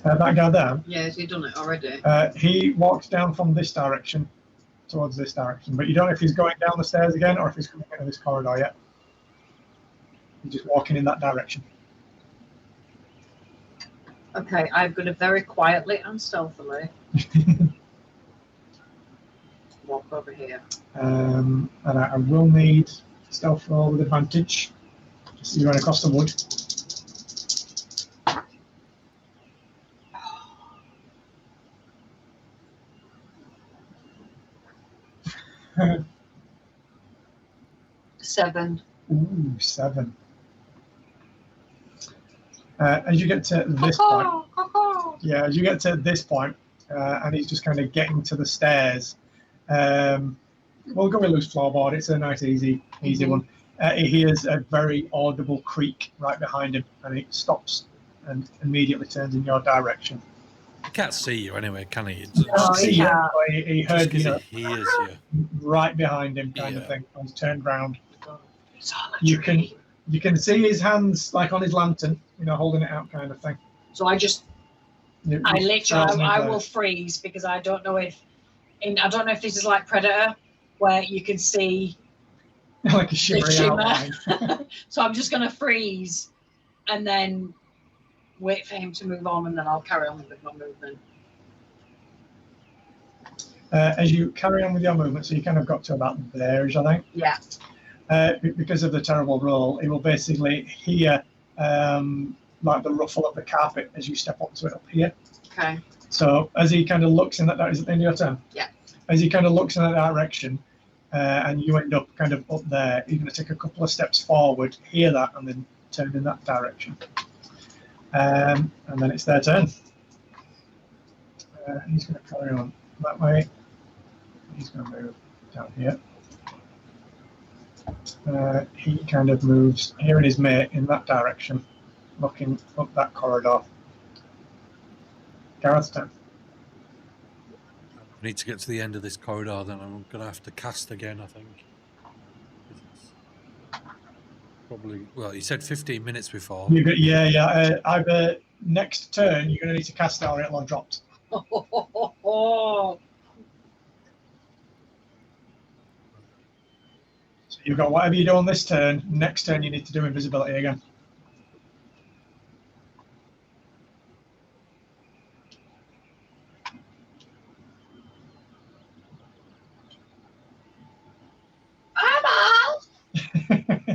That guy there? Yeah, has he done it already? He walks down from this direction towards this direction, but you don't know if he's going down the stairs again or if he's coming into this corridor yet. He's just walking in that direction. Okay, I'm going to very quietly and stealthily walk over here. And I will need stealth roll with advantage. Just so you run across the wood. Seven. Ooh, 7. As you get to this point, as you get to this point, and he's just kind of getting to the stairs. We'll go with loose floorboard. It's a nice, easy one. He hears a very audible creak right behind him, and he stops and immediately turns in your direction. He can't see you anyway, can he? He heard he hears you right behind him, kind of thing. He's turned round. You can see his hands like on his lantern, holding it out, kind of thing. So I will freeze because I don't know if this is like Predator, where you can see like a shimmery outline. So I'm just going to freeze and then wait for him to move on, and then I'll carry on with my movement. As you carry on with your movement, so you kind of got to about there, I think. Yeah. Because of the terrible roll, it will basically hear like the ruffle of the carpet as you step onto it up here. Okay. So as he kind of looks in that direction, is it the end of your turn? Yeah. As he kind of looks in that direction, and you end up kind of up there, you're going to take a couple of steps forward, hear that, and then turn in that direction. And then it's their turn. He's going to carry on that way. He's going to move down here. He kind of moves hearing his mate in that direction, looking up that corridor. Gareth's turn. I need to get to the end of this corridor, then I'm going to have to cast again, I think. Probably, well, he said 15 minutes before. Either next turn you're going to need to cast it or it'll have dropped. So you've got whatever you do on this turn, next turn you need to do invisibility again.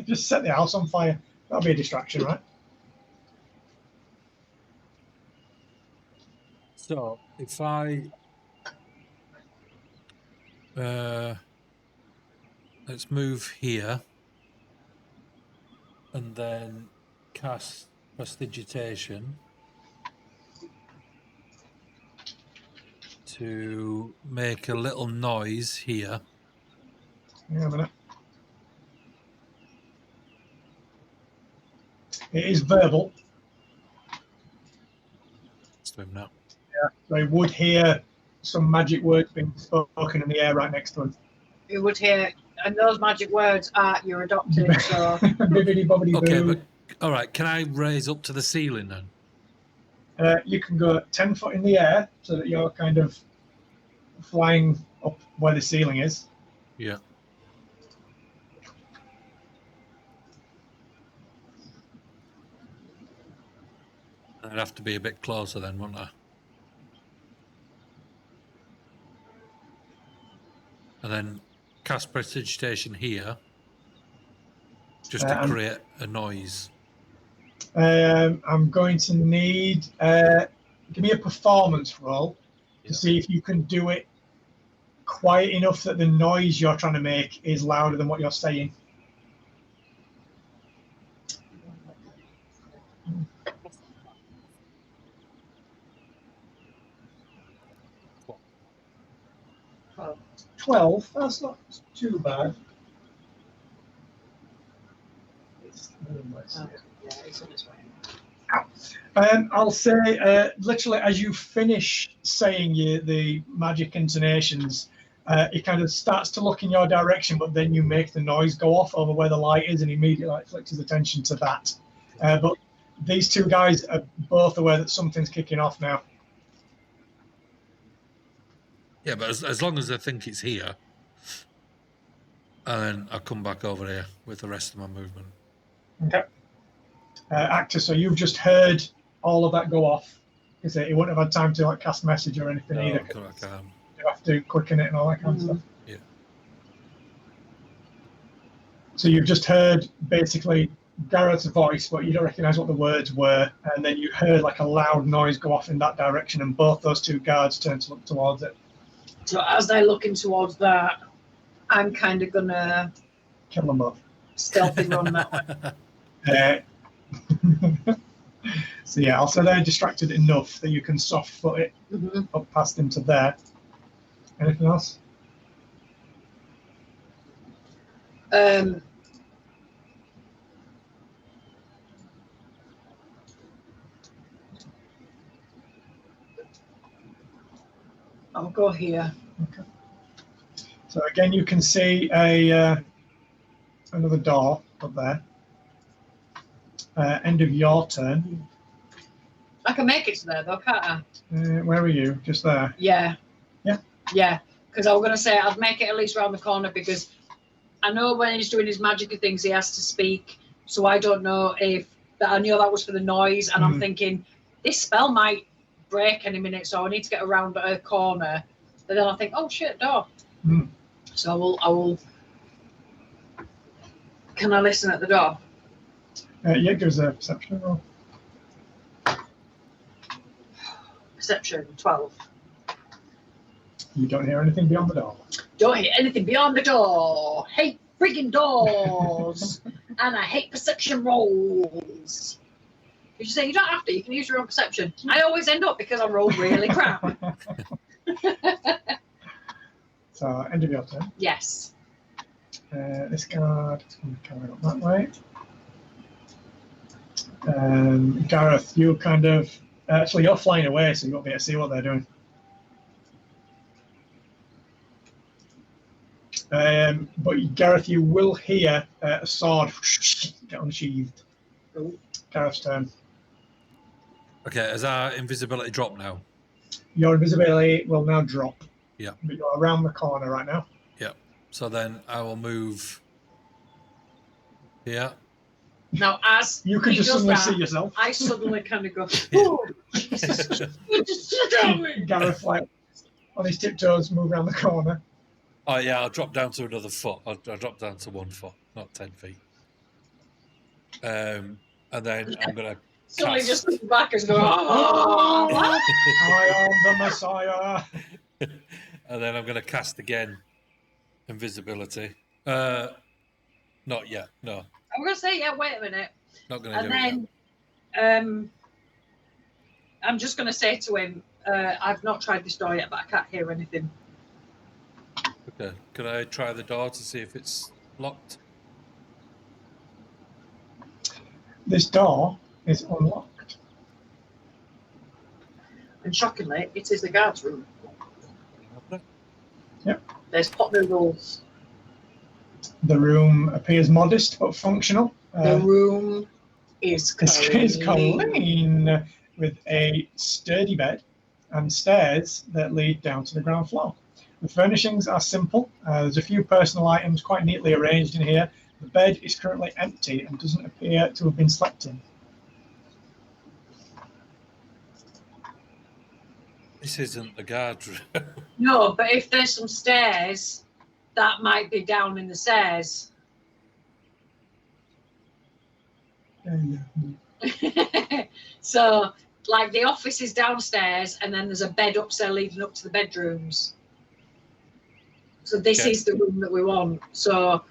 Just set the house on fire. That'll be a distraction, right? So if I let's move here and then cast prestidigitation to make a little noise here. Hang on a minute. It is verbal. Let's do him now. Yeah, they would hear some magic words being spoken in the air right next to him. You would hear, and those magic words are you're adopted. So Bibbidi bobbidi boo. Okay, but all right. Can I raise up to the ceiling then? You can go 10 foot in the air so that you're kind of flying up where the ceiling is. Yeah. I'd have to be a bit closer then, wouldn't I? And then cast prestidigitation here, just to create a noise. I'm going to need give me a performance roll to see if you can do it quiet enough that the noise you're trying to make is louder than what you're saying. Oh. 12. That's not too bad. Yeah, it's on its way. I'll say, literally, as you finish saying the magic intonations, it kind of starts to look in your direction, but then you make the noise go off over where the light is, and immediately flicks his attention to that. But these two guys are both aware that something's kicking off now. Yeah, but as long as I think it's here, and then I'll come back over here with the rest of my movement. Okay. Actor, so you've just heard all of that go off. Because he wouldn't have had time to like cast message or anything either. I can't. You have to quicken it and all that kind of stuff. Yeah. So you've just heard basically Garrett's voice, but you don't recognise what the words were, and then you heard like a loud noise go off in that direction, and both those two guards turned to look towards it. So as they're looking towards that, I'm kind of gonna Kill them both. stealthy run that way. So yeah, also they're distracted enough that you can soft foot it up past them to there. Anything else? I'll go here. Okay. So again, you can see another door up there. End of your turn. I can make it to there though, can't I? Where are you? Just there? Yeah. Yeah? Yeah, because I was going to say I'd make it at least around the corner, because I know when he's doing his magic things he has to speak, so I don't know if that. I knew that was for the noise, and I'm thinking this spell might break any minute, so I need to get around a corner. But then I think, oh shit, door. So I will. Can I listen at the door? Yeah, give us a perception roll. Perception 12. You don't hear anything beyond the door. Don't hear anything beyond the door. Hate friggin' doors. And I hate perception rolls. Did you say you don't have to? You can use your own perception. I always end up because I roll really crap. So, end of your turn. Yes. This guard is going to carry up that way. Gareth, you kind of... Actually, you're flying away, so you won't be able to see what they're doing. But Gareth, you will hear a sword get unsheathed. Oh. Gareth's turn. Okay, has our invisibility dropped now? Your invisibility will now drop. Yeah. But you're around the corner right now. Yeah. So then I will move here. Now, as you can he just does suddenly that, see yourself. I suddenly kind of go, oh, Gareth, like, on his tiptoes, move around the corner. Oh, yeah, I'll drop down to another foot. I'll drop down to 1 foot, not 10 feet. And then I'm going to suddenly just look back and go, oh, I am the Messiah. And then I'm going to cast again invisibility. Not yet, no. I'm going to say, yeah, wait a minute. Not going to do and it then I'm just going to say to him, I've not tried this door yet, but I can't hear anything. Okay. Can I try the door to see if it's locked? This door is unlocked. And shockingly, it is the guard's room. Yep. There's pot noodles. The room appears modest but functional. The room is clean. Is clean, with a sturdy bed and stairs that lead down to the ground floor. The furnishings are simple. There's a few personal items quite neatly arranged in here. The bed is currently empty and doesn't appear to have been slept in. This isn't the guard room. No, but if there's some stairs, that might be down in the stairs. So, like, the office is downstairs, and then there's a bed upstairs leading up to the bedrooms. So this is the room that we want. So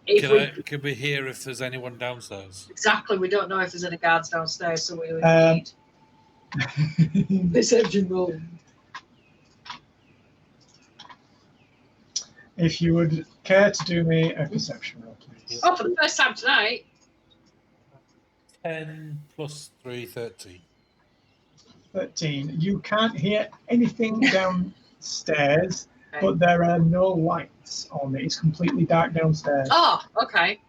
if can we hear if there's anyone downstairs? Exactly, we don't know if there's any guards downstairs, so we would need perception roll. If you would care to do me a perception roll, please. Oh, for the first time tonight. 10 plus 3, 13. 13. You can't hear anything downstairs, but there are no lights on it. It's completely dark downstairs. Oh, okay.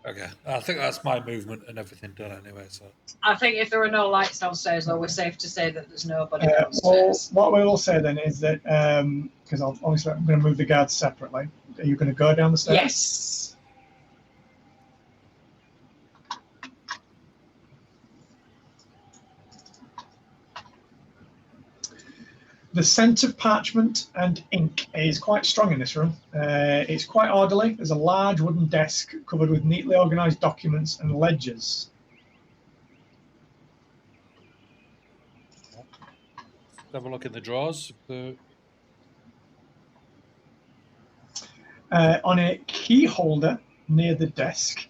Okay, I think that's my movement and everything done anyway. So I think if there are no lights downstairs, though, we're safe to say that there's nobody downstairs. Well, what we will say then is that, because obviously I'm going to move the guards separately, are you going to go down the stairs? Yes. The scent of parchment and ink is quite strong in this room. It's quite orderly. There's a large wooden desk covered with neatly organised documents and ledgers. have a look in the drawers. On a key holder near the desk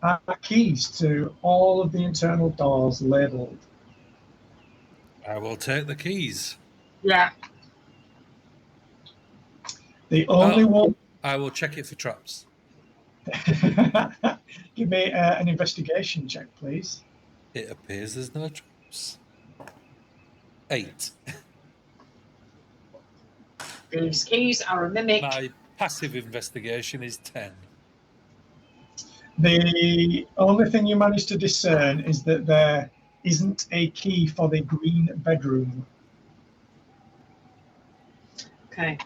are keys to all of the internal doors labelled. I will take the keys. Yeah. The only one. I will check it for traps. Give me an investigation check, please. It appears there's no traps. 8. These keys are a mimic. My passive investigation is 10. The only thing you manage to discern is that there isn't a key for the green bedroom. Okay.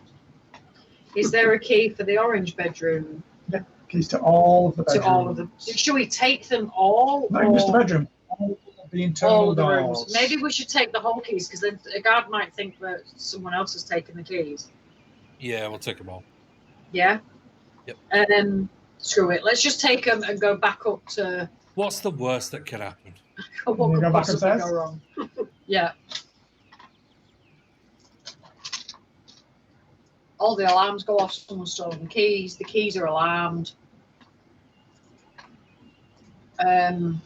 Is there a key for the orange bedroom? Yeah, keys to all of the bedrooms. To all of them. Should we take them all? Not just the bedroom. All of the internal all of the doors. rooms. Maybe we should take the whole keys because then a guard might think that someone else has taken the keys. Yeah, we'll take them all. Yeah? Yep. And then screw it. Let's just take them and go back up to... What's the worst that can happen? What could possibly go wrong? Yeah. All the alarms go off, someone stole the keys. The keys are alarmed. Going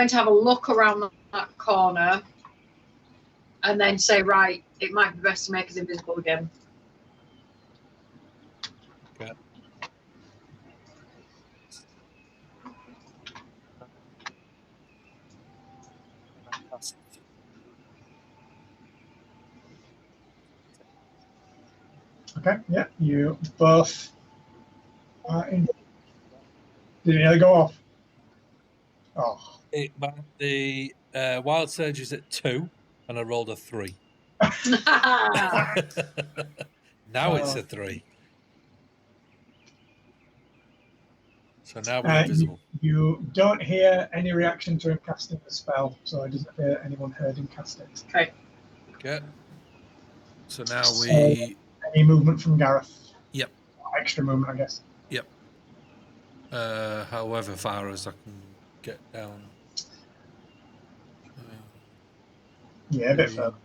to have a look around that corner and then say, right, it might be best to make us invisible again. Okay. Okay, yeah, you both are in. Did you nearly go off? Oh. The wild surge is at 2, and I rolled a 3. Now it's a 3. So now we're invisible. You don't hear any reaction to him casting the spell, so it doesn't appear anyone heard him cast it. Okay. Okay. So now we... Any movement from Gareth? Yep. Extra movement, I guess. Yep. However far as I can get down. Yeah, a bit further.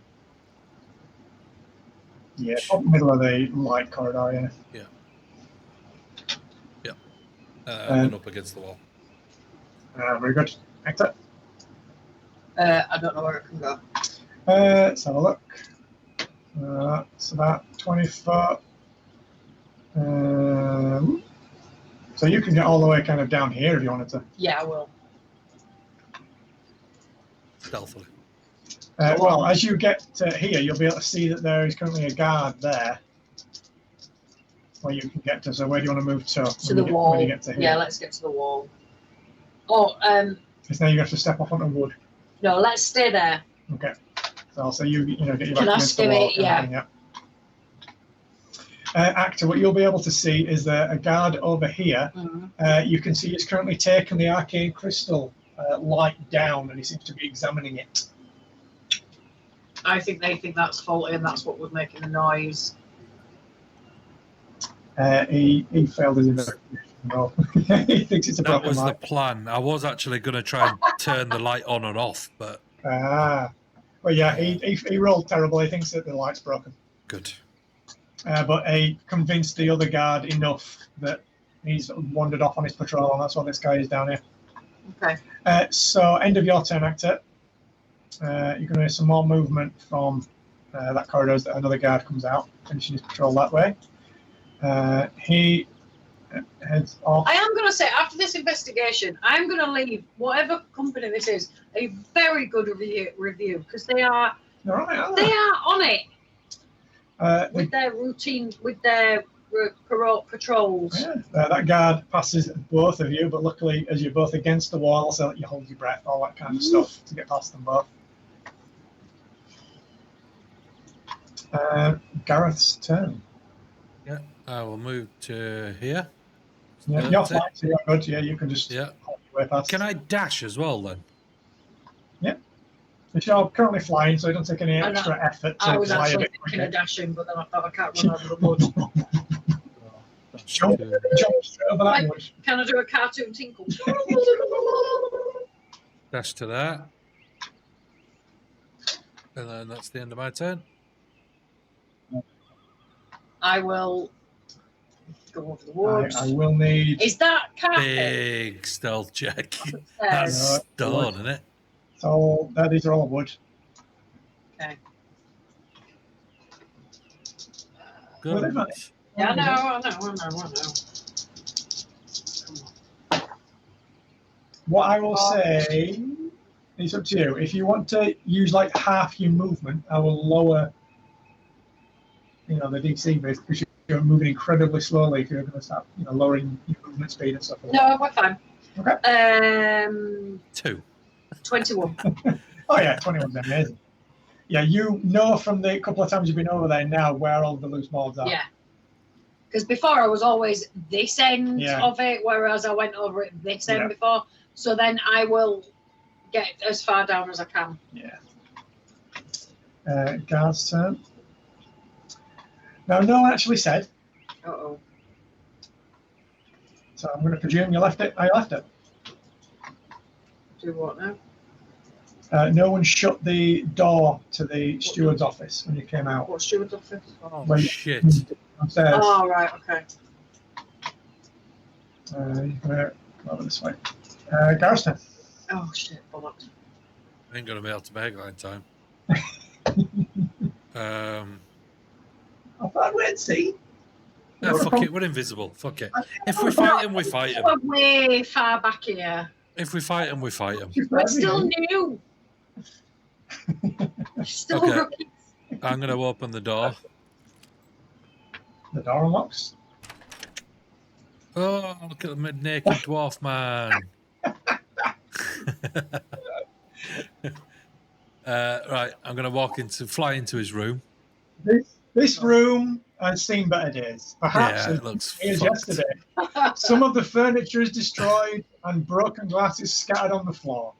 Yeah, up middle of the light corridor, yeah. Yeah. And up against the wall. Very good. Hector? I don't know where it can go. Let's have a look. It's about 20 foot. So you can get all the way kind of down here if you wanted to. Yeah, I will. Stealthily. Well, as you get here, you'll be able to see that there is currently a guard there where you can get to. So where do you want to move to? To the wall. When you get to here? Yeah, let's get to the wall. Oh, Because now you have to step off onto wood. No, let's stay there. Okay. So I'll say you know, get your Can back I against the skim wall. it? Yeah. Kind of thing, yeah. Actor, what you'll be able to see is a guard over here. Mm-hmm. You can see he's currently taken the arcane crystal light down and he seems to be examining it. I think they think that's faulty and that's what was making the noise. He failed his investigation. No. He thinks it's a That broken was light. the plan. I was actually going to try and turn the light on and off, but Ah. Well, yeah, he rolled terribly. He thinks that the light's broken. Good. But he convinced the other guard enough that he's wandered off on his patrol, and that's why this guy is down here. Okay. So, end of your turn, Actor. You're going to hear some more movement from that corridor as another guard comes out, finishing his patrol that way. He heads off. I am going to say, after this investigation, I'm going to leave whatever company this is a very good review because they are on it with their routine, with their patrols. Yeah, that guard passes both of you, but luckily, as you're both against the wall, so that you hold your breath, all that kind of stuff to get past them both. Gareth's turn. Yeah, I will move to here. Yeah, you're fine, so you're good. Yeah, you can just hold your way past. Can I dash as well then? Yeah. If you're currently flying, so it don't take any extra effort to I was fly actually a bit thinking of dashing, but then I thought I can't run over the mud. Jump straight over that wood. Can I do a cartoon tinkle? Dash to that. And then that's the end of my turn. I will go over the woods. I will need... Is that carpet? Big stealth check. That's stone, isn't it? So these are all wood. Okay. Good. Yeah, I know. What I will say is up to you. If you want to use like half your movement, I will lower, the DC base because you're moving incredibly slowly. If you're going to start, lowering your movement speed and stuff. No, we're fine. Okay. 2. 21. Oh yeah, 21's amazing. Yeah, you know from the couple of times you've been over there now where all the loose molds are. Yeah. Because before I was always this end of it, whereas I went over it this end before. So then I will get as far down as I can. Yeah. Guard's turn. Now, no one actually said. Uh-oh. So I'm going to presume you left it. I left it. Do what now? No one shut the door to the steward's office when you came out. What steward's office? Oh, shit. Upstairs. Oh, right, okay. You're going to go over this way. Gareth's turn. Oh, shit, bollocks. I ain't going to be able to make that in time. I thought we'd see. No, fuck it, we're invisible. Fuck it. If we fight him, we fight him. We're way far back here. If we fight him, we fight him. We're still new. Still rookies. I'm going to open the door. The door unlocks. Oh, look at the mid-naked dwarf man. Right, I'm going to fly into his room. This room has seen better days. Perhaps it looks as yesterday. Some of the furniture is destroyed and broken glass is scattered on the floor.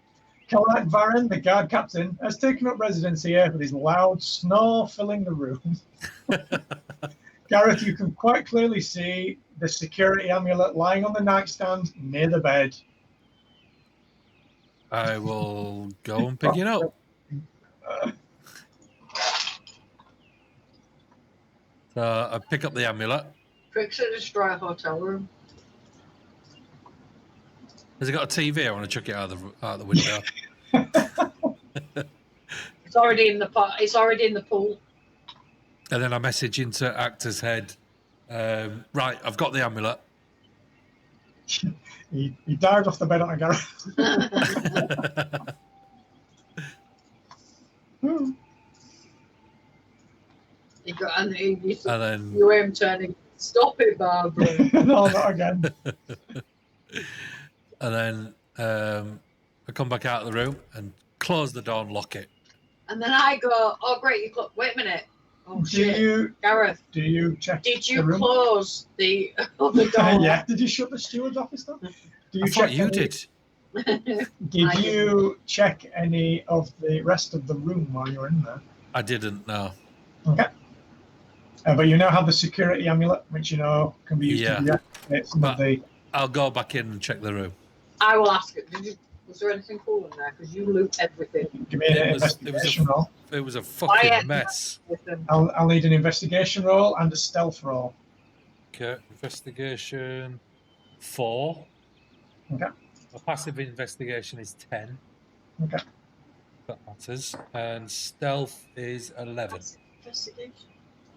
Kelrak Varen, the guard captain, has taken up residence here with his loud snore filling the room. Gareth, you can quite clearly see the security amulet lying on the nightstand near the bed. I will go and pick it up. So I pick up the amulet. Fix it, destroy a hotel room. Has it got a TV? I want to chuck it out of the window. It's already in the pot. It's already in the pool. And then I message into Actor's head. Right, I've got the amulet. He dived off the bed on a Gareth. And then you hear him turning. Stop it, Barbara. No, not again. And then I come back out of the room and close the door and lock it. And then I go, oh great, you close. Wait a minute. Oh shit, Gareth. Do you check? Did you close the other door? Yeah. Did you shut the steward's office door? I thought you did. Did you check any of the rest of the room while you were in there? I didn't, no. Okay. But you now have the security amulet, which can be used to deactivate some of the... I'll go back in and check the room. I will ask it. Was there anything cool in there? Because you loot everything. Give me an investigation roll. It was a fucking mess. I'll need an investigation roll and a stealth roll. Okay, investigation 4. Okay. My passive investigation is 10. Okay. That matters. And stealth is 11. Investigation.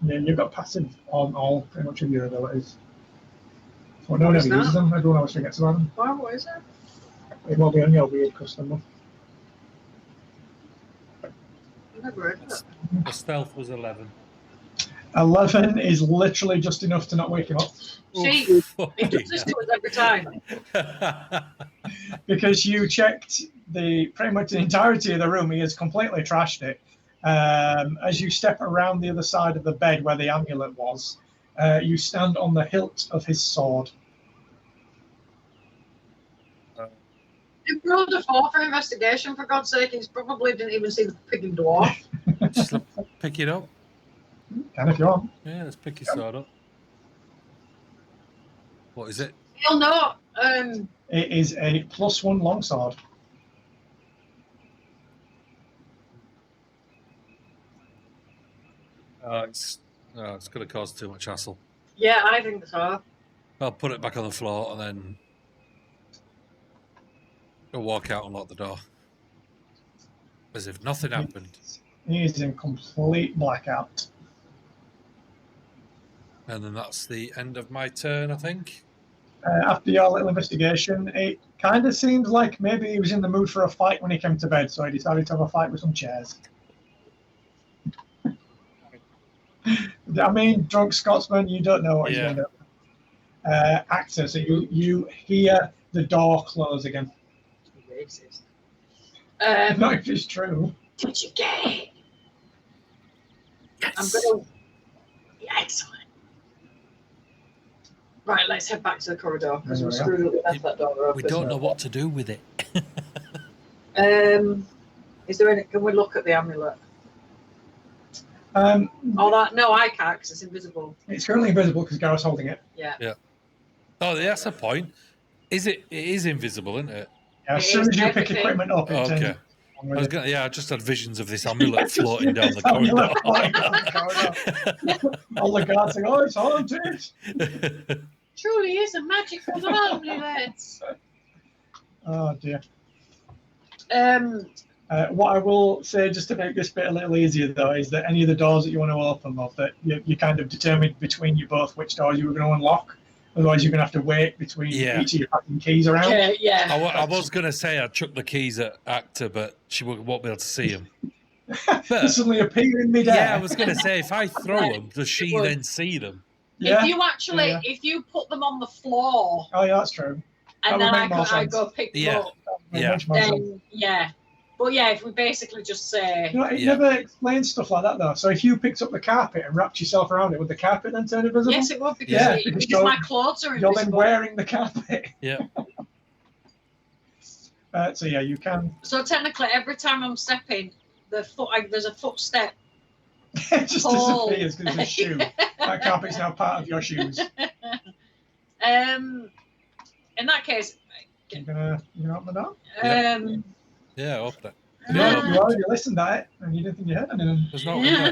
Yeah, you've got passive on all pretty much of your abilities. Well, no one ever uses them. Everyone always forgets about them. Wow, what is it? It will be on your weird custom one. I've never heard of it. The stealth was 11. 11 is literally just enough to not wake him up. See, it does this to us every time. Because you checked pretty much the entirety of the room. He has completely trashed it. As you step around the other side of the bed where the amulet was, you stand on the hilt of his sword. You rolled a 4 for investigation, for God's sake. He's probably didn't even see the picking dwarf. Just pick it up. Can if you want. Yeah, let's pick your sword up. What is it? He'll know. It is a +1 longsword. It's going to cause too much hassle. Yeah, I think so. I'll put it back on the floor and then I'll walk out and lock the door. As if nothing happened. He is in complete blackout. And then that's the end of my turn, I think. After your little investigation, it kind of seems like maybe he was in the mood for a fight when he came to bed, so he decided to have a fight with some chairs. I mean, drunk Scotsman, you don't know what he's going to do. Actor, so you hear the door close again. Racist. Not if it's true. Did you get it? Yes. I'm gonna. Yeah, excellent. Right, let's head back to the corridor because we're screwed up. We left that door open. We don't know what to do with it. Is there any? Can we look at the amulet? No, I can't because it's invisible. It's currently invisible because Gareth's holding it. Yeah. Oh, that's a point. It is invisible, isn't it? Yeah, as soon as you pick equipment up, it turns. Okay. I just had visions of this amulet floating down the corridor. All the guards saying, "Oh, it's haunted." Truly is a magical amulet. Oh dear. What I will say, just to make this bit a little easier, though, is that any of the doors that you want to open, that you kind of determined between you both which doors you were going to unlock. Otherwise, you're going to have to wait between each of you packing keys around. Yeah. I was going to say I'd chuck the keys at Actor, but she won't be able to see them. They suddenly appear in midair. Yeah, I was going to say, if I throw them, does she then see them? Yeah. If you put them on the floor. Oh, yeah, that's true. And then I go pick them up. Yeah. Then, yeah. But yeah, if we basically just say... It never explains stuff like that, though. So if you picked up the carpet and wrapped yourself around it, would the carpet then turn invisible? Yes, it would, because my clothes are invisible. You're then wearing the carpet. Yeah. So yeah, you can... So technically, every time I'm stepping, there's a footstep. It just disappears because it's a shoe. That carpet's now part of your shoes. In that case... You're gonna open the door? Yeah, open it. You already listened at it, and you didn't think you heard anything. There's no window.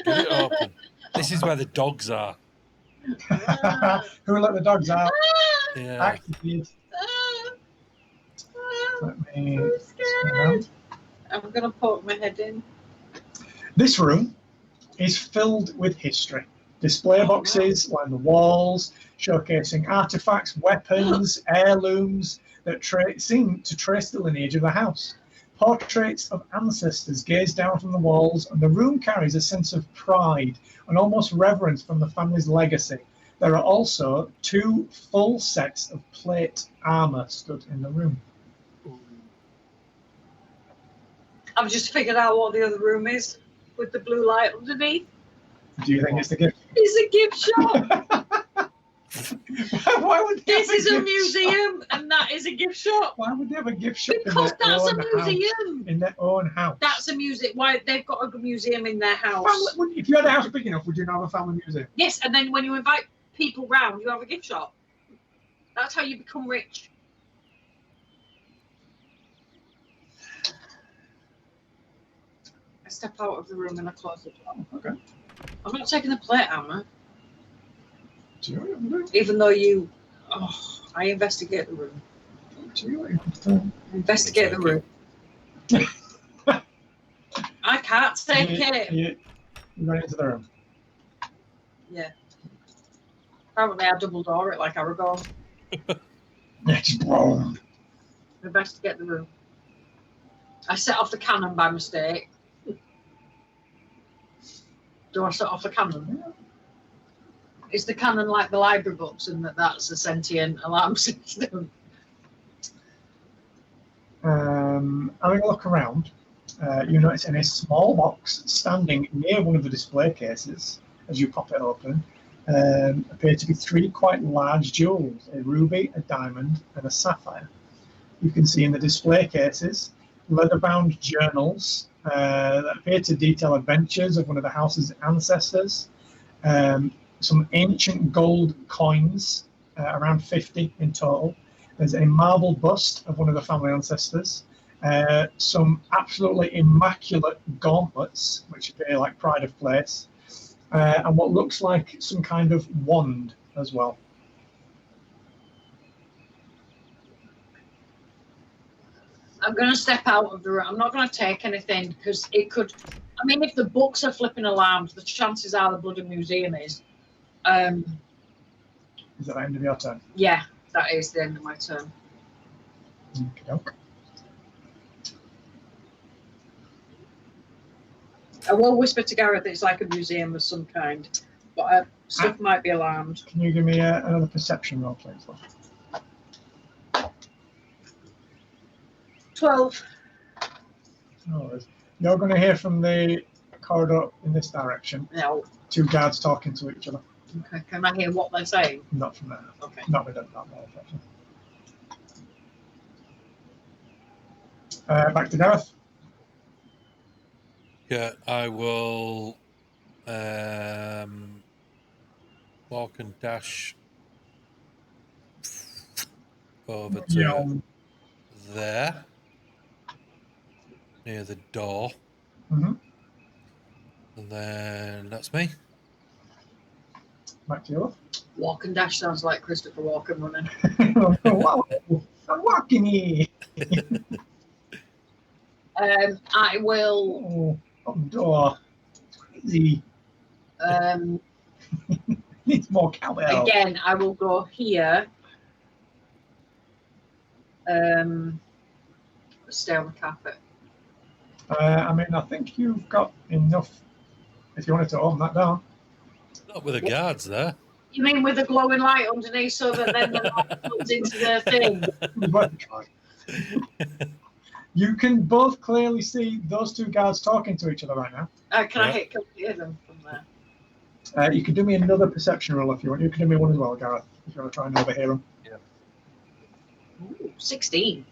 Get it open. This is where the dogs are. Who let the dogs out? Yeah. Active. Let me... I'm scared. I'm going to poke my head in. This room is filled with history. Display boxes line the walls, showcasing artifacts, weapons, heirlooms that seem to trace the lineage of the house. Portraits of ancestors gaze down from the walls, and the room carries a sense of pride and almost reverence from the family's legacy. There are also 2 full sets of plate armor stood in the room. I've just figured out what the other room is with the blue light underneath. Do you think it's the gift? It's a gift shop. Why would this is a museum and that is a gift shop? Why would they have a gift shop because that's a museum in their own house? That's a museum. Why they've got a museum in their house? If you had a house big enough, would you not have a family museum? Yes, and then when you invite people round, you have a gift shop. That's how you become rich. step out of the room and I close the door. Okay. I'm not taking the plate hammer, Do you know what you even though you. Oh, I investigate the room. do? You know what you do? Investigate the room. I can't take it. You run into the room. Yeah. Apparently, I double door it like Aragorn. Yeah, just boom. Investigate the room. I set off the cannon by mistake. Do I set off the cannon? Is the cannon like the library books and that's a sentient alarm system? Having a look around, you notice in a small box standing near one of the display cases, as you pop it open, appear to be 3 quite large jewels, a ruby, a diamond, and a sapphire. You can see in the display cases leather-bound journals that appear to detail adventures of one of the house's ancestors, some ancient gold coins, around 50 in total. There's a marble bust of one of the family ancestors, some absolutely immaculate gauntlets, which appear like pride of place, and what looks like some kind of wand as well. I'm going to step out of the room. I'm not going to take anything because it could. I mean, if the books are flipping alarms, the chances are the bloody museum is. Is that the end of your turn? Yeah, that is the end of my turn. Okay. I will whisper to Gareth that it's like a museum of some kind, but stuff might be alarmed. Can you give me another perception roll, please? 12. No, you're going to hear from the corridor in this direction. No. 2 guards talking to each other. Okay. Can I hear what they're saying? Not from there. Okay. Not with that knowledge, actually. Back to Gareth. Yeah, I will walk and dash over to there, near the door. Mm-hmm. And then that's me. Back to you. Walk and dash sounds like Christopher Walken running. Wow, I'm walking here. I will. Open door. Crazy. Needs more cowbell. Again, I will go here. Stay on the carpet. I mean, I think you've got enough if you wanted to open that door. Not with the guards there. You mean with a glowing light underneath so that then the light comes into the thing? You can both clearly see those 2 guards talking to each other right now. Can I hear them from there? You can do me another perception roll if you want. You can do me one as well, Gareth, if you want to try and overhear them. Yeah. Ooh, 16.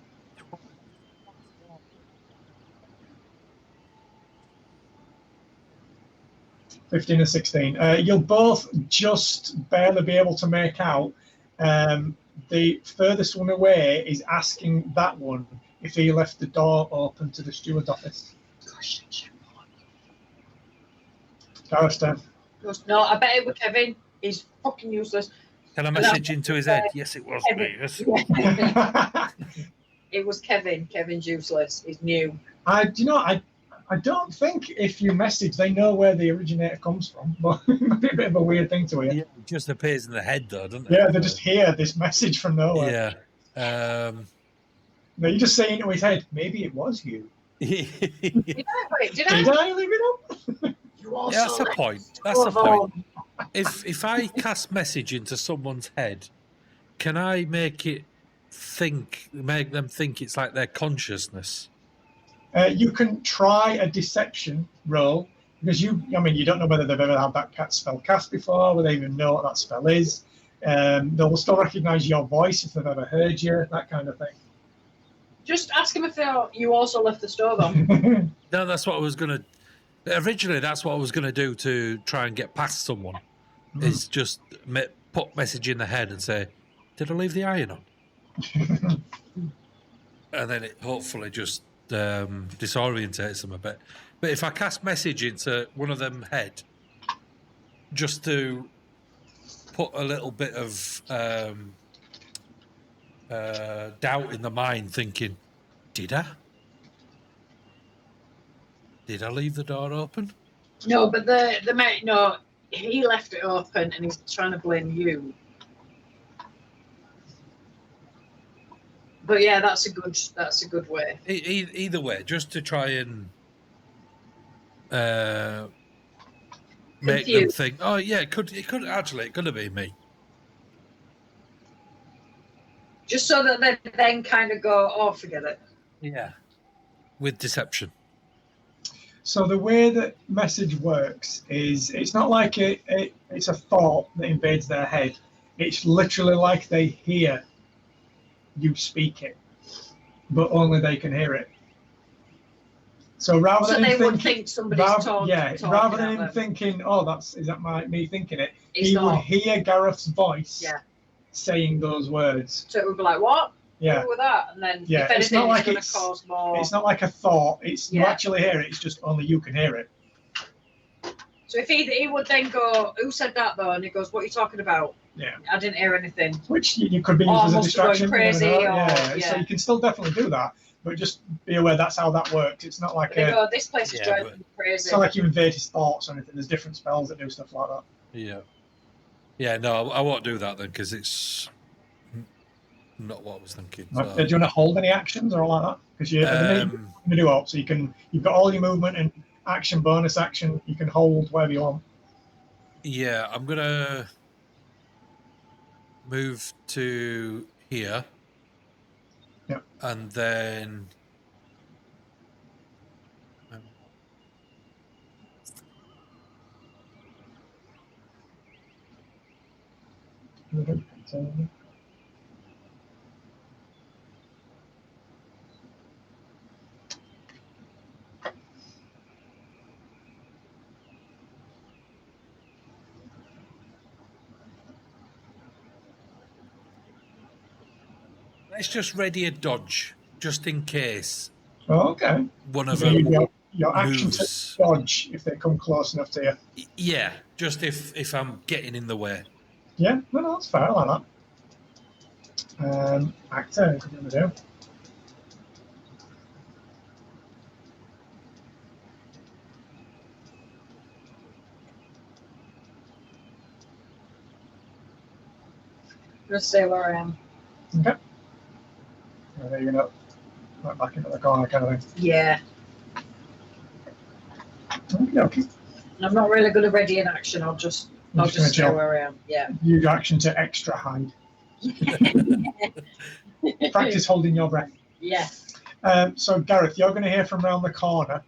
(15 and 16). You'll both just barely be able to make out. The furthest one away is asking that one if he left the door open to the steward's office. Gosh, Gareth's turn. no, I bet it was Kevin. He's fucking useless. Can I message into his head? Yes, it was me. Yes. It was Kevin. Kevin's useless. He's new. I don't think if you message, they know where the originator comes from. But it might be a bit of a weird thing to hear. Yeah, it just appears in the head, though, doesn't it? Yeah, they just hear this message from nowhere. Yeah. No, you just say into his head, maybe it was you. Did Did I leave it up? You also Yeah, that's a point. That's a point. If I cast message into someone's head, can I make them think it's like their consciousness? You can try a deception roll because you don't know whether they've ever had that spell cast before, whether they even know what that spell is. They'll still recognise your voice if they've ever heard you, that kind of thing. Just ask him if you also left the stove on. No, that's what I was going to... Originally, that's what I was going to do to try and get past someone, is just put message in the head and say, did I leave the iron on? And then it hopefully just disorientates them a bit. But if I cast message into one of them head, just to put a little bit of doubt in the mind, thinking, did I leave the door open? No, but the mate, no, he left it open and he's trying to blame you. But yeah, that's a good way. Either way, just to try and make them think, oh yeah, it could have been me. Just so that they then kind of go, oh, forget it. Yeah, with deception. So the way that message works is it's not like it's a thought that invades their head. It's literally like they hear you speak it, but only they can hear it. So rather than they him would think somebody's talking. Rather than him thinking, oh, is that me thinking it? It's he not. would hear Gareth's voice saying those words. So it would be like, what? Yeah. With that, and then yeah, if anything, it's not like it's going to cause more. It's not like a thought. It's you actually hear it. It's just only you can hear it. So if he would then go, who said that though? And he goes, what are you talking about? Yeah. I didn't hear anything. Which you could be used as a distraction. Crazy, So you can still definitely do that, but just be aware that's how that works. It's not like this place is driving me crazy. It's not like you invade his thoughts or anything. There's different spells that do stuff like that. Yeah. Yeah, no, I won't do that then because it's not what I was thinking. So. Do you want to hold any actions or all like that? Because you're going to do all, so you've got all your movement and action, bonus action. You can hold wherever you want. Yeah, I'm gonna move to here. Yeah. And then let's just ready a dodge, just in case. Oh, okay. One of them your action to dodge if they come close enough to you. Yeah, just if I'm getting in the way. Yeah, no, that's fair. I like that. Actor, what are you going to do? Just say where I am. Okay. There you go. Right back into the corner kind of thing. Yeah. Okay. I'm not really good at ready in action. I'll just stay where I am. Yeah. Use action to extra hide. Practice holding your breath. Yeah. So Gareth, you're going to hear from around the corner.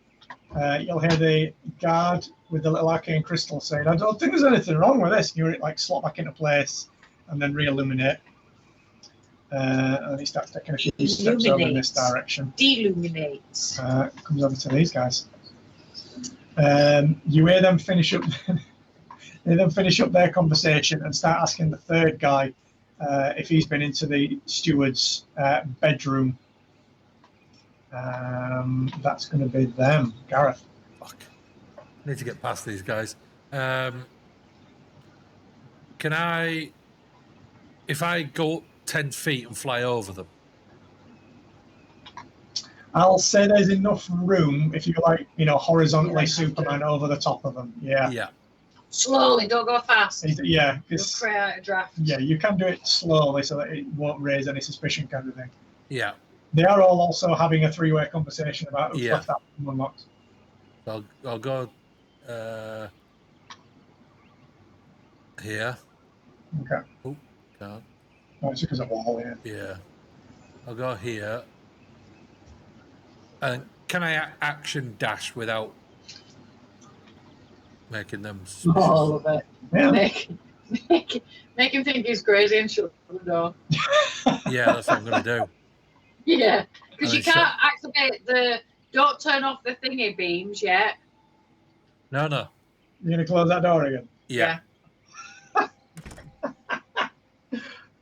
You'll hear the guard with the little arcane crystal saying, "I don't think there's anything wrong with this." And you're like slot back into place and then re-illuminate. And he starts taking a few steps over in this direction. Deluminate. Comes over to these guys. You hear them finish up. Their conversation and start asking the third guy if he's been into the steward's bedroom. That's going to be them, Gareth. Fuck. Need to get past these guys. Can I, if I go 10 feet and fly over them? I'll say there's enough room if you like, horizontally Superman over the top of them. Yeah. Yeah. Slowly, don't go fast. Yeah. You'll create a draft. Yeah, you can do it slowly so that it won't raise any suspicion kind of thing. Yeah. They are all also having a three-way conversation about who left that unlocked. I'll go here. Okay. Oh, God. Oh, it's because of wall, yeah. Yeah. I'll go here. And can I action dash without making them suspicious? All of it. Yeah. Make him think he's crazy and shut the door. Yeah, that's what I'm going to do. Yeah, because you can't activate don't turn off the thingy beams yet. No. You're going to close that door again? Yeah.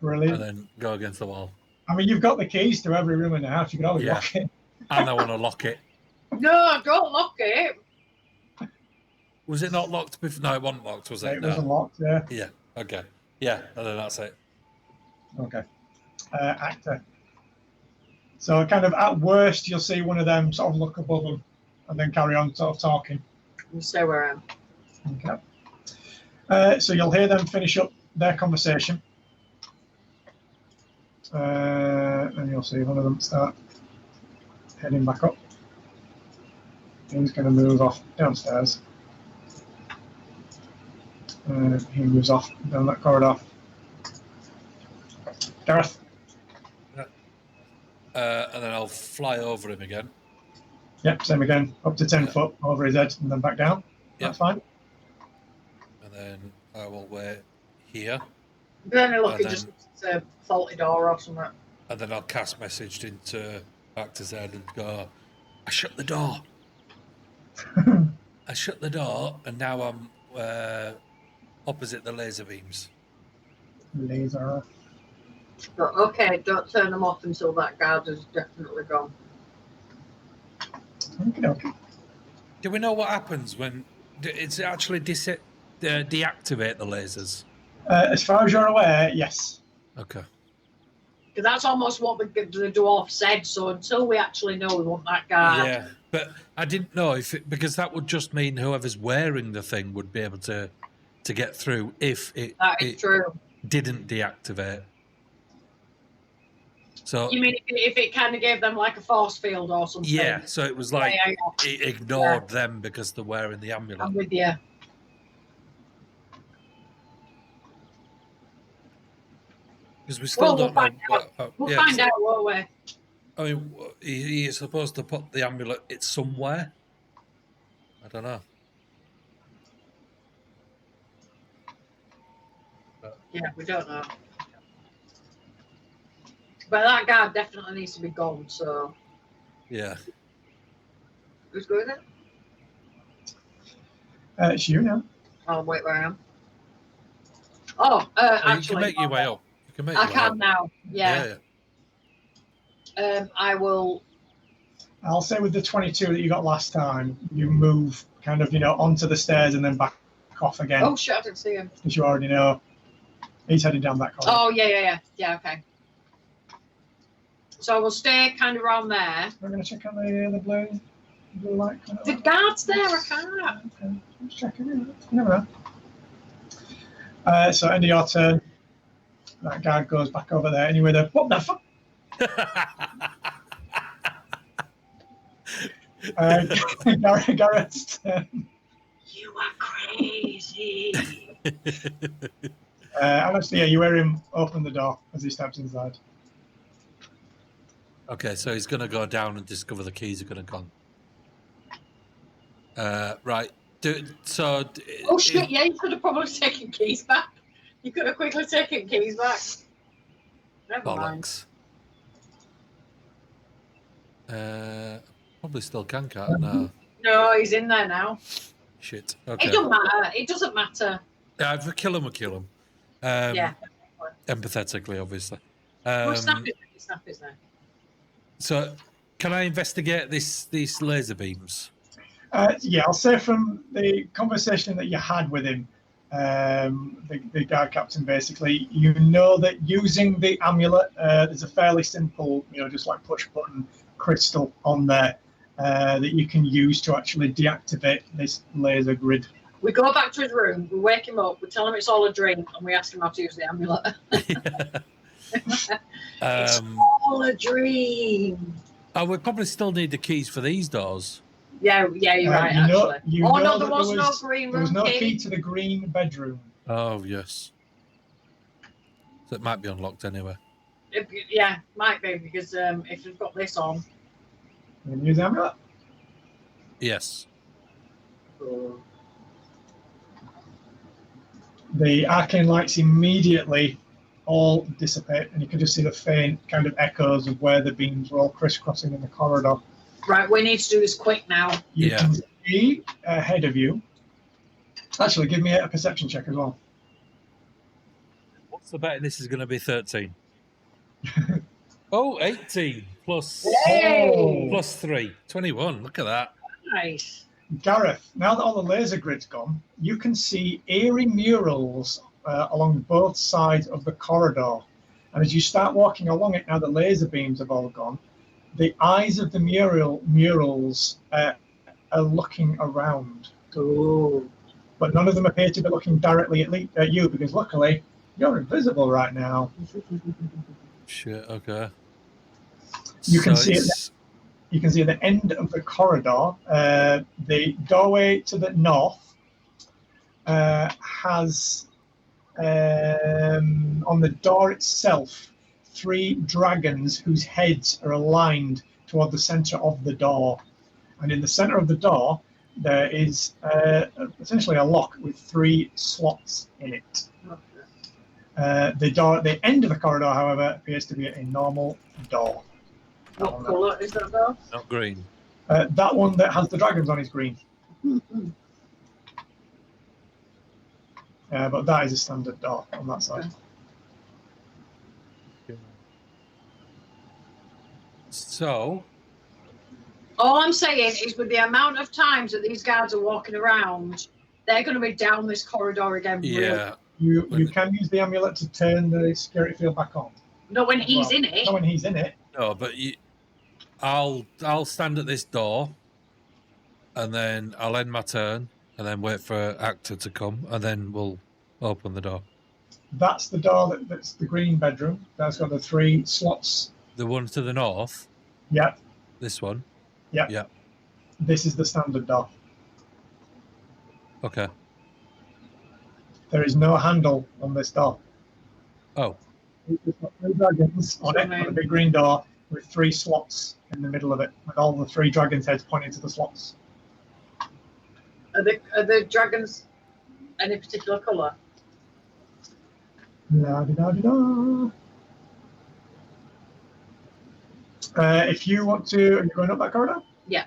Brilliant. And then go against the wall. I mean, you've got the keys to every room in the house. You can always walk in. And I want to lock it. No, don't lock it. Was it not locked before? No, it wasn't locked, was it? It wasn't locked, yeah. Yeah, okay. Yeah, and then that's it. Okay. Actor. So kind of at worst, you'll see one of them sort of look above them and then carry on sort of talking. You stay where I am. Okay. So you'll hear them finish up their conversation. And you'll see one of them start heading back up. He's going to move off downstairs. He moves off down that corridor. Gareth. And then I'll fly over him again. Yep, same again. Up to 10 foot over his head and then back down. Yep. That's fine. And then I will wait here. Then look, it just it's a faulty door or something. And then I'll cast message into Actor's head and go, I shut the door. I shut the door and now I'm opposite the laser beams. Laser. But okay, don't turn them off until that guard is definitely gone. Okay. Do we know what happens when it's actually deactivate the lasers? As far as you're aware, yes. Okay. Because that's almost what the dwarf said. So until we actually know we want that guard. Yeah, but I didn't know because that would just mean whoever's wearing the thing would be able to get through if it true. Didn't deactivate. So you mean if it kind of gave them like a force field or something? Yeah, so it was like it ignored them because they're wearing the amulet. I'm with you. Because we still don't know. We'll find out, won't we? I mean, he is supposed to put the amulet. It's somewhere. I don't know. Yeah, we don't know. But that guard definitely needs to be gone, so... Yeah. Who's going then? It's you now. I'll wait where I am. Oh, actually... You can make your way up. You can make I can now, yeah. I will... I'll say with the 22 that you got last time, you move kind of, onto the stairs and then back off again. Oh, shit, I didn't see him. As you already know. He's heading down that corridor. Oh, yeah. Yeah, okay. So we'll stay kind of around there. We're going to check out the blue light. The guard's there, I can't. Okay, let's check it out. You never know. So end of your turn. That guard goes back over there. Anyway, what the fuck? Garrett's turn. You are crazy. And actually, you hear him open the door as he steps inside. Okay, so he's going to go down and discover the keys are going to gone. Right. Oh shit! Yeah, you could have probably taken keys back. You could have quickly taken keys back. Never mind. Probably still can, can't I? No, he's in there now. Shit. Okay. It doesn't matter. It doesn't matter. If we kill him, we kill him. Yeah. Empathetically, obviously. Snap is there. So, can I investigate these laser beams? Yeah, I'll say from the conversation that you had with him, the guard captain, basically, you know that using the amulet, there's a fairly simple, just like push button crystal on there that you can use to actually deactivate this laser grid. We go back to his room, we wake him up, we tell him it's all a dream, and we ask him how to use the amulet. It's all a dream. I would probably still need the keys for these doors. Yeah, you're right, actually. No, there was no green room. There was no key to the green bedroom. Oh, yes. So it might be unlocked anyway. Yeah, might be, because if you've got this on. You can use the amulet? Yes. The arcane lights immediately all dissipate, and you can just see the faint kind of echoes of where the beams were all crisscrossing in the corridor. Right, we need to do this quick now. You can see ahead of you. Actually, give me a perception check as well. What's the bet? This is going to be 13. Oh, 18. plus Hey! plus 3. 21. Look at that. Nice. Gareth, now that all the laser grid's gone, you can see eerie murals along both sides of the corridor. And as you start walking along it, now the laser beams have all gone, the eyes of the murals are looking around. Ooh. But none of them appear to be looking directly at you, because luckily you're invisible right now. Shit, okay. You can see it's... You can see at the end of the corridor, the doorway to the north has on the door itself 3 dragons whose heads are aligned toward the center of the door. And in the center of the door, there is essentially a lock with 3 slots in it. The door at the end of the corridor, however, appears to be a normal door. What colour is that door? Not green. That one that has the dragons on is green. But that is a standard door on that side. So, all I'm saying is, with the amount of times that these guards are walking around, they're going to be down this corridor again. yeah. You can use the amulet to turn the security field back on. Not when he's in it. Not when he's in it. No, but I'll stand at this door, and then I'll end my turn, and then wait for actor to come, and then we'll open the door. That's the door that's the green bedroom. That's got the 3 slots. The one to the north? Yep. This one? Yep. Yep. This is the standard door. Okay. There is no handle on this door. Oh. It's got 3 dragons on it, on a big green door with 3 slots in the middle of it, with all the 3 dragons' heads pointing to the slots. Are the dragons any particular colour? La-di-da-di-da. If you want to, are you going up that corridor? Yeah.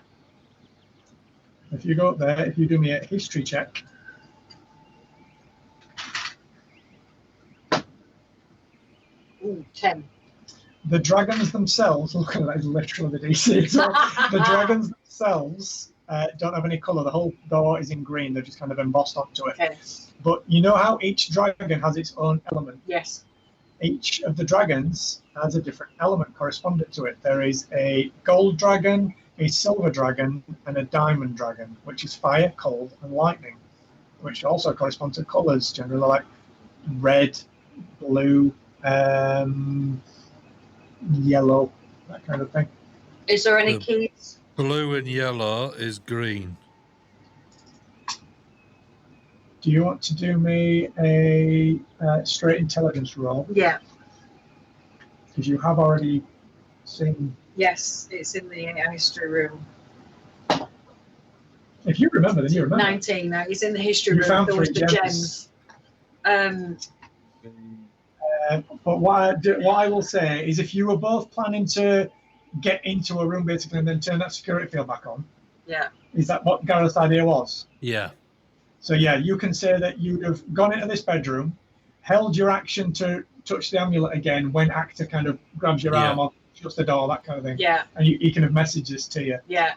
If you go up there, if you do me a history check. Ooh, 10. The dragons themselves, look at that, is literally the DC. So the dragons themselves don't have any colour. The whole door is in green. They're just kind of embossed onto it. Okay. But you know how each dragon has its own element? Yes. Each of the dragons has a different element corresponding to it. There is a gold dragon, a silver dragon, and a diamond dragon, which is fire, cold, and lightning, which also correspond to colours, generally like red, blue, yellow, that kind of thing. Is there any keys? Blue and yellow is green. Do you want to do me a straight intelligence roll? Yeah. Because you have already seen. Yes, it's in the history room. If you remember, then you remember. 19. It's in the history You room. found There was 3 the gems. gems. But what I will say is, if you were both planning to get into a room basically and then turn that security field back on, Yeah. is that what Gareth's idea was? Yeah. So yeah, you can say that you'd have gone into this bedroom, held your action to touch the amulet again when actor kind of grabs your arm or shuts the door, that kind of thing. Yeah. And he can have messaged this to you. Yeah.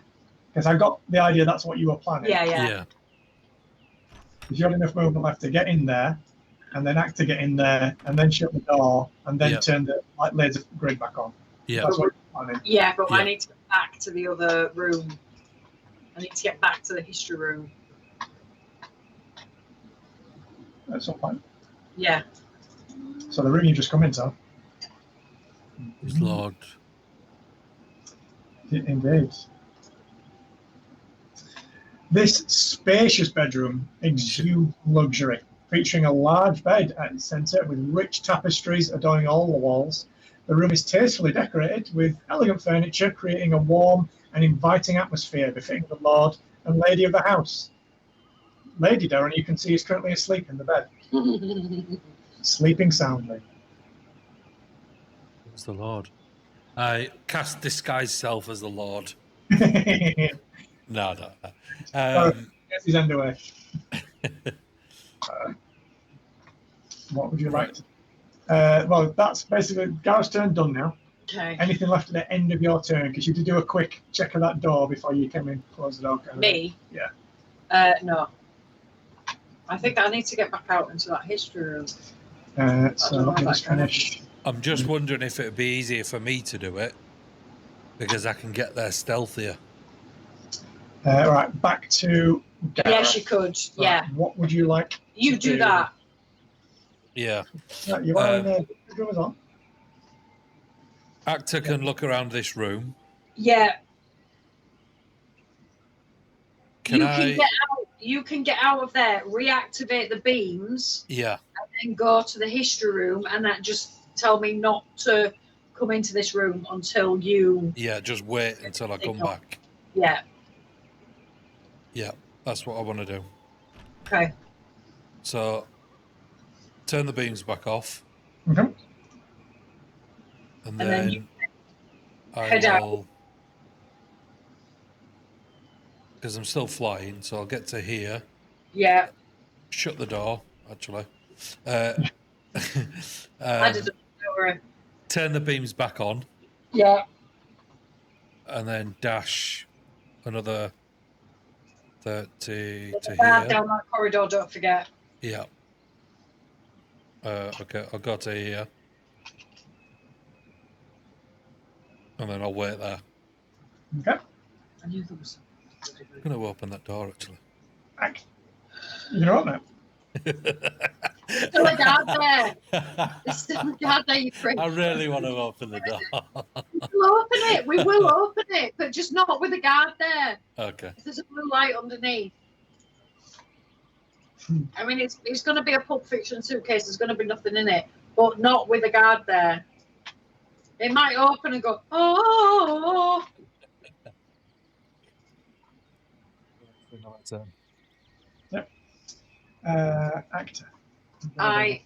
Because I got the idea that's what you were planning. Yeah. Because you had enough movement left to get in there, and then actor get in there, and then shut the door, and then turn the laser grid back on. Yeah. That's what you're planning. Yeah, but I need to get back to the other room. I need to get back to the history room. At some point. Yeah. So the room you just come into. His lord. Indeed. This spacious bedroom exudes luxury, featuring a large bed at its centre with rich tapestries adorning all the walls. The room is tastefully decorated with elegant furniture, creating a warm and inviting atmosphere befitting the lord and lady of the house. Lady Darren, you can see, is currently asleep in the bed, sleeping soundly. It's the Lord. I cast disguise self as the Lord. No. Yes, he's underway. What would you like to? Well, that's basically Gareth's turn done now. Okay. Anything left at the end of your turn? Because you did do a quick check of that door before you came in, close the door. Kind of Me? Yeah. No. I think I need to get back out into that history room. So let me just finish. I'm just wondering if it'd be easier for me to do it because I can get there stealthier. Right, back to Gareth. Yes, you could. Right, Yeah. what would you like? You do that. Yeah. Right, you are in the room as well. Actor can look around this room. Yeah. Can I? You can get out of there, reactivate the beams. Yeah. And then go to the history room, and that just tell me not to come into this room until you. Yeah, just wait until I come back. Yeah. Yeah, that's what I want to do. Okay. So, turn the beams back off. Okay. And then then you I head will. Because I'm still flying, so I'll get to here. Yeah. Shut the door, actually. I didn't. Don't worry. Turn the beams back on. Yeah. And then dash another 30 to Down here. that corridor, don't forget. Yeah. Okay, I'll go to here. And then I'll wait there. Okay. I knew there was. I'm going to open that door, actually. You're on it. There's still a guard there. There's still a guard there, you prick. I really want to open the door. We'll open it. We will open it, but just not with a guard there. Okay. There's a blue light underneath. I mean, it's going to be a Pulp Fiction suitcase. There's going to be nothing in it, but not with a guard there. It might open and go, oh. Yep. Actor. I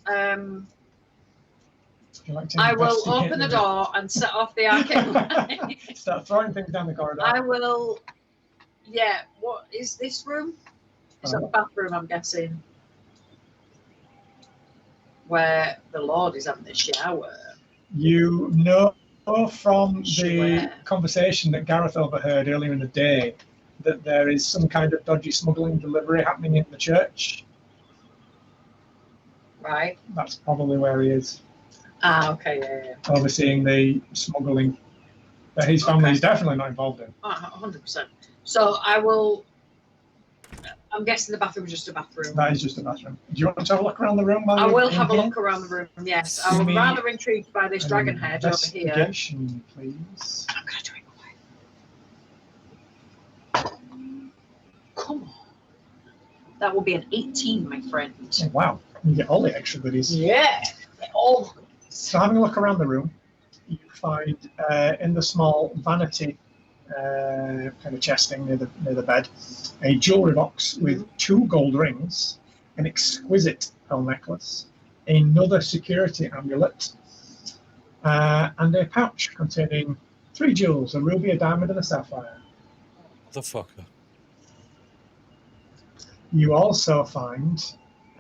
like will open the door and set off the arcade light. Start throwing things down the corridor. I will. Yeah. What is this room? It's a bathroom, I'm guessing, where the Lord is having the shower. You know from the conversation that Gareth overheard earlier in the day that there is some kind of dodgy smuggling delivery happening in the church. Right. That's probably where he is. Ah, okay, yeah. Overseeing the smuggling that his family is definitely not involved in. 100%. So I will. I'm guessing the bathroom is just a bathroom. That is just a bathroom. Do you want to have a look around the room? I will have a look around the room, yes. I'm rather intrigued by this dragon head over here. Investigation, please. I'm going to do it. Come on. That will be an 18, my friend. Oh, wow. You get all the extra goodies. Yeah. All the goodies. So having a look around the room, you find in the small vanity kind of chesting near the bed, a jewelry box with 2 gold rings, an exquisite pearl necklace, another security amulet, and a pouch containing 3 jewels, a ruby, a diamond, and a sapphire. Motherfucker. You also find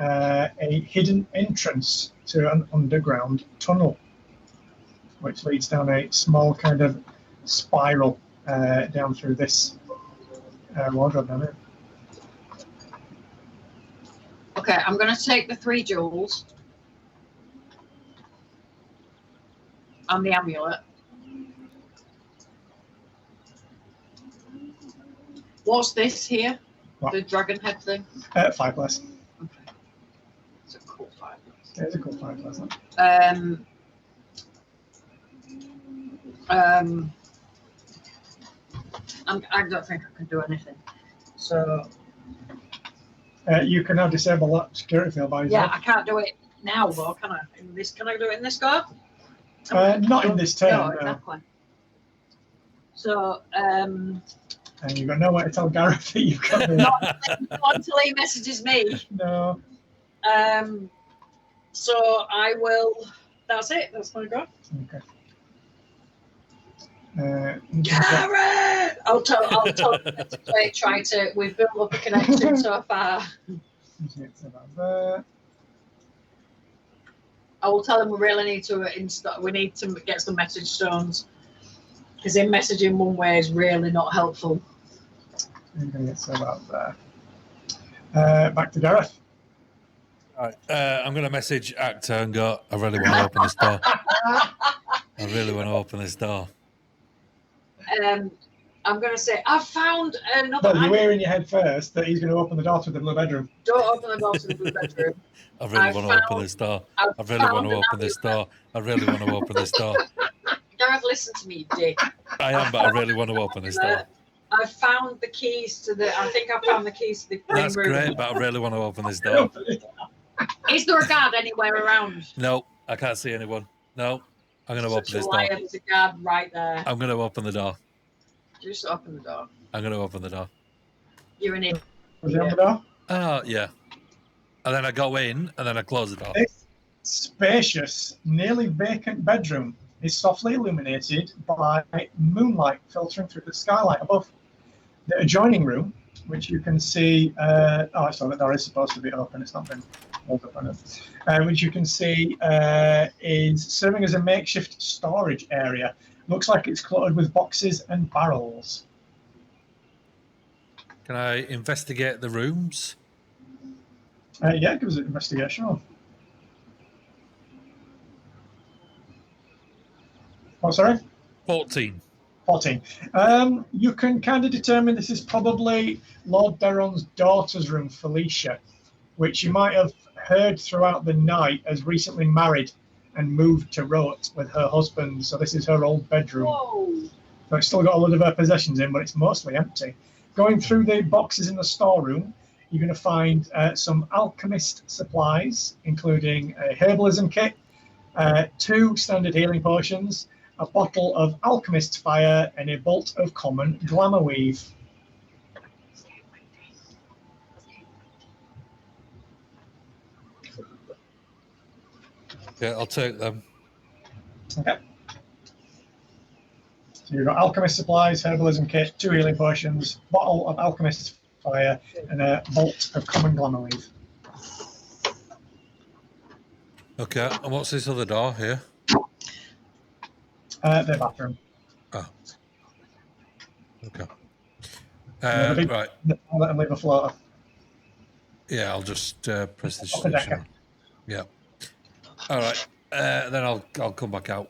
a hidden entrance to an underground tunnel, which leads down a small kind of spiral down through this wardrobe down here. Okay, I'm going to take the 3 jewels and the amulet. What's this here? What? The dragon head thing? 5 less. Okay. It's a cool 5 less. Yeah, it's a cool 5 less. I don't think I can do anything. So you can now disable that security field by yourself. yeah, I can't do it now though, can I? Can I do it in this go? Not in this turn. No, exactly. So and you've got nowhere to tell Gareth that you've got it. not until he messages me. No. So I will. That's it. That's my go. Okay. Gareth! I'll tell him to try to. We've built up a connection so far. I will tell him we really need to we need to get some message stones. Because in messaging one way is really not helpful. I'm going to get set up there. Back to Gareth. All right. I'm going to message Actor and go, I really want to open this door. I really want to open this door. I'm going to say, I've found another... Well, you hear in your head first that he's going to open the door to the blue bedroom. Don't open the door to the blue bedroom. I really want to open this door. I really want to open this door. I really want to open this door. Gareth, listen to me, you dick. I am, but I really want to open this door. I found the keys to the... I think I found the keys to the green That's room. great, but I really want to open this door. Is there a guard anywhere around? No, I can't see anyone. No, I'm going to open this door. There's a guard right there. I'm going to open the door. Just open the door. I'm going to open the door. You're in it. Was he on the door? Oh, yeah. And then I go in, and then I close the door. This spacious, nearly vacant bedroom is softly illuminated by moonlight filtering through the skylight above. The adjoining room, which you can see, sorry, the door is supposed to be open, it's not been held up on it, which you can see is serving as a makeshift storage area. Looks like it's cluttered with boxes and barrels. Can I investigate the rooms? Yeah, give us an investigation. Sure. Oh, sorry? 14. 14. You can kind of determine this is probably Lord Deron's daughter's room, Felicia, which you might have heard throughout the night as recently married and moved to Rote with her husband. So this is her old bedroom. Whoa. So it's still got a lot of her possessions in, but it's mostly empty. Going through the boxes in the storeroom, you're going to find some alchemist supplies, including a herbalism kit, 2 standard healing potions, a bottle of alchemist's fire, and a bolt of common glamour weave. Yeah, I'll take them. Okay. So you've got alchemist supplies, herbalism kit, 2 healing potions, bottle of alchemist's fire, and a bolt of common glamour weave. Okay, and what's this other door here? The bathroom. Oh. Okay. Right. I'll let him leave a floater. Yeah, I'll just press the Upper decker. switch. Yeah. All right. Then I'll come back out.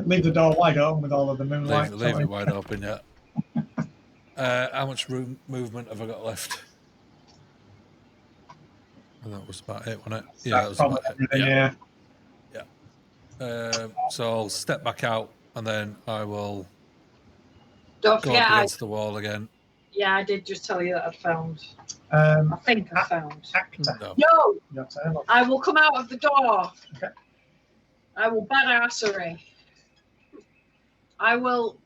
Leave the door wide open with all of the moonlight. Leave it wide open, yeah. How much movement have I got left? Well, that was about it, wasn't it? Yeah, that was about it. Yeah. So I'll step back out, and then I will Don't go forget, up against the wall again. Yeah, I did just tell you that I'd found. I think I found. Actor. No. No! I will come out of the door. Okay. I will badassery. I will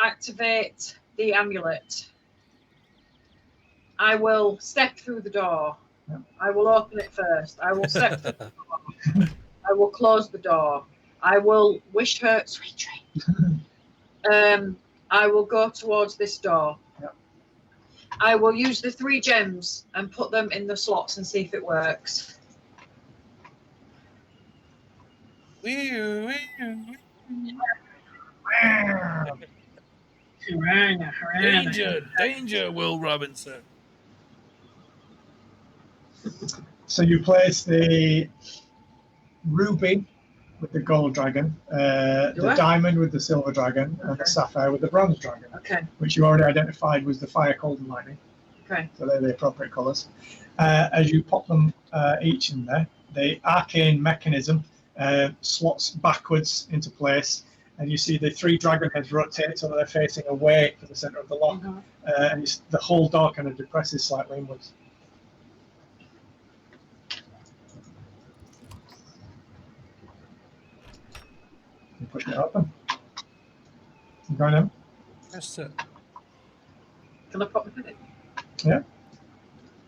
activate the amulet. I will step through the door. Yep. I will open it first. I will step through the door. I will close the door. I will wish her sweet dreams. I will go towards this door. Yep. I will use the 3 gems and put them in the slots and see if it works. Danger, Will Robinson. So you place the ruby with the gold dragon, the diamond with the silver dragon, and the sapphire with the bronze dragon, which you already identified was the fire, cold, and lightning. Okay. So they're the appropriate colours. As you pop them each in there, the arcane mechanism slots backwards into place, and you see the 3 dragon heads rotate so that they're facing away to the centre of the lock, and the whole door kind of depresses slightly inwards. You push it open. You going in? Yes, sir. Can I pop my head in?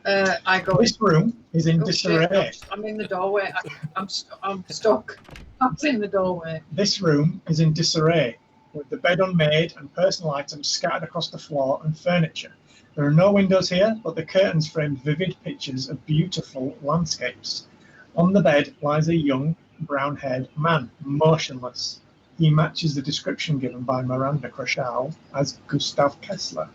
Yeah. I go. This room is in Oh, disarray. shit, I'm in the doorway. I'm stuck. I'm in the doorway. This room is in disarray, with the bed unmade and personal items scattered across the floor and furniture. There are no windows here, but the curtains frame vivid pictures of beautiful landscapes. On the bed lies a young, brown-haired man, motionless. He matches the description given by Miranda Creshow as Gustav Kesler.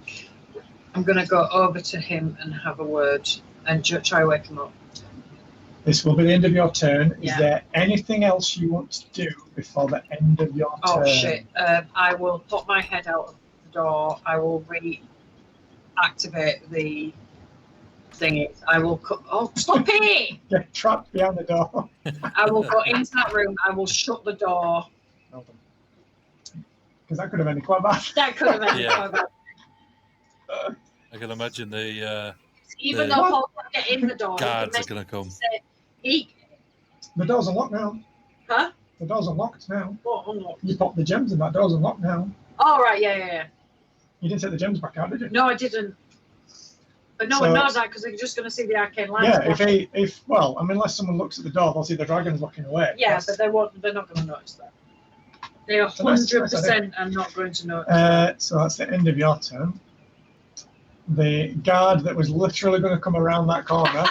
I'm going to go over to him and have a word and try to wake him up. This will be the end of your turn. Yeah. Is there anything else you want to do before the end of your turn? Oh, shit. I will put my head out of the door. I will reactivate the thingy. I will... Oh, stop it! Get trapped behind the door. I will go into that room. I will shut the door. Because that could have ended quite bad. That could have ended quite bad. I can imagine the Even though Paul can't get in the door, guards are going to come. The door's unlocked now. Huh? The door's unlocked now. What unlocked? You popped the gems and that door's unlocked now. Oh, right, yeah. You didn't take the gems back out, did you? No, I didn't. But no one knows that because they're just going to see the arcane lights. Yeah, unless someone looks at the door, they'll see the dragons looking away. Yeah, but they're not going to notice that. They are 100% are not going to notice that. So that's the end of your turn. The guard that was literally going to come around that corner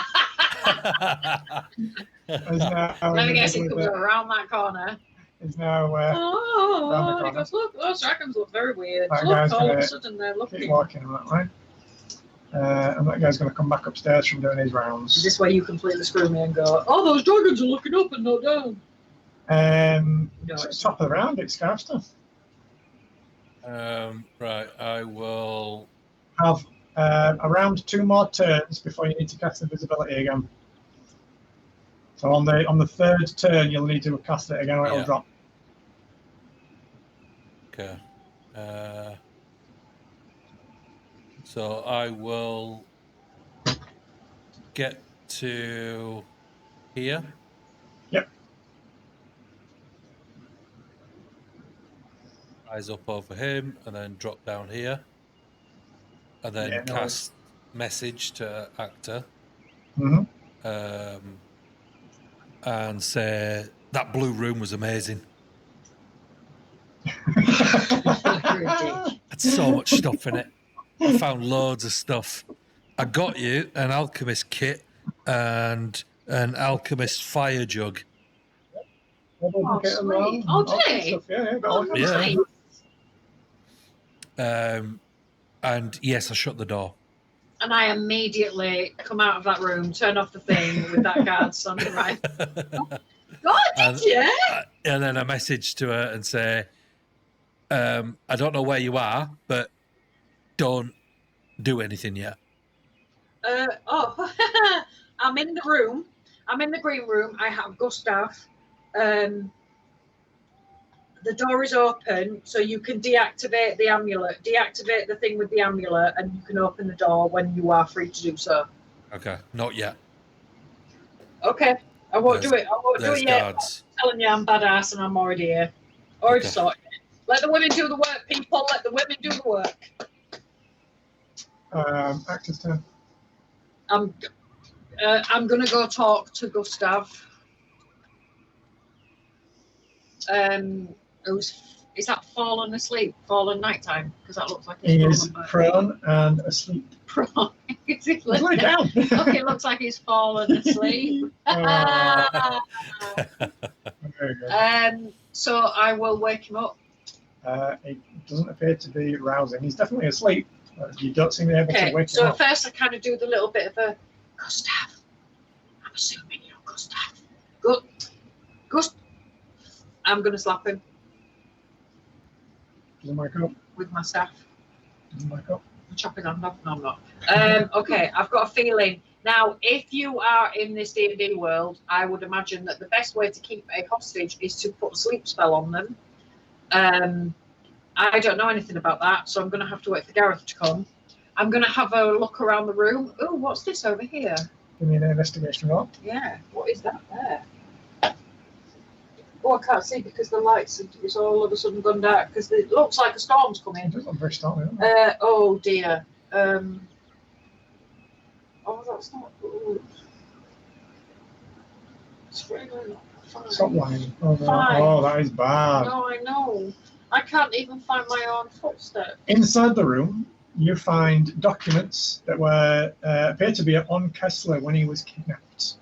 is now... Let me guess, it comes around that corner. Is now... and he goes, look, those dragons look very weird. Look, all of a sudden they're looking. Keep walking in that way. And that guy's going to come back upstairs from doing his rounds. Is this where you completely screw me and go, oh, those dragons are looking up and not down? No, it's top of the round, it's Scarfster. Right, I will... Have around 2 more turns before you need to cast invisibility again. So on the 3rd turn, you'll need to cast it again or it'll drop. Okay. So I will get to here. Yep. Eyes up over him and then drop down here. And then cast message to actor. Mm-hmm. And say, that blue room was amazing. Had so much stuff in it. I found loads of stuff. I got you an alchemist kit and an alchemist fire jug. Oh, sweet. Oh, did Yeah. And yes, I shut the door. And I immediately come out of that room, turn off the thing with that guard standing right. God, did you? And then I message to her and say, I don't know where you are, but don't do anything yet. I'm in the room. I'm in the green room. I have Gustav. The door is open, so you can deactivate the amulet. Deactivate the thing with the amulet, and you can open the door when you are free to do so. Okay, not yet. Okay, I won't do it. I won't do it yet. Guards. I'm telling you, I'm badass, and I'm already here. Already sorted. Let the women do the work, people. Let the women do the work. Actor's turn. I'm gonna go talk to Gustav. Is that fallen asleep? Fallen nighttime? Because that looks like he is prone and asleep. Prone. Is he lay down. Okay, looks like he's fallen asleep. Very good. So I will wake him up. It doesn't appear to be rousing. He's definitely asleep. You don't seem to be able to wake him up. So first I kind of do the little bit of a Gustav. I'm assuming you're Gustav. Gustav. I'm going to slap him. Doesn't wake up. With my staff. Doesn't wake up. I'm chopping hand off. No, I'm not. Okay, I've got a feeling. Now, if you are in this D&D world, I would imagine that the best way to keep a hostage is to put a sleep spell on them. I don't know anything about that, so I'm going to have to wait for Gareth to come. I'm going to have a look around the room. Oh, what's this over here? Give me an investigation roll. Yeah, what is that there? Oh, I can't see because the lights it's all of a sudden gone dark because it looks like a storm's coming. It does look very stormy, doesn't it? Oh dear. Oh, that's not good. It's really not fine. Stop lying. Oh, no. Fine. Oh, that is bad. No, I know. I can't even find my own footsteps. Inside the room, you find documents that were appear to be on Kesler when he was kidnapped.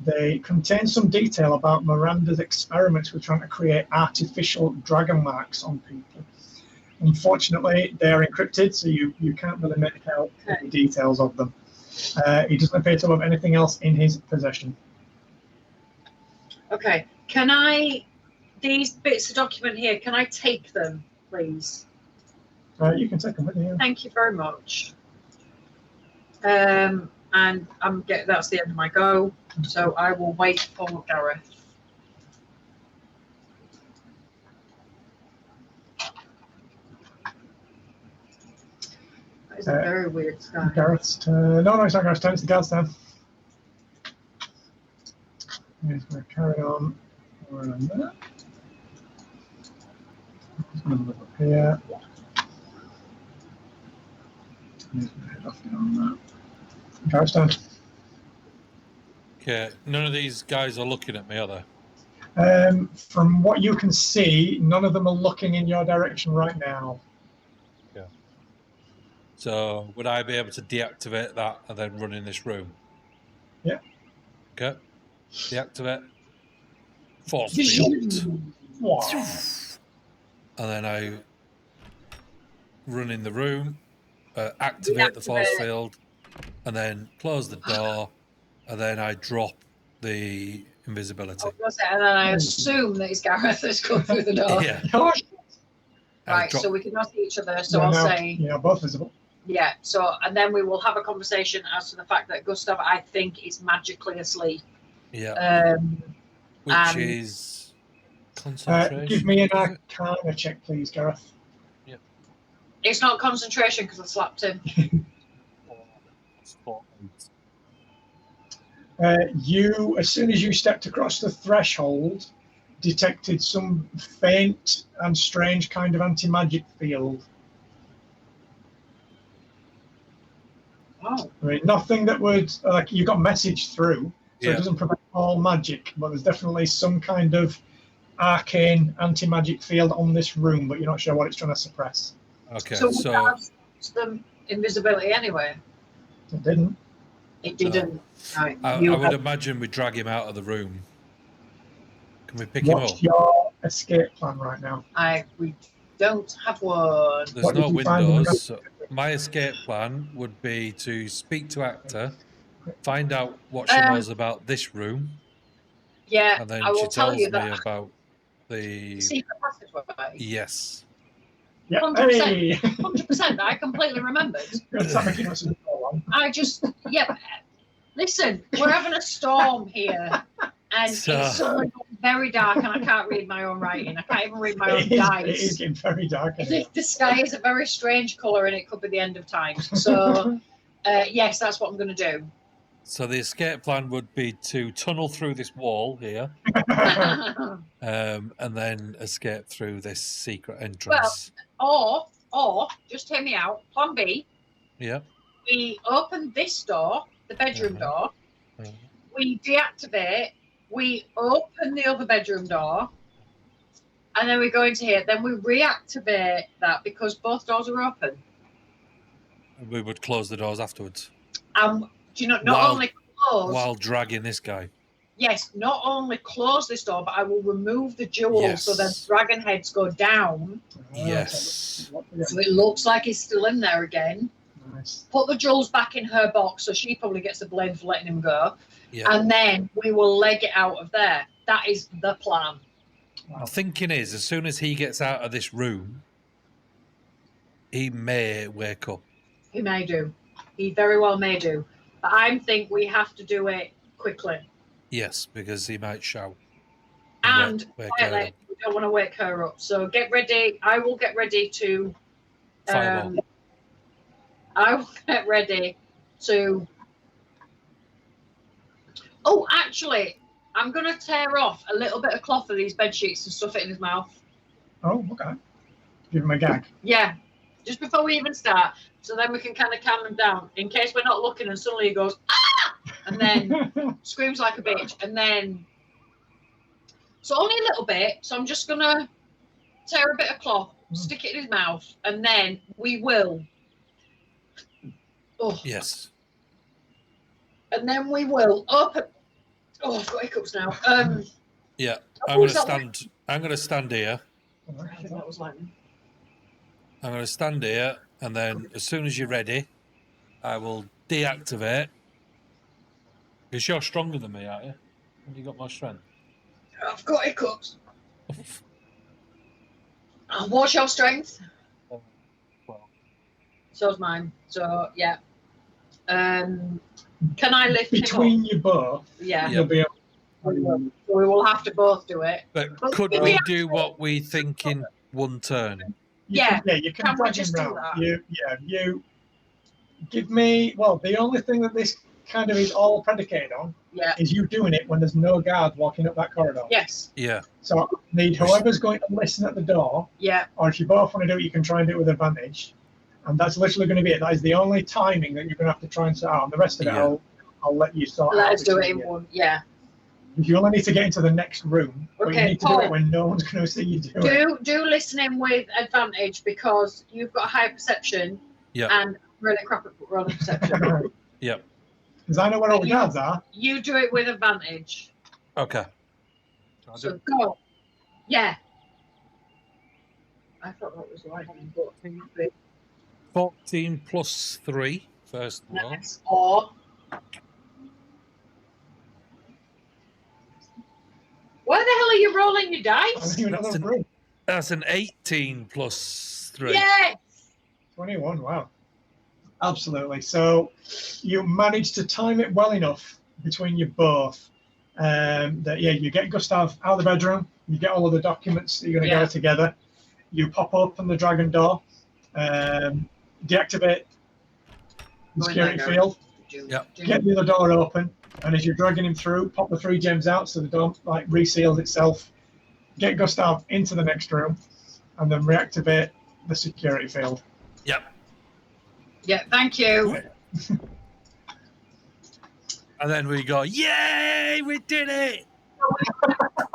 They contain some detail about Miranda's experiments with trying to create artificial dragon marks on people. Unfortunately, they are encrypted, so you can't really make out any details of them. He doesn't appear to have anything else in his possession. Okay. These bits of document here, can I take them, please? You can take them with you. Thank you very much. And that's the end of my go. So I will wait for Gareth. That is a very weird sky. Gareth's turn. No, it's not Gareth's turn. It's the guard's turn. He's going to carry on. We're in there. He's going to move up here. He's going to head off down there. Gareth's turn. Okay, none of these guys are looking at me, are they? From what you can see, none of them are looking in your direction right now. Yeah. So would I be able to deactivate that and then run in this room? Yeah. Okay. Deactivate. Force field. And then I run in the room, activate the force field, and then close the door, and then I drop the invisibility. And then I assume that it's Gareth that's come through the door. Yeah. Right, so we cannot see each other, so I'll say... Yeah, both visible. Yeah, so, and then we will have a conversation as to the fact that Gustav, I think, is magically asleep. Yeah. Which is concentration. Give me an Arcana check, please, Gareth. Yeah. It's not concentration because I slapped him. You, as soon as you stepped across the threshold, detected some faint and strange kind of anti-magic field. Oh. I mean, nothing that would, like, you got message through, so it doesn't prevent all magic, but there's definitely some kind of arcane anti-magic field on this room, but you're not sure what it's trying to suppress. Okay, so the invisibility anyway. It didn't. It didn't. Right. I would imagine we drag him out of the room. Can we pick him up? What's your escape plan right now? We don't have one. There's no windows. So my escape plan would be to speak to Actor, find out what she knows about this room. Yeah, and then I will she tell tells you me that about the secret passageway. Yes. Yeah. 100%. 100%. I completely remembered. I just, listen, we're having a storm here, and it's suddenly very dark, and I can't read my own writing. I can't even read my own dice. It is getting very dark. The sky is a very strange colour, and it could be the end of time. So, yes, that's what I'm going to do. So the escape plan would be to tunnel through this wall here, and then escape through this secret entrance. Well, or just hear me out. Plan B. Yeah. We open this door, the bedroom door. We deactivate. We open the other bedroom door, and then we go into here. Then we reactivate that because both doors are open. We would close the doors afterwards. Do you know, not only close... While dragging this guy. Yes, not only close this door, but I will remove the jewels so the dragon heads go down. Yes. So it looks like he's still in there again. Nice. Put the jewels back in her box so she probably gets the blame for letting him go. Yeah. And then we will leg it out of there. That is the plan. My thinking is, as soon as he gets out of this room, he may wake up. He may do. He very well may do. But I think we have to do it quickly. Yes, because he might shout. And quietly, we don't want to wake her up. So get ready. I will get ready to... I will get ready to... Oh, actually, I'm going to tear off a little bit of cloth of these bed sheets and stuff it in his mouth. Oh, okay. Give him a gag. Yeah, just before we even start. So then we can kind of calm him down in case we're not looking and suddenly he goes, ah! And then screams like a bitch. And then, so only a little bit. So I'm just going to tear a bit of cloth, stick it in his mouth, and then we will. Oh. Yes. And then we will open Oh, I've got hiccups now. Yeah, Oh, I'm gonna is that stand. I'm gonna stand here. I think that was lightning. I'm gonna stand here, and then as soon as you're ready, I will deactivate. Because you're stronger than me, aren't you? Have you got more strength? I've got hiccups. What's your strength? 12. So's mine. So yeah. Can I lift Between him up? you both, Yeah. you'll be able We will have to both do it. But But could if we we do what we think in one turn? you Yeah. can, you can Can we drag just him do round. that? You give me. Well, the only thing that this kind of is all predicated on Yeah. is you doing it when there's no guard walking up that corridor. Yes. Yeah. So I need whoever's going to listen at the door, Yeah. or if you both want to do it, you can try and do it with advantage. And that's literally going to be it. That is the only timing that you're going to have to try and sort out. And the rest of it, Yeah. I'll let you sort out. Let us do it between in you. one. Yeah. You only need to get into the next room, but you Okay, need to do Paul. it when no one's going to see you do it. Do listening with advantage because you've got high perception. Yeah. And really crap at rolling perception. Yeah. Because I know where all the guards are. You do it with advantage. Okay. I'll do So it. go. Yeah. I thought that was lightning, but 14 plus 3, first of all. nice. Or why the hell are you rolling your I dice? think another room. That's an 18 plus 3. Yes. 21, wow. Absolutely. So you managed to time it well enough between you both that, yeah, you get Gustav out of the bedroom, you get all of the documents that you're going to gather together, you pop open the dragon door, deactivate the security field, get the other door open, and as you're dragging him through, pop the 3 gems out so the door like reseals itself, get Gustav into the next room, and then reactivate the security field. Yep. Yeah, thank you. And then we go, yay, we did it!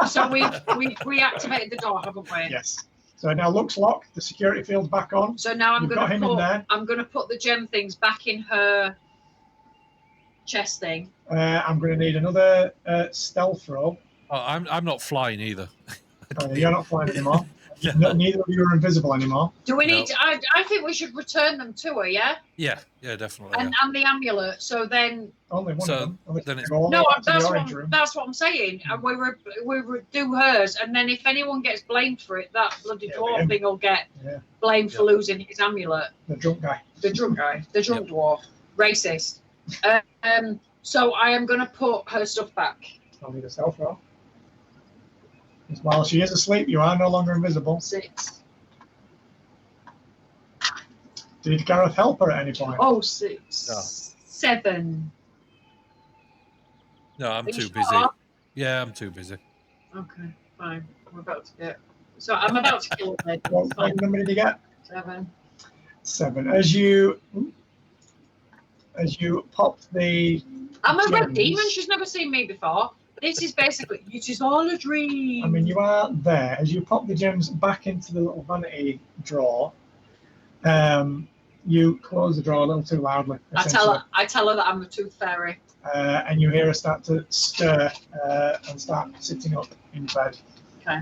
So we reactivated the door, haven't we? Yes. So now looks locked, the security field's back on. So now You've got him in there. I'm gonna put the gem things back in her chest thing. I'm going to need another stealth roll. Oh, I'm not flying either. You're not flying anymore. No. Neither of you are invisible anymore. Do we need? No. I think we should return them to her. Yeah. Yeah, definitely. And the amulet. So then. Only one of them. Then it's, No, that's what I'm saying. And we would do hers, and then if anyone gets blamed for it, that bloody dwarf thing will get blamed for losing his amulet. The drunk guy. The drunk dwarf, racist. So I am going to put her stuff back. I'll need a stealth roll. While she is asleep, you are no longer invisible. 6. Did Gareth help her at any point? Oh, 6. No. 7. no, I'm Are you too sure? busy. Yeah, I'm too busy. Okay, fine. We're about to get. So I'm about to kill her. What number did you get? 7. 7. As you pop the. I'm a red gems, demon. She's never seen me before. This is basically, it is all a dream. I mean, you are there. As you pop the gems back into the little vanity drawer, you close the drawer a little too loudly. I tell her that I'm a tooth fairy. And you hear her start to stir and start sitting up in bed. Okay.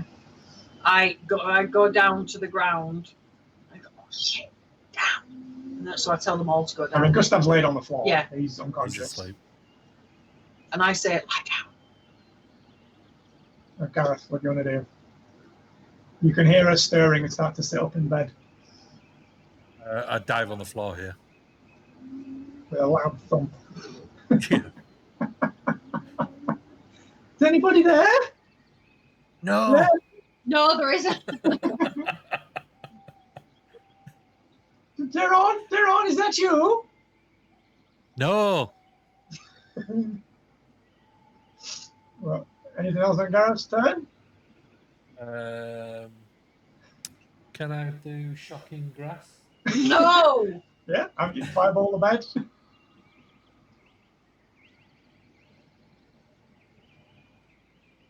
I go down to the ground. I go, oh shit, down. And so I tell them all to go down. I mean, Gustav's laid on the floor. Yeah. He's He's unconscious. asleep. And I say, lie down. Gareth, what do you want to do? You can hear her stirring and start to sit up in bed I dive on the floor here. with a loud thump. Is anybody there? No. Yeah. No, there isn't. Deron, is that you? No. Well, anything else on Gareth's turn? Can I do shocking grass? No. Yeah, have you fireball the bed?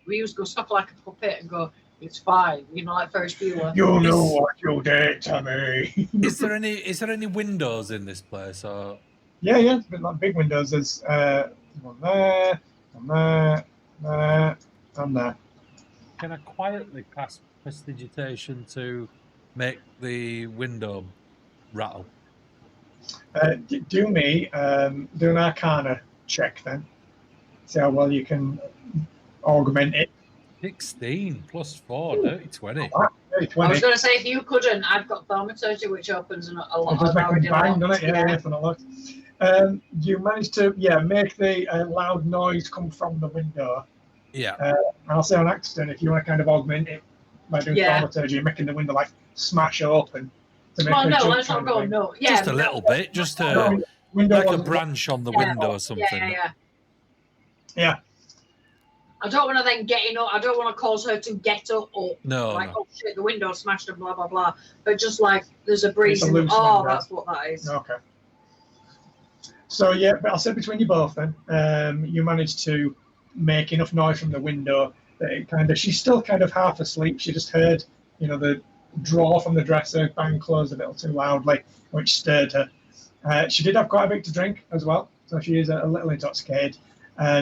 We used to go stuff like a puppet and go, it's fine. You know, like Ferris Bueller. You know what you did to me. Is there any windows in this place? Or Yeah, it's a bit like big windows. There's one there, I'm there. Can I quietly cast prestidigitation to make the window rattle? Do me do an Arcana check then. See how well you can augment it. 16 plus 4, dirty 20. Oh, dirty 20. I was going to say, if you couldn't, I've got thaumaturgy, which opens a lot It does of make them bang, doors. doesn't it? You manage to make the loud noise come from the window. Yeah. I'll say on accident, if you want to kind of augment it by doing thaumaturgy, making the window like smash open. Well, no, let's not go no. Yeah, just a little bit, just like a branch on the window or something. Yeah. I don't want to then get up. I don't want to cause her to get up. No. Like, oh shit, the window smashed and blah blah blah. But just like there's a breeze. That's what that is. Okay. So yeah, but I'll say between you both then, you managed to make enough noise from the window that it kind of. She's still kind of half asleep. She just heard, the drawer from the dresser bang closed a little too loudly, which stirred her. She did have quite a bit to drink as well, so she is a little intoxicated.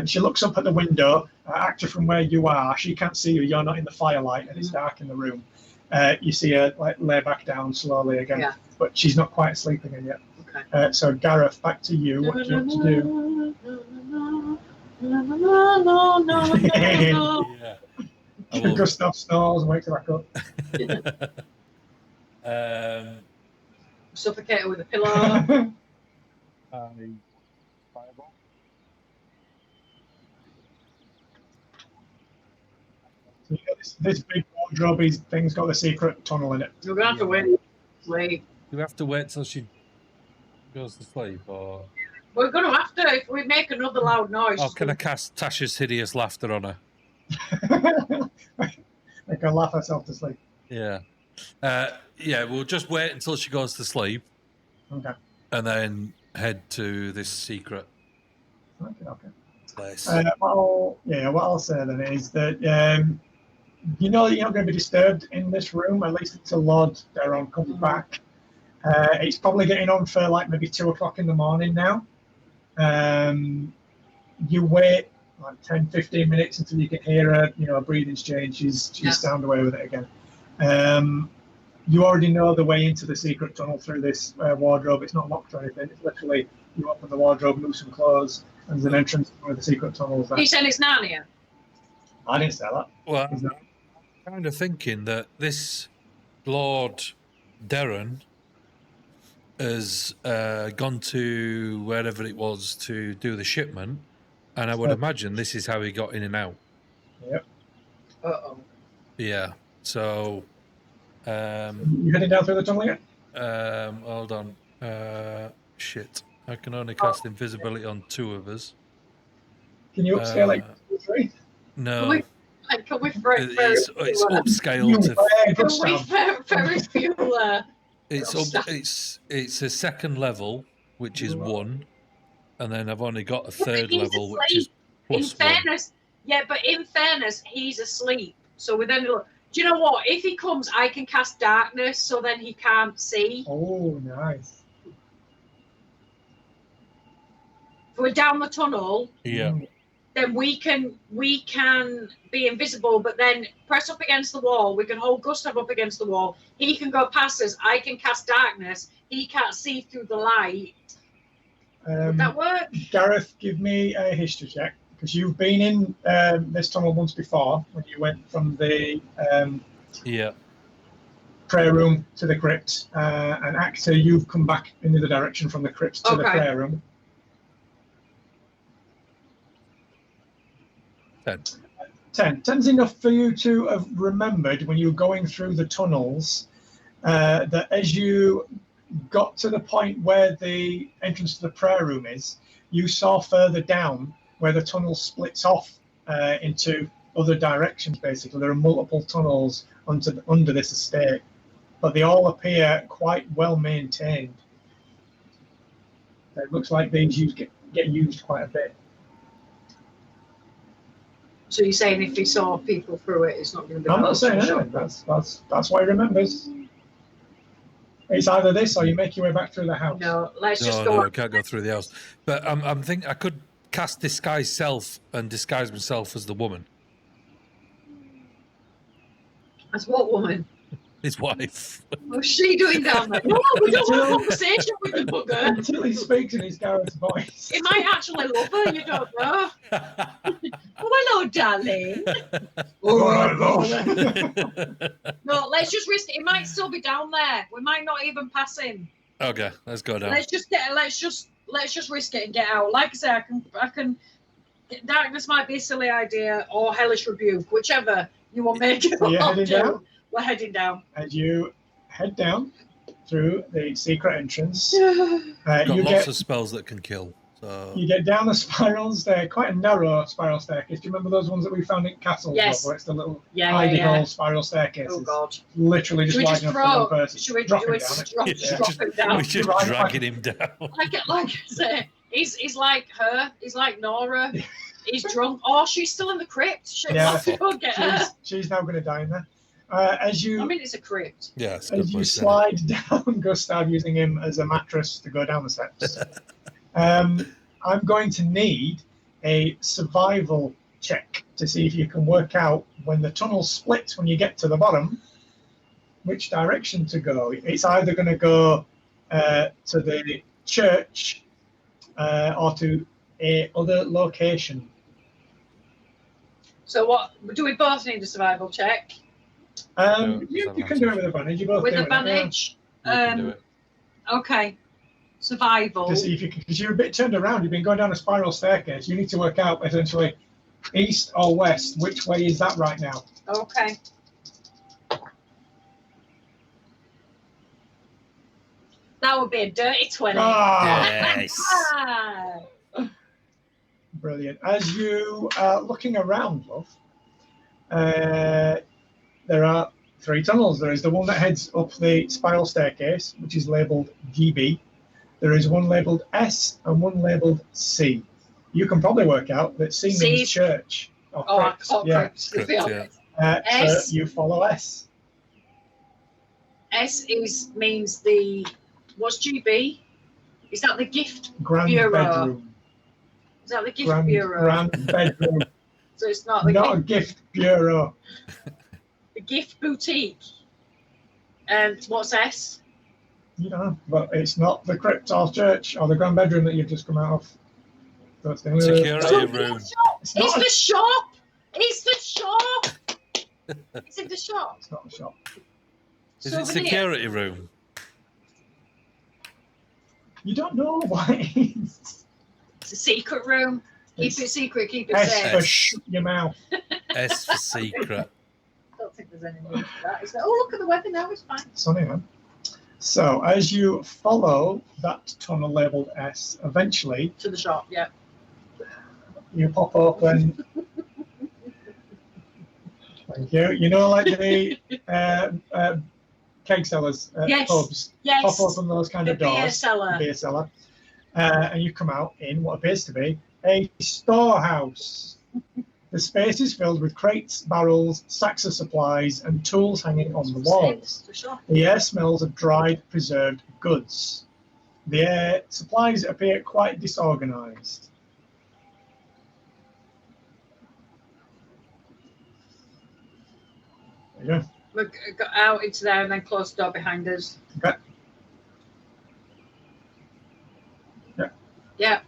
She looks up at the window, actually from where you are. She can't see you. You're not in the firelight, and it's dark in the room. You see her lay back down slowly again, but she's not quite asleep again yet. Okay. So Gareth, back to you. What do you want to do? Yeah. Gustav snores and wakes her back up. Suffocate her with a pillow. Fireball. So this big wardrobe thing's got the secret tunnel in it. You're gonna have to wait. Wait. Do we have to wait till she goes to sleep, or? We're gonna have to if we make another loud noise. Oh, can I cast Tasha's hideous laughter on her? I can laugh herself to sleep. Yeah. Yeah, we'll just wait until she goes to sleep. Okay. And then head to this secret place. What I'll say then is that you're not going to be disturbed in this room, at least until Lord Eberron comes back. It's probably getting on for like maybe 2 o'clock in the morning now. You wait like 10-15 minutes until you can hear her, a breathing's change. She's sound away with it again. You already know the way into the secret tunnel through this wardrobe. It's not locked or anything. It's literally you open the wardrobe, move some clothes, and there's an entrance to one of the secret tunnels there. He said it's Narnia. I didn't say that. Well, I'm kind of thinking that this Lord Darren has gone to wherever it was to do the shipment, and I would imagine this is how he got in and out. Yep. Uh-oh. Yeah, so... you heading down through the tunnel yet? Hold on. Shit. I can only cast invisibility on 2 of us. Can you upscale it to 3? No. Can we it's upscaled to... Ferris Bueller? It's a second level, which is 1, and then I've only got a third level, which is plus 1. But in fairness, he's asleep. So we then look. Do you know what? If he comes, I can cast darkness, so then he can't see. Oh, nice. If we're down the tunnel, then we can be invisible, but then press up against the wall. We can hold Gustav up against the wall. He can go past us. I can cast darkness. He can't see through the light. Would that work? Gareth, give me a history check, because you've been in this tunnel once before when you went from the prayer room to the crypt. And Actor, you've come back in the other direction from the crypt to the prayer room. 10. 10's enough for you to have remembered when you were going through the tunnels that as you got to the point where the entrance to the prayer room is, you saw further down where the tunnel splits off into other directions, basically. There are multiple tunnels under this estate, but they all appear quite well maintained. It looks like these get used quite a bit. So you're saying if he saw people through it, it's not going to be... I'm not saying anything. That's what he remembers. It's either this or you make your way back through the house. No, let's just go. No, I can't go through the house. But I'm thinking I could cast disguise self and disguise myself as the woman, As what woman? his wife. What's she doing down there? No, we don't want a conversation with the bugger. Until he speaks in his Garrett's voice. He might actually love her, you don't know. Oh, hello, darling. All right, love. No, let's just risk it. He might still be down there. We might not even pass him. Okay, let's go down. Let's just risk it and get out. Like I say, I can. Darkness might be a silly idea, or hellish rebuke, whichever you want me to. You're heading down? We're heading down. As you head down through the secret entrance, Got you lots of spells that can kill. So You get down the spirals. They're quite a narrow spiral staircase. Do you remember those ones that we found in castles? Yes. Where it's the little Yeah, hidey yeah. hole spiral staircases. Oh God. Literally just Should we wide just enough for one throw? person. Should we Drop do him it? down it. Drop Yeah. him down. we're just Right, dragging him down. Like I say, he's like her. He's like Nora. He's drunk. Oh, she's still in the crypt. Shit, Yeah. have to go get her. She's now going to die in there. As you I mean, it's a crypt. Yeah, it's a good as you place, slide down Gustav, using him as a mattress to go down the steps, I'm going to need a survival check to see if you can work out when the tunnel splits when you get to the bottom, which direction to go. It's either going to go to the church or to a other location. So what? Do we both need a survival check? You can do it with advantage. You both With do advantage? You can do it. Okay. Survival. To see if you can, because you're a bit turned around. You've been going down a spiral staircase. You need to work out essentially east or west. Which way is that right now? Okay. That would be a dirty 20. Ah, Yes. Ah. brilliant. As you are looking around, love, there are 3 tunnels. There is the one that heads up the spiral staircase, which is labelled GB. There is one labelled S and one labelled C. You can probably work out that C C. means church. Or Oh, crypt. crypt, Crypt, yeah. yeah. S. So you follow S. S means the. What's GB? Is that the gift? Grand Bureau. bedroom. Is that the gift Grand, bureau? grand bedroom. So it's not the Not a gift bureau. the gift boutique. And what's S? You know, but it's not the crypt or church or the grand bedroom that you've just come out of. That's the only Security room. It's It's not, the shop. It's the shop. It's in the shop. it's not a shop. Is it Souvenir. security room? You don't know why it is. It's a secret room. Keep It's it secret. Keep it S safe. for shut your mouth. S for secret. I don't think there's any need for that. Is there? Oh, look at the weather now. It's fine. Sunny, man. So as you follow that tunnel labelled S, eventually To the shop. Yeah. you pop open. Thank you. You know, like the keg sellers at Yes. pubs. Yes. Pop open those kind The of doors. beer cellar. Beer cellar. And you come out in what appears to be a storehouse. The space is filled with crates, barrels, sacks of supplies, and tools hanging on the walls. The shop. The air smells of dried, preserved goods. The air supplies appear quite disorganized. There you go. We got out into there and then closed the door behind us. Okay. Yeah. Yeah.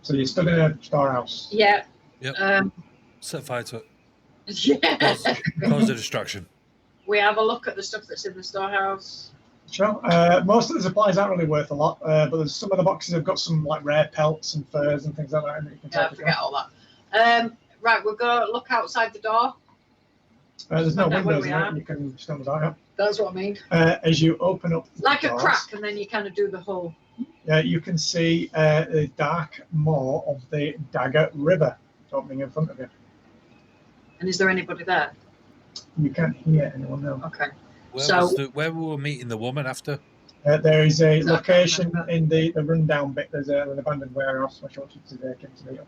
So you stood in a storehouse. Yeah. Yep. Set fire to it. Yeah. Cause the distraction. We have a look at the stuff that's in the storehouse. Sure. Most of the supplies aren't really worth a lot, but there's some of the boxes have got some like rare pelts and furs and things like that. And you can Yeah, take forget all that. Right, we'll go look outside the door. There's no Find out where windows we in are. it. You can stand the door. That's what I mean. As you open up the Like a doors, crack, and then you kind of do the whole. you can see the dark maw of the Dagger River opening in front of you. And is there anybody there? You can't hear anyone now. Okay. Where, So- where we were meeting the woman after? There is a I can't location remember. in the rundown bit. There's an abandoned warehouse which I want you to take into the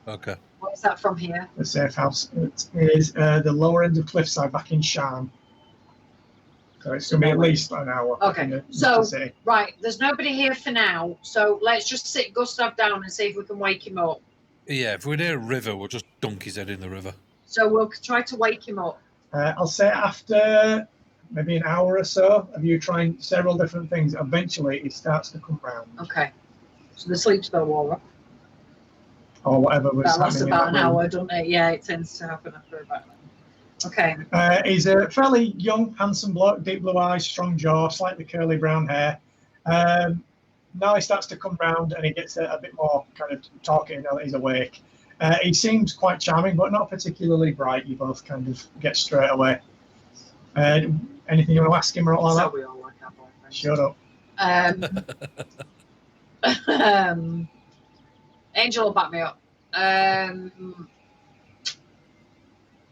Okay. What is that from here? safe house. It is the lower end of Cliffside back in Sharn. So it's going to be at least an hour. Okay, so, right, there's nobody here for now, so let's just sit Gustav down and see if we can wake him up. Yeah, if we're near a river, we'll just dunk his head in the river. So we'll try to wake him up. I'll say after maybe an hour or so of you trying several different things, eventually it starts to come round. Okay. So the sleep spell wore off. Or whatever was that lasts happening. About an hour, doesn't it? Yeah, it tends to happen after about an hour. Okay. He's a fairly young, handsome bloke, deep blue eyes, strong jaw, slightly curly brown hair. Now he starts to come round and he gets a bit more kind of talking now that he's awake. He seems quite charming, but not particularly bright. You both kind of get straight away. Anything you want to ask him or all So that? we all like our boyfriends. Shut up. Angel will back me up.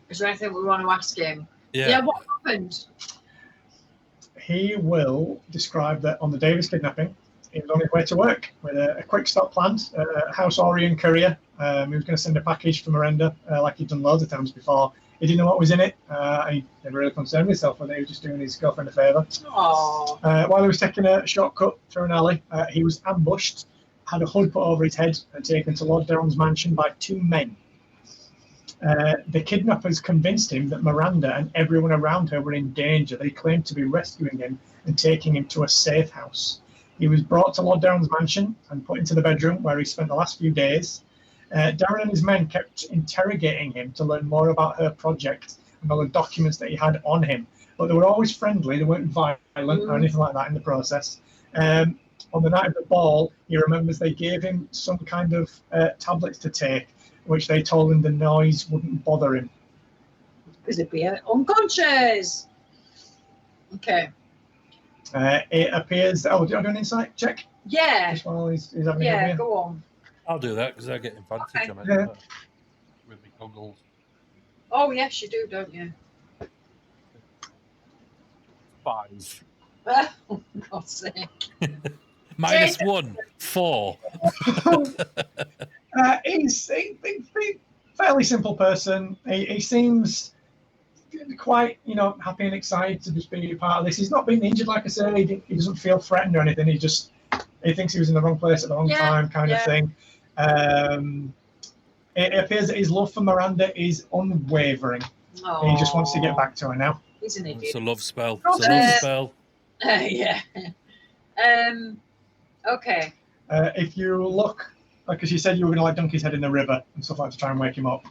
Is there anything we want to ask him? Yeah, what happened? He will describe that on the day of his kidnapping, he was on his way to work with a quick stop planned, House Orion courier. He was going to send a package for Miranda, like he'd done loads of times before. He didn't know what was in it. He never really concerned himself with it. He was just doing his girlfriend a favour. While he was taking a shortcut through an alley, he was ambushed, had a hood put over his head, and taken to Lord Darren's mansion by two men. The kidnappers convinced him that Miranda and everyone around her were in danger. They claimed to be rescuing him and taking him to a safe house. He was brought to Lord Darren's mansion and put into the bedroom where he spent the last few days. Darren and his men kept interrogating him to learn more about her project and all the documents that he had on him. But they were always friendly. They weren't violent or anything like that in the process. On the night of the ball, he remembers they gave him some kind of tablets to take, which they told him the noise wouldn't bother him. Because it'd be unconscious. Okay. It appears. Oh, do you want to do an insight check? Yeah. Just while he's having a beer? Go on. I'll do that because I get advantage on it Yeah. with my goggles. Oh, yes, you do, don't you? 5. Oh, God's sake. Minus 1, 4. He's a fairly simple person. He seems quite, happy and excited to just be a part of this. He's not been injured, like I said. He doesn't feel threatened or anything. He thinks he was in the wrong place at the wrong time, kind of thing. It appears that his love for Miranda is unwavering. Aww. He just wants to get back to her now. He's an idiot. It's a love spell. It's a love spell. Yeah. Okay. If you look, because you said you were going to dunk his head in the river and stuff like to try and wake him up,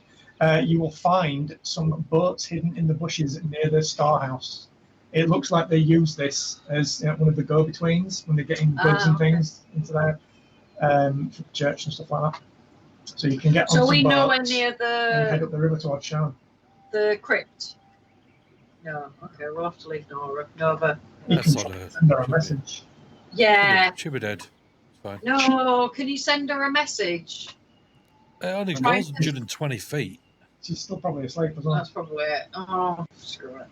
you will find some boats hidden in the bushes near the storehouse. It looks like they use this as one of the go-betweens when they're getting goods and things into there for the church and stuff like that. So you can get on So some we know boats when near and head up the river towards Shan. the crypt. No, okay, we'll have to leave Nova. You can That's send her a message. Yeah. She'll be dead. It's fine. No, can you send her a message? It only goes 120 feet. She's still probably asleep as well. That's probably it. Oh, screw it.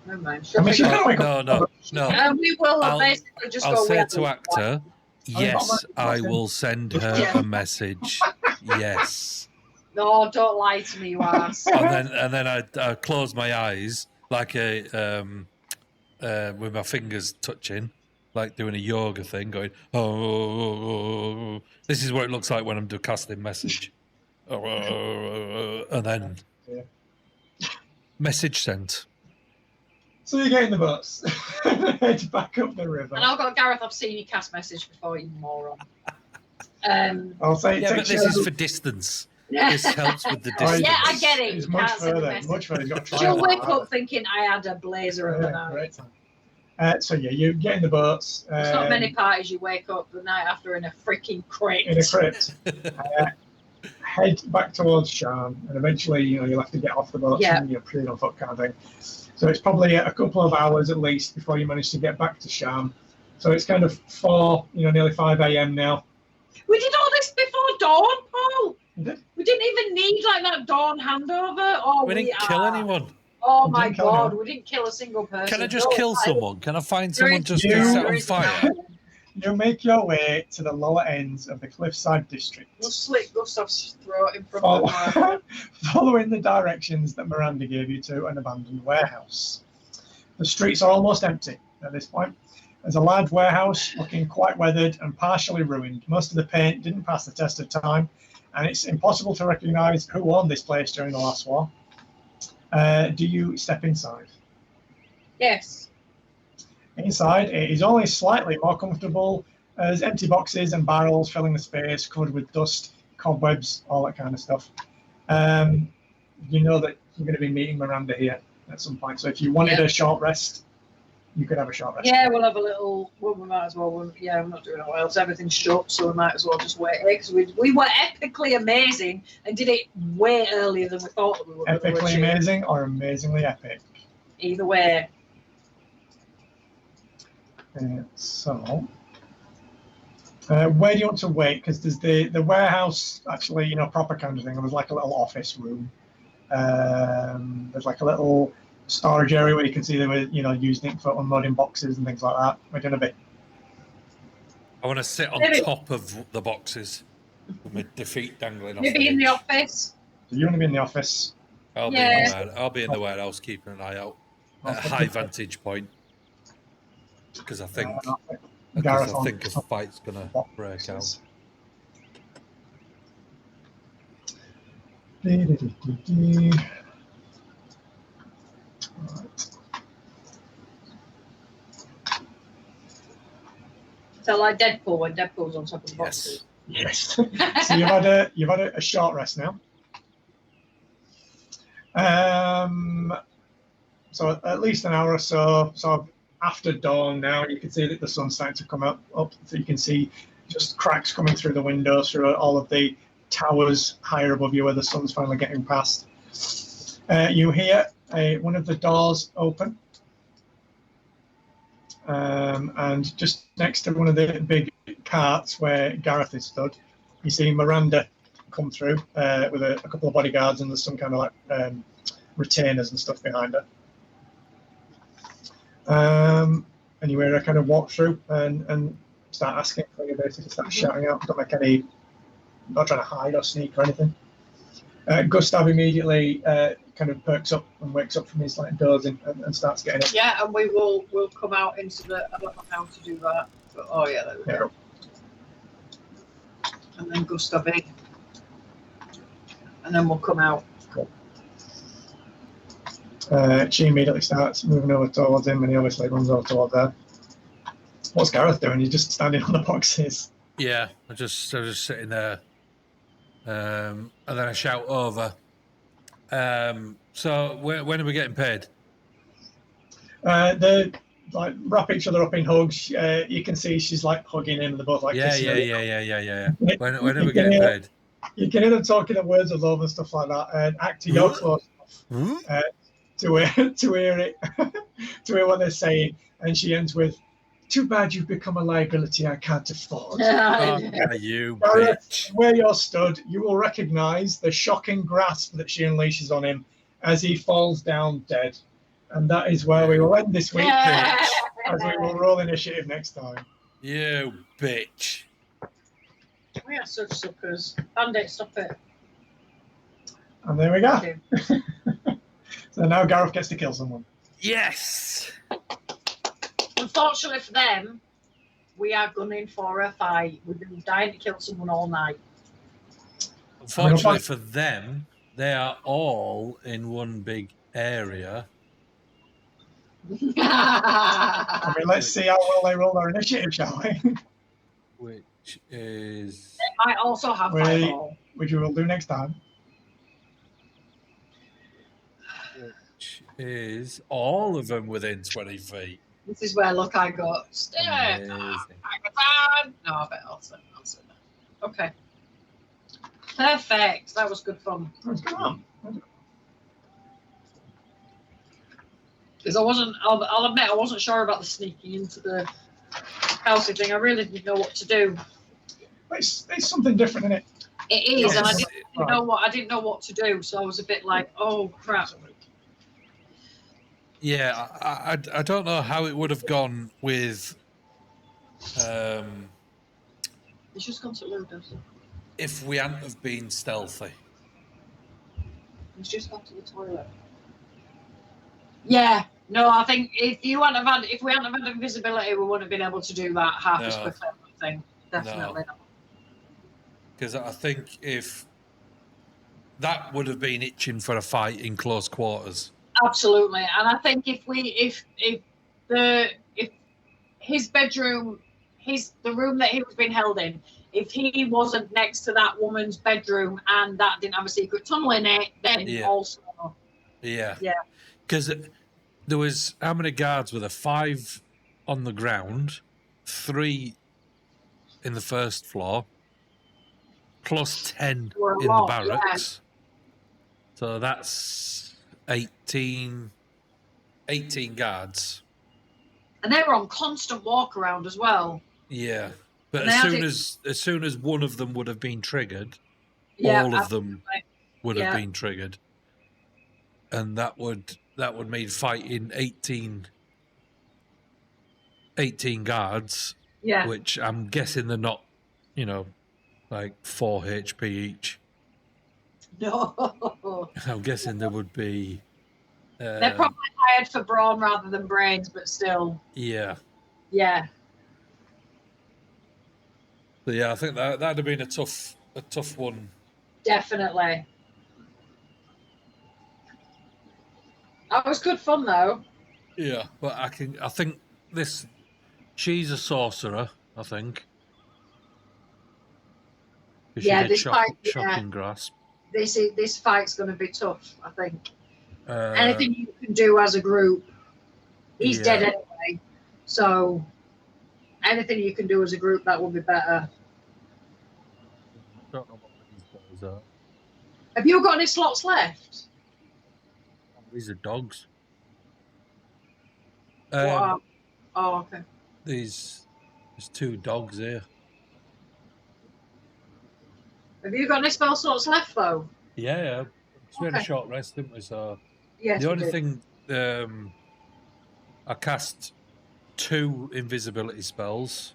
Never mind. I mean, she's going to wake No, up. no. We will basically just I'll go say with to actor, yes, I will send her a message. Yes. No, don't lie to me, you ass. And then I close my eyes like with my fingers touching, like doing a yoga thing, going, oh. This is what it looks like when I'm casting message. And then message sent. So you get in the bus, head back up the river. And I've got Gareth, I've seen you cast message before, you moron. I'll say yeah, but this is for distance. This helps with the distance. Yeah, I get it. It's You much can't send a further. message. Much further. You've got to try She'll it wake like up that. thinking I had a blazer of the night. Great time. So yeah, you get in the boats. There's not many parties you wake up the night after in a freaking crypt. In a crypt. Head back towards Shan, and eventually, you'll have to get off the boat and you're pretty on foot kind of thing. So it's probably a couple of hours at least before you manage to get back to Shan. So it's kind of 4, nearly 5 a.m. now. We did all this before dawn, Paul. You did? We didn't even need that dawn handover. Oh, we didn't kill anyone. Oh We my didn't kill God, anyone. we didn't kill a single person. Can I just kill someone? Can I find someone just to You- set on fire? You make your way to the lower ends of the Cliffside District. We'll slit Gustav's throat in front of her. Following the directions that Miranda gave you to an abandoned warehouse. The streets are almost empty at this point. There's a large warehouse looking quite weathered and partially ruined. Most of the paint didn't pass the test of time, and it's impossible to recognize who owned this place during the last war. Do you step inside? Yes. Inside, it is only slightly more comfortable. There's empty boxes and barrels filling the space, covered with dust, cobwebs, all that kind of stuff. You know that you're going to be meeting Miranda here at some point, so if you wanted a short rest, you could have a short rest. Yeah, we'll have a little. Well, we might as well. We're not doing it well. Everything's shut, so we might as well just wait here because we were epically amazing and did it way earlier than we thought we would. Epically amazing or amazingly epic? Either way. So, where do you want to wait? Because there's the warehouse, actually, you know, proper kind of thing. There's like a little office room. There's like a little storage area where you can see they were, you know, using it for unloading boxes and things like that. We're going to be. I want to sit on top of the boxes with my defeat dangling off. Maybe in the office. So you want to be in the office? I'll be in the warehouse, keeping an eye out at a high vantage point. Because I think a fight's gonna break out. Right. So like Deadpool when Deadpool's on top of the boxes. Yes. So you've had a short rest now. So at least an hour or so. So after dawn now, you can see that the sun's starting to come up, so you can see just cracks coming through the windows through all of the towers higher above you where the sun's finally getting past. You hear one of the doors open, and just next to one of the big carts where Gareth is stood, you see Miranda come through with a couple of bodyguards, and there's some kind of like retainers and stuff behind her. And you hear her kind of walk through and start asking for you, basically start shouting out. Don't make any, not trying to hide or sneak or anything. Gustav immediately kind of perks up and wakes up from his like dozing and starts getting up. Yeah, and we'll come out into the. I don't know how to do that. But, oh yeah, there we go. And then Gustav in. And then we'll come out. Cool. She immediately starts moving over towards him, and he obviously runs over towards her. What's Gareth doing? He's just standing on the boxes. Yeah, I was just sitting there, and then I shout over. So when are we getting paid? They like wrap each other up in hugs. You can see she's like hugging him. They're both like kissing him. When are we getting paid? You can hear them talking in words of love and stuff like that, and acting your close enough to hear it, to hear what they're saying. And she ends with, "Too bad you've become a liability I can't afford." You bitch. Where you're stood, you will recognise the shocking grasp that she unleashes on him as he falls down dead. And that is where we will end this week, as we will roll initiative next time. You bitch. We are such suckers. Bandit, stop it. And there we go. So now Gareth gets to kill someone. Yes. Unfortunately for them, we are gunning for a fight. We've been dying to kill someone all night. Unfortunately for them, they are all in one big area. I mean, let's see how well they roll their initiative, shall we? Which is... They might also have fireball. Which we will do next time. Which is all of them within 20 feet. This is where, look, I got... No, I bet I'll say that. Okay. Perfect. That was good fun. That's good fun. Because I'll admit, I wasn't sure about the sneaking into the housey thing. I really didn't know what to do. It's something different, isn't it? It is, and I didn't know what to do, so I was a bit like, oh crap. Yeah, I don't know how it would have gone with. It's just gone to Ludos. If we hadn't have been stealthy. He's just gone to the toilet. Yeah, No, I think if we hadn't have had invisibility, we wouldn't have been able to do that half as quickly. I think definitely not. Because I think if that would have been itching for a fight in close quarters. Absolutely, and I think if his bedroom, the room that he was being held in, if he wasn't next to that woman's bedroom and that didn't have a secret tunnel in it, then also. Yeah. Yeah. Because there was, how many guards were there? 5 on the ground, 3 in the first floor, plus 10 in the barracks. Yeah. So that's 18 guards. And they were on constant walk around as well. Yeah. But as soon as one of them would have been triggered, all of them would have been triggered. And that would mean fighting 18 guards. Yeah. Which I'm guessing they're not, like 4 HP each. No. I'm guessing there would be. They're probably hired for brawn rather than brains, but still. Yeah. Yeah. So yeah, I think that'd have been a tough one. Definitely. That was good fun though. Yeah, but I think she's a sorcerer, I think. Yeah, this fight. Shocking grasp. This fight's going to be tough, I think. Anything you can do as a group, he's dead anyway. So anything you can do as a group, that will be better. I don't know what these guys are. Have you got any slots left? These are dogs. Oh, okay. There's 2 dogs here. Have you got any spell slots left though? Yeah. We had a short rest, didn't we? So yes, the only thing I cast 2 invisibility spells,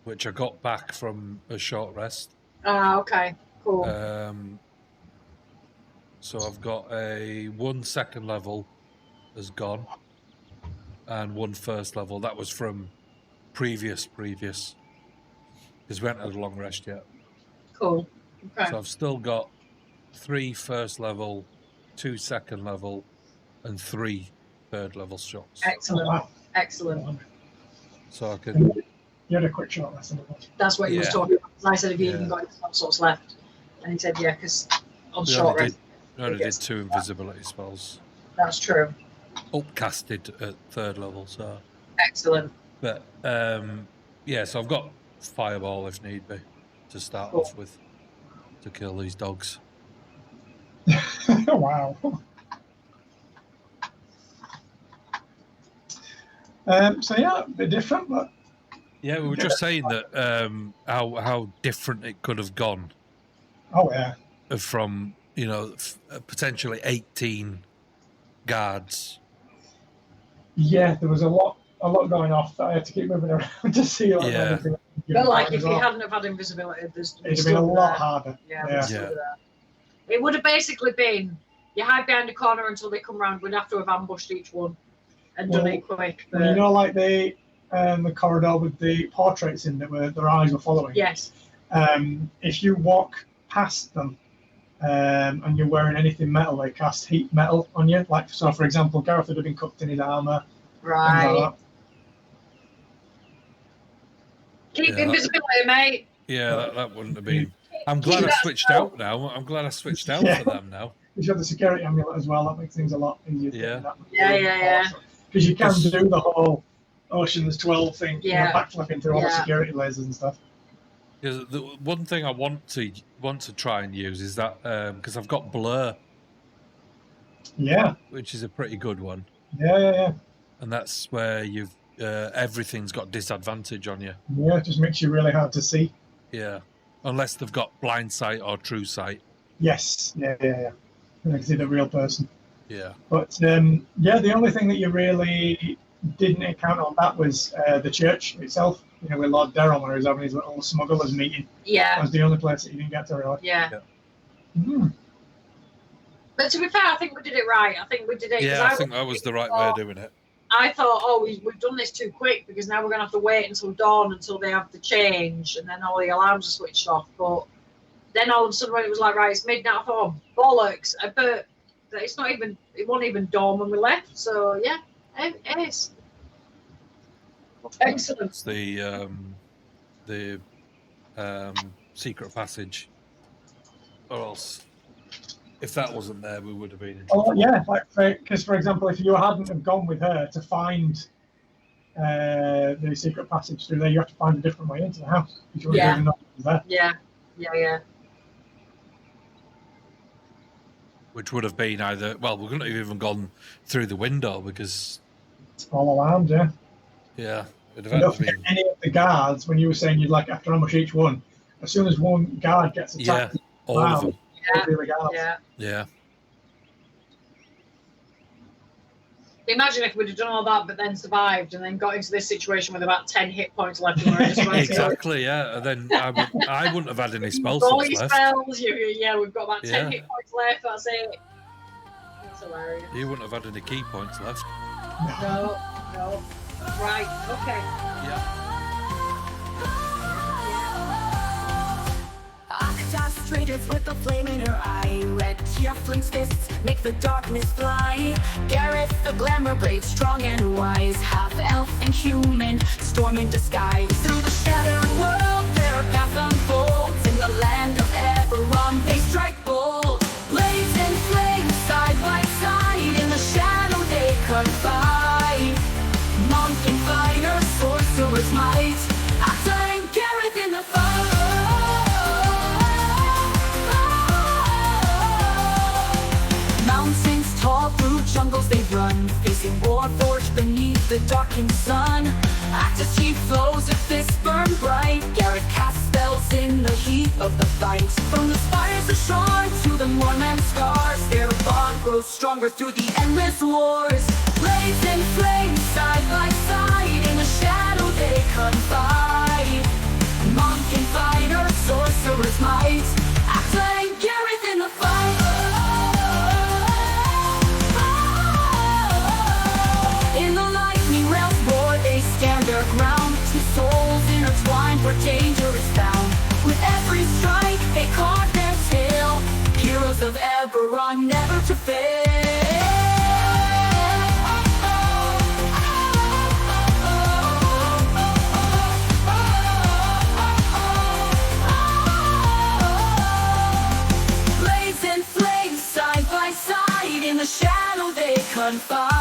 which I got back from a short rest. Ah, okay, cool. So I've got a 1 second level has gone, and 1 first level. That was from previous, because we haven't had a long rest yet. Cool. Okay. So I've still got 3 first level, 2 second level, and 3 third level shots. Excellent. Oh, wow. Excellent. So I could. You had a quick shot last time. That's what he was talking about. And I said, have you even got any sorts left? And he said, yeah, because on short rest. I only did 2 invisibility spells. That's true. Upcasted at 3rd level, so. Excellent. But so I've got fireball if need be to start off with to kill these dogs. Wow. So yeah, a bit different, but yeah, we were just saying that how different it could have gone. Oh yeah. From potentially 18 guards. Yeah, there was a lot going off that I had to keep moving around to see. Everything. But like, if you hadn't have had invisibility, it'd have been a lot harder. Yeah. It would have basically been you hide behind a corner until they come round. We'd have to have ambushed each one and done it quick. But... like the corridor with the portraits in that their eyes were following. Yes. If you walk past them and you're wearing anything metal, they cast heat metal on you. Like, so for example, Gareth would have been cooked in his armor. Right. Like Keep invisibility, mate. Yeah, that wouldn't have been. I'm glad I switched out now. I'm glad I switched out for them now. You have the security amulet as well. That makes things a lot easier. Yeah. Because you can do the whole Ocean's 12 thing, backflipping through all the security lasers and stuff. Because the one thing I want to try and use is that because I've got blur. Yeah. Which is a pretty good one. Yeah. And that's where you've everything's got disadvantage on you. Yeah, it just makes you really hard to see. Yeah, unless they've got blind sight or true sight. Yes. Yeah. I can see the real person. Yeah. But the only thing that you really didn't encounter on that was the church itself. With Lord Darren, where he was having his little smugglers meeting. Yeah. That was the only place that you didn't get to really. Yeah. But to be fair, I think we did it right. I think we did it. Yeah, I think that was the right way of doing it. I thought, oh, we've done this too quick because now we're going to have to wait until dawn until they have the change and then all the alarms are switched off. But then all of a sudden when it was like, right, it's midnight, I thought, oh, bollocks. But it's not even, it wasn't even dawn when we left. So, yeah, it is. Excellent. It's the secret passage. Or else, if that wasn't there, we would have been in trouble. Oh, yeah, like because for example, if you hadn't have gone with her to find the secret passage through there, you have to find a different way into the house. You wouldn't even know it was there. Yeah. Which would have been either, well, we couldn't have even gone through the window because... All alarmed, yeah. Yeah. It'd And don't forget any of the guards, when you were saying you'd like after ambush each one, as soon as one guard gets attacked, all of them. Yeah. Imagine if we'd have done all that, but then survived, and then got into this situation with about 10 hit points left. And we're just Exactly, yeah. And then I wouldn't have had any spells all your left. spells, we've got about 10 hit points left. That's it. That's hilarious. You wouldn't have had any key points left. No. Right. Okay. Yeah. Octa's traders with a flame in her eye. Red tiefling's fists make the darkness fly. Gareth, the glamour blade, strong and wise. Half elf and human, storm in disguise. Through the shattered world, their path unfolds. In the land of Eberron, they strike bold. Blades and flames, side by side. In the shadow, they confide. Monk and fighter, sorcerer's might. Octa and Gareth in the fight. Mountains tall, through jungles they run, facing war forged beneath the darkened sun. Octa's chief flows a fist burn bright. Gareth casts spells in the heat of the fight. From the spires of Shard to the Moorman scars, their bond grows stronger through the endless wars. Blades and flames, side by side, in the shadow they confide. Monk and fighter, sorcerer's might. Octa and Gareth in the fight. In the lightning realms roar, they stand their ground. Two souls intertwined where danger is found. With every strike, they carve their tale. Heroes of Eberron, never to fail. Blades and flames, side by side, in the shadow they confide.